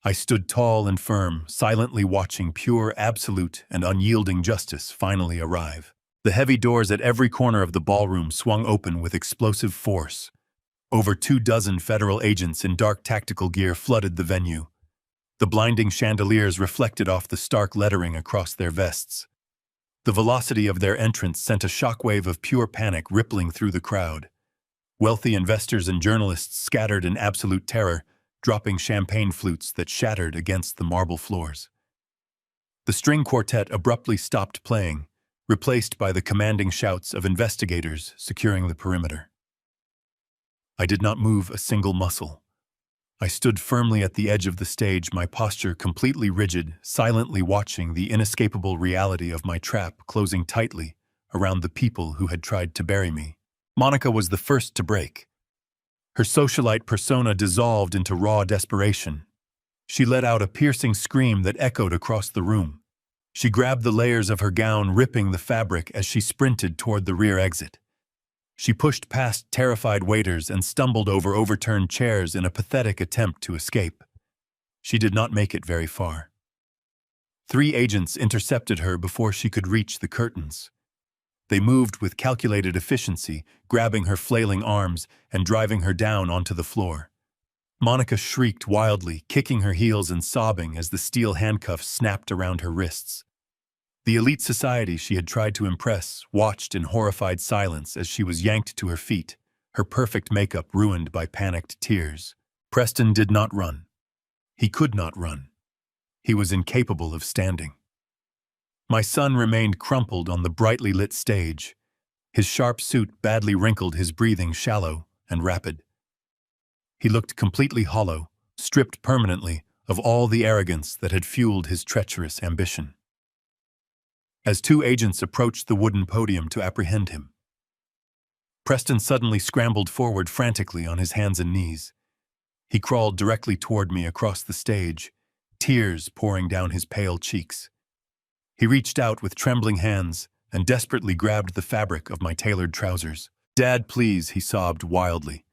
I stood tall and firm, silently watching pure, absolute, and unyielding justice finally arrive. The heavy doors at every corner of the ballroom swung open with explosive force. Over 24 federal agents in dark tactical gear flooded the venue. The blinding chandeliers reflected off the stark lettering across their vests. The velocity of their entrance sent a shockwave of pure panic rippling through the crowd. Wealthy investors and journalists scattered in absolute terror, dropping champagne flutes that shattered against the marble floors. The string quartet abruptly stopped playing, replaced by the commanding shouts of investigators securing the perimeter. I did not move a single muscle. I stood firmly at the edge of the stage, my posture completely rigid, silently watching the inescapable reality of my trap closing tightly around the people who had tried to bury me. Monica was the first to break. Her socialite persona dissolved into raw desperation. She let out a piercing scream that echoed across the room. She grabbed the layers of her gown, ripping the fabric as she sprinted toward the rear exit. She pushed past terrified waiters and stumbled over overturned chairs in a pathetic attempt to escape. She did not make it very far. 3 agents intercepted her before she could reach the curtains. They moved with calculated efficiency, grabbing her flailing arms and driving her down onto the floor. Monica shrieked wildly, kicking her heels and sobbing as the steel handcuffs snapped around her wrists. The elite society she had tried to impress watched in horrified silence as she was yanked to her feet, her perfect makeup ruined by panicked tears. Preston did not run. He could not run. He was incapable of standing. My son remained crumpled on the brightly lit stage. His sharp suit badly wrinkled, his breathing shallow and rapid. He looked completely hollow, stripped permanently of all the arrogance that had fueled his treacherous ambition. As two agents approached the wooden podium to apprehend him, Preston suddenly scrambled forward frantically on his hands and knees. He crawled directly toward me across the stage, tears pouring down his pale cheeks. He reached out with trembling hands and desperately grabbed the fabric of my tailored trousers. "Dad, please," he sobbed wildly,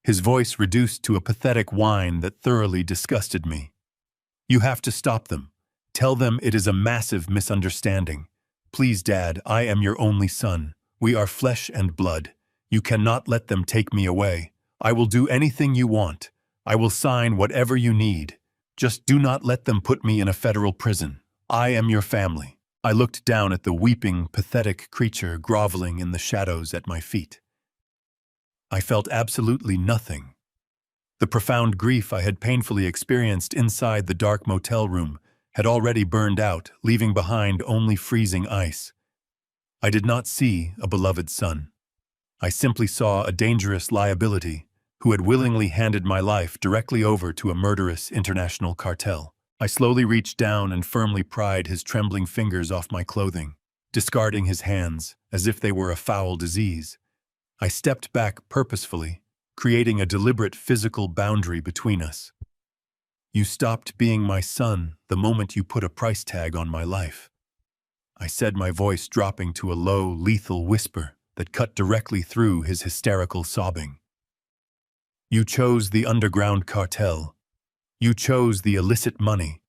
his voice reduced to a pathetic whine that thoroughly disgusted me. "You have to stop them. Tell them it is a massive misunderstanding. Please, Dad, I am your only son. We are flesh and blood. You cannot let them take me away. I will do anything you want. I will sign whatever you need. Just do not let them put me in a federal prison. I am your family." I looked down at the weeping, pathetic creature groveling in the shadows at my feet. I felt absolutely nothing. The profound grief I had painfully experienced inside the dark motel room had already burned out, leaving behind only freezing ice. I did not see a beloved son. I simply saw a dangerous liability who had willingly handed my life directly over to a murderous international cartel. I slowly reached down and firmly pried his trembling fingers off my clothing, discarding his hands as if they were a foul disease. I stepped back purposefully, creating a deliberate physical boundary between us. "You stopped being my son the moment you put a price tag on my life," I said, my voice dropping to a low, lethal whisper that cut directly through his hysterical sobbing. "You chose the underground cartel. You chose the illicit money.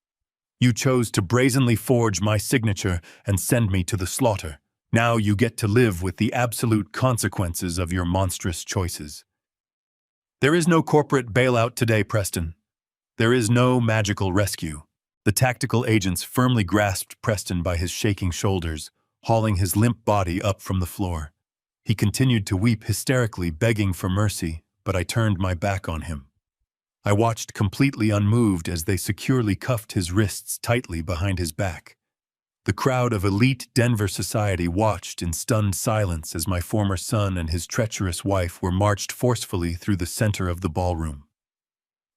You chose to brazenly forge my signature and send me to the slaughter. Now you get to live with the absolute consequences of your monstrous choices." There is no corporate bailout today, Preston. There is no magical rescue. The tactical agents firmly grasped Preston by his shaking shoulders, hauling his limp body up from the floor. He continued to weep hysterically, begging for mercy, but I turned my back on him. I watched completely unmoved as they securely cuffed his wrists tightly behind his back. The crowd of elite Denver society watched in stunned silence as my former son and his treacherous wife were marched forcefully through the center of the ballroom.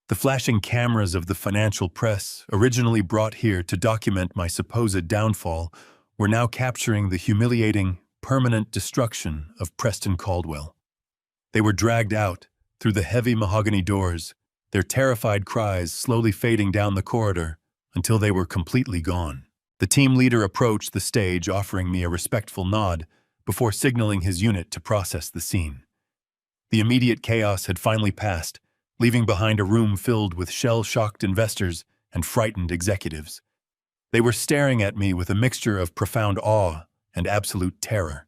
The flashing cameras of the financial press, originally brought here to document my supposed downfall, were now capturing the humiliating, permanent destruction of Preston Caldwell. They were dragged out through the heavy mahogany doors, their terrified cries slowly fading down the corridor until they were completely gone. The team leader approached the stage, offering me a respectful nod before signaling his unit to process the scene. The immediate chaos had finally passed, leaving behind a room filled with shell-shocked investors and frightened executives. They were staring at me with a mixture of profound awe and absolute terror.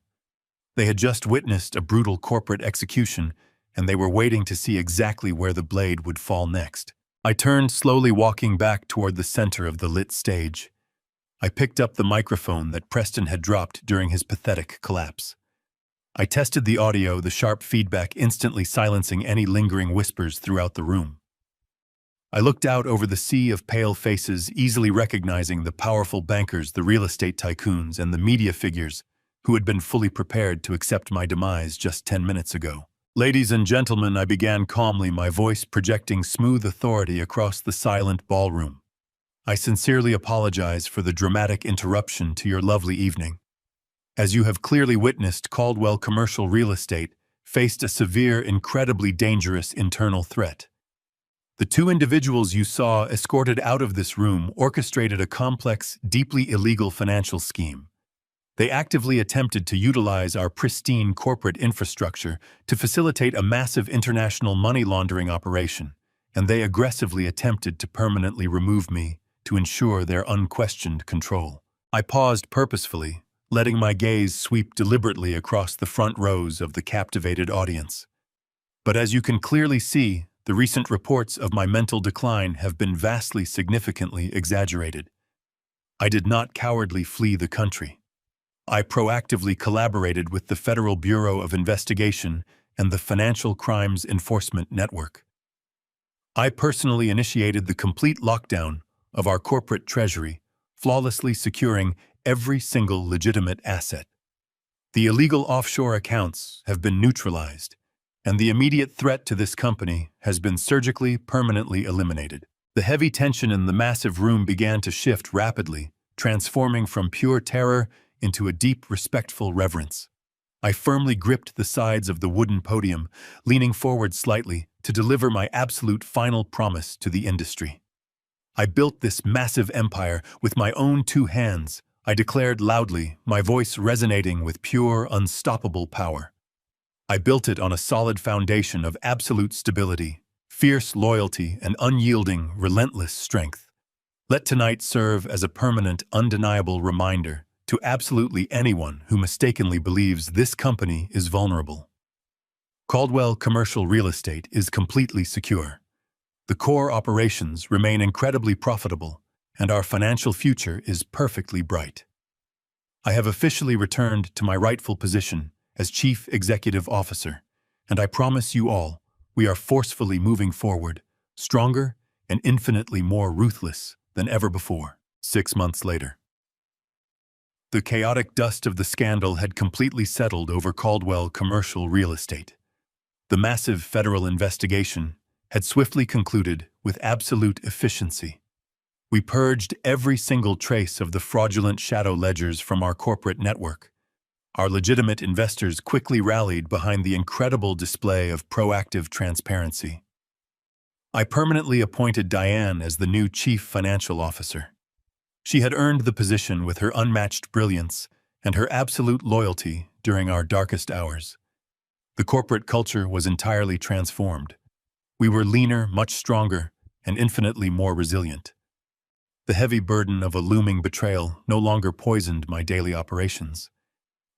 They had just witnessed a brutal corporate execution, and they were waiting to see exactly where the blade would fall next. I turned, slowly walking back toward the center of the lit stage. I picked up the microphone that Preston had dropped during his pathetic collapse. I tested the audio, the sharp feedback instantly silencing any lingering whispers throughout the room. I looked out over the sea of pale faces, easily recognizing the powerful bankers, the real estate tycoons, and the media figures who had been fully prepared to accept my demise just 10 minutes ago. "Ladies and gentlemen," I began calmly, my voice projecting smooth authority across the silent ballroom. "I sincerely apologize for the dramatic interruption to your lovely evening. As you have clearly witnessed, Caldwell Commercial Real Estate faced a severe, incredibly dangerous internal threat. The two individuals you saw escorted out of this room orchestrated a complex, deeply illegal financial scheme. They actively attempted to utilize our pristine corporate infrastructure to facilitate a massive international money laundering operation, and they aggressively attempted to permanently remove me to ensure their unquestioned control." I paused purposefully, letting my gaze sweep deliberately across the front rows of the captivated audience. "But as you can clearly see, the recent reports of my mental decline have been vastly significantly exaggerated. I did not cowardly flee the country. I proactively collaborated with the Federal Bureau of Investigation and the Financial Crimes Enforcement Network. I personally initiated the complete lockdown of our corporate treasury, flawlessly securing every single legitimate asset. The illegal offshore accounts have been neutralized, and the immediate threat to this company has been surgically, permanently eliminated. The heavy tension in the massive room began to shift rapidly, transforming from pure terror into a deep, respectful reverence. I firmly gripped the sides of the wooden podium, leaning forward slightly to deliver my absolute final promise to the industry. I built this massive empire with my own two hands, I declared loudly, my voice resonating with pure, unstoppable power. I built it on a solid foundation of absolute stability, fierce loyalty, and unyielding, relentless strength. Let tonight serve as a permanent, undeniable reminder to absolutely anyone who mistakenly believes this company is vulnerable. Caldwell Commercial Real Estate is completely secure. The core operations remain incredibly profitable, and our financial future is perfectly bright. I have officially returned to my rightful position as Chief Executive Officer, and I promise you all, we are forcefully moving forward, stronger and infinitely more ruthless than ever before. 6 months later. The chaotic dust of the scandal had completely settled over Caldwell Commercial Real Estate. The massive federal investigation had swiftly concluded with absolute efficiency. We purged every single trace of the fraudulent shadow ledgers from our corporate network. Our legitimate investors quickly rallied behind the incredible display of proactive transparency. I permanently appointed Diane as the new Chief Financial Officer. She had earned the position with her unmatched brilliance and her absolute loyalty during our darkest hours. The corporate culture was entirely transformed. We were leaner, much stronger, and infinitely more resilient. The heavy burden of a looming betrayal no longer poisoned my daily operations.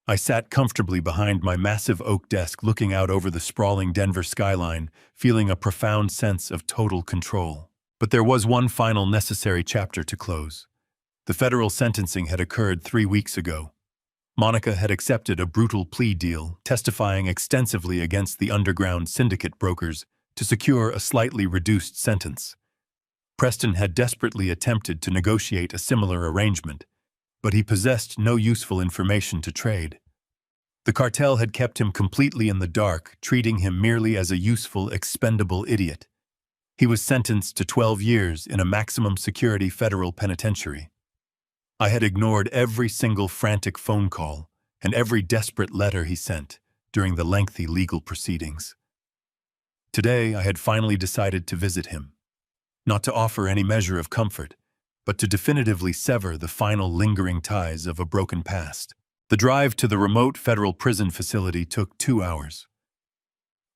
I sat comfortably behind my massive oak desk looking out over the sprawling Denver skyline, feeling a profound sense of total control. But there was one final necessary chapter to close. The federal sentencing had occurred 3 weeks ago. Monica had accepted a brutal plea deal, testifying extensively against the underground syndicate brokers to secure a slightly reduced sentence. Preston had desperately attempted to negotiate a similar arrangement, but he possessed no useful information to trade. The cartel had kept him completely in the dark, treating him merely as a useful, expendable idiot. He was sentenced to 12 years in a maximum security federal penitentiary. I had ignored every single frantic phone call and every desperate letter he sent during the lengthy legal proceedings. Today, I had finally decided to visit him, not to offer any measure of comfort, but to definitively sever the final lingering ties of a broken past. The drive to the remote federal prison facility took 2 hours.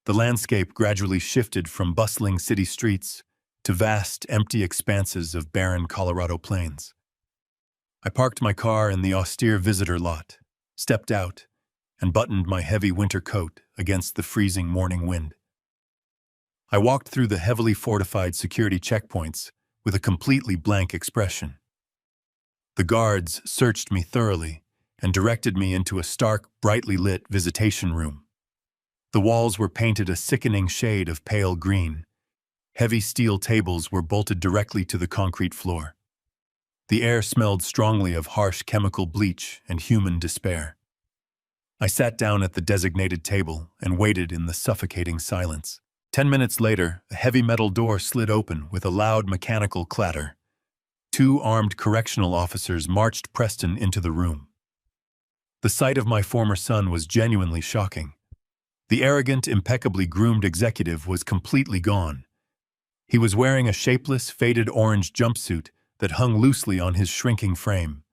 The landscape gradually shifted from bustling city streets to vast, empty expanses of barren Colorado plains. I parked my car in the austere visitor lot, stepped out, and buttoned my heavy winter coat against the freezing morning wind. I walked through the heavily fortified security checkpoints with a completely blank expression. The guards searched me thoroughly and directed me into a stark, brightly lit visitation room. The walls were painted a sickening shade of pale green. Heavy steel tables were bolted directly to the concrete floor. The air smelled strongly of harsh chemical bleach and human despair. I sat down at the designated table and waited in the suffocating silence. 10 minutes later, a heavy metal door slid open with a loud mechanical clatter. 2 armed correctional officers marched Preston into the room. The sight of my former son was genuinely shocking. The arrogant, impeccably groomed executive was completely gone. He was wearing a shapeless, faded orange jumpsuit that hung loosely on his shrinking frame.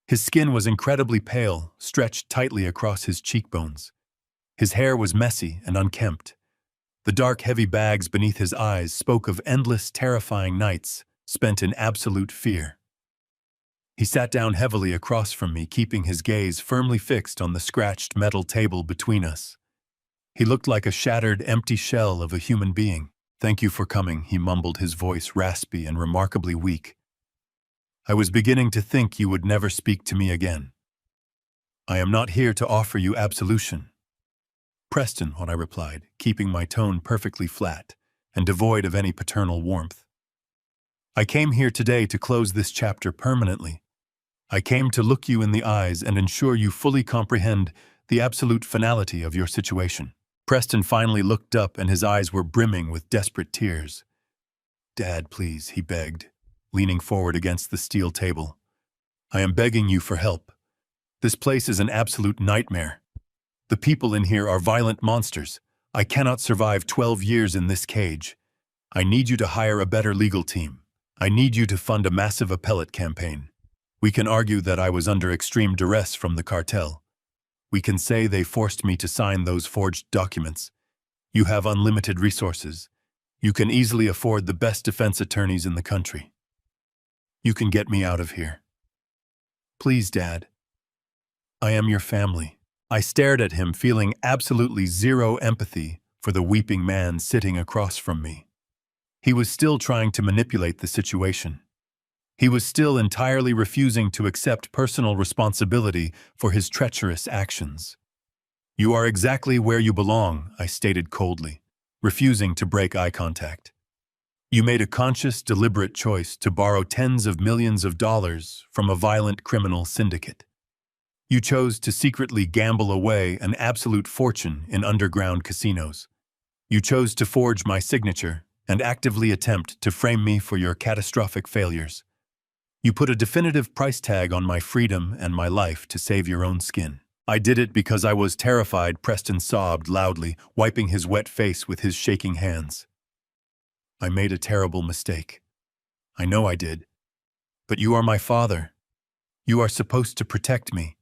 His skin was incredibly pale, stretched tightly across his cheekbones. His hair was messy and unkempt. The dark, heavy bags beneath his eyes spoke of endless, terrifying nights spent in absolute fear. He sat down heavily across from me, keeping his gaze firmly fixed on the scratched metal table between us. He looked like a shattered, empty shell of a human being. "Thank you for coming," he mumbled, his voice raspy and remarkably weak. "I was beginning to think you would never speak to me again." "I am not here to offer you absolution." "Preston," I replied, keeping my tone perfectly flat and devoid of any paternal warmth. I came here today to close this chapter permanently. I came to look you in the eyes and ensure you fully comprehend the absolute finality of your situation." Preston finally looked up and his eyes were brimming with desperate tears. "Dad, please," he begged, leaning forward against the steel table. "I am begging you for help. This place is an absolute nightmare. The people in here are violent monsters. I cannot survive 12 years in this cage. I need you to hire a better legal team. I need you to fund a massive appellate campaign. We can argue that I was under extreme duress from the cartel. We can say they forced me to sign those forged documents. You have unlimited resources. You can easily afford the best defense attorneys in the country. You can get me out of here. Please, Dad. I am your family." I stared at him, feeling absolutely zero empathy for the weeping man sitting across from me. He was still trying to manipulate the situation. He was still entirely refusing to accept personal responsibility for his treacherous actions. "You are exactly where you belong," I stated coldly, refusing to break eye contact. "You made a conscious, deliberate choice to borrow tens of millions of dollars from a violent criminal syndicate. You chose to secretly gamble away an absolute fortune in underground casinos. You chose to forge my signature and actively attempt to frame me for your catastrophic failures. You put a definitive price tag on my freedom and my life to save your own skin. I did it because I was terrified," Preston sobbed loudly, wiping his wet face with his shaking hands. "I made a terrible mistake. I know I did. But you are my father. You are supposed to protect me.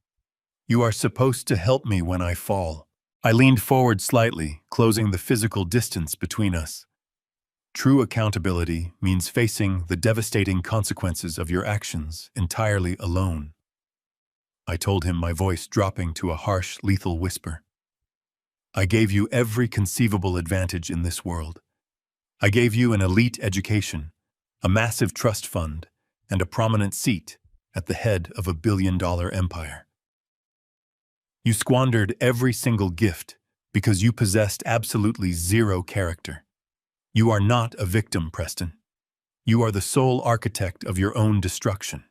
You are supposed to help me when I fall." I leaned forward slightly, closing the physical distance between us. "True accountability means facing the devastating consequences of your actions entirely alone," I told him, my voice dropping to a harsh, lethal whisper. "I gave you every conceivable advantage in this world. I gave you an elite education, a massive trust fund, and a prominent seat at the head of a billion-dollar empire. You squandered every single gift because you possessed absolutely zero character. You are not a victim, Preston. You are the sole architect of your own destruction.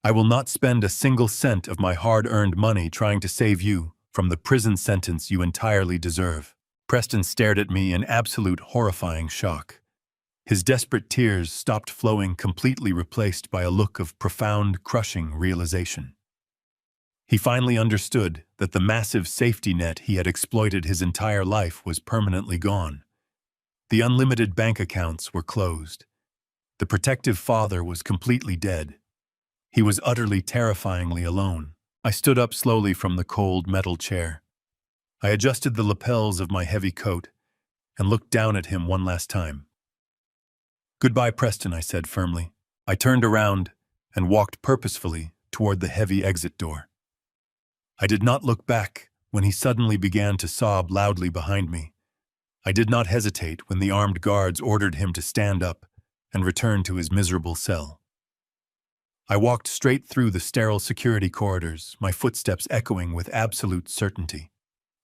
I will not spend a single cent of my hard-earned money trying to save you from the prison sentence you entirely deserve." Preston stared at me in absolute horrifying shock. His desperate tears stopped flowing, completely replaced by a look of profound, crushing realization. He finally understood that the massive safety net he had exploited his entire life was permanently gone. The unlimited bank accounts were closed. The protective father was completely dead. He was utterly terrifyingly alone. I stood up slowly from the cold metal chair. I adjusted the lapels of my heavy coat and looked down at him one last time. "Goodbye, Preston," I said firmly. I turned around and walked purposefully toward the heavy exit door. I did not look back when he suddenly began to sob loudly behind me. I did not hesitate when the armed guards ordered him to stand up and return to his miserable cell. I walked straight through the sterile security corridors, my footsteps echoing with absolute certainty.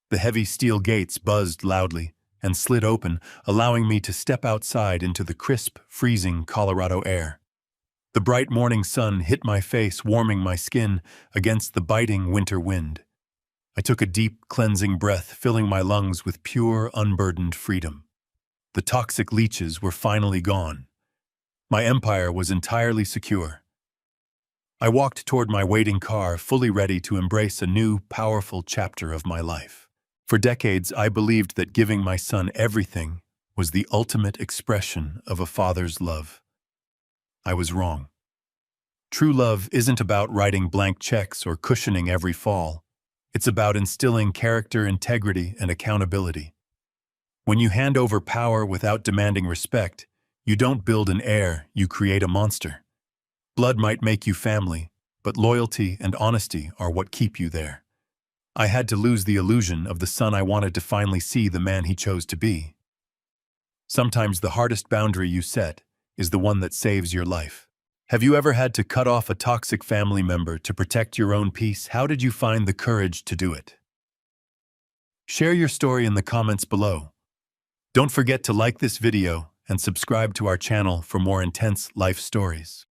The heavy steel gates buzzed loudly and slid open, allowing me to step outside into the crisp, freezing Colorado air. The bright morning sun hit my face, warming my skin against the biting winter wind. I took a deep, cleansing breath, filling my lungs with pure, unburdened freedom. The toxic leeches were finally gone. My empire was entirely secure. I walked toward my waiting car, fully ready to embrace a new, powerful chapter of my life. For decades, I believed that giving my son everything was the ultimate expression of a father's love. I was wrong. True love isn't about writing blank checks or cushioning every fall. It's about instilling character, integrity, and accountability. When you hand over power without demanding respect, you don't build an heir, you create a monster. Blood might make you family, but loyalty and honesty are what keep you there. I had to lose the illusion of the son I wanted to finally see the man he chose to be. Sometimes the hardest boundary you set is the one that saves your life. Have you ever had to cut off a toxic family member to protect your own peace? How did you find the courage to do it? Share your story in the comments below. Don't forget to like this video and subscribe to our channel for more intense life stories.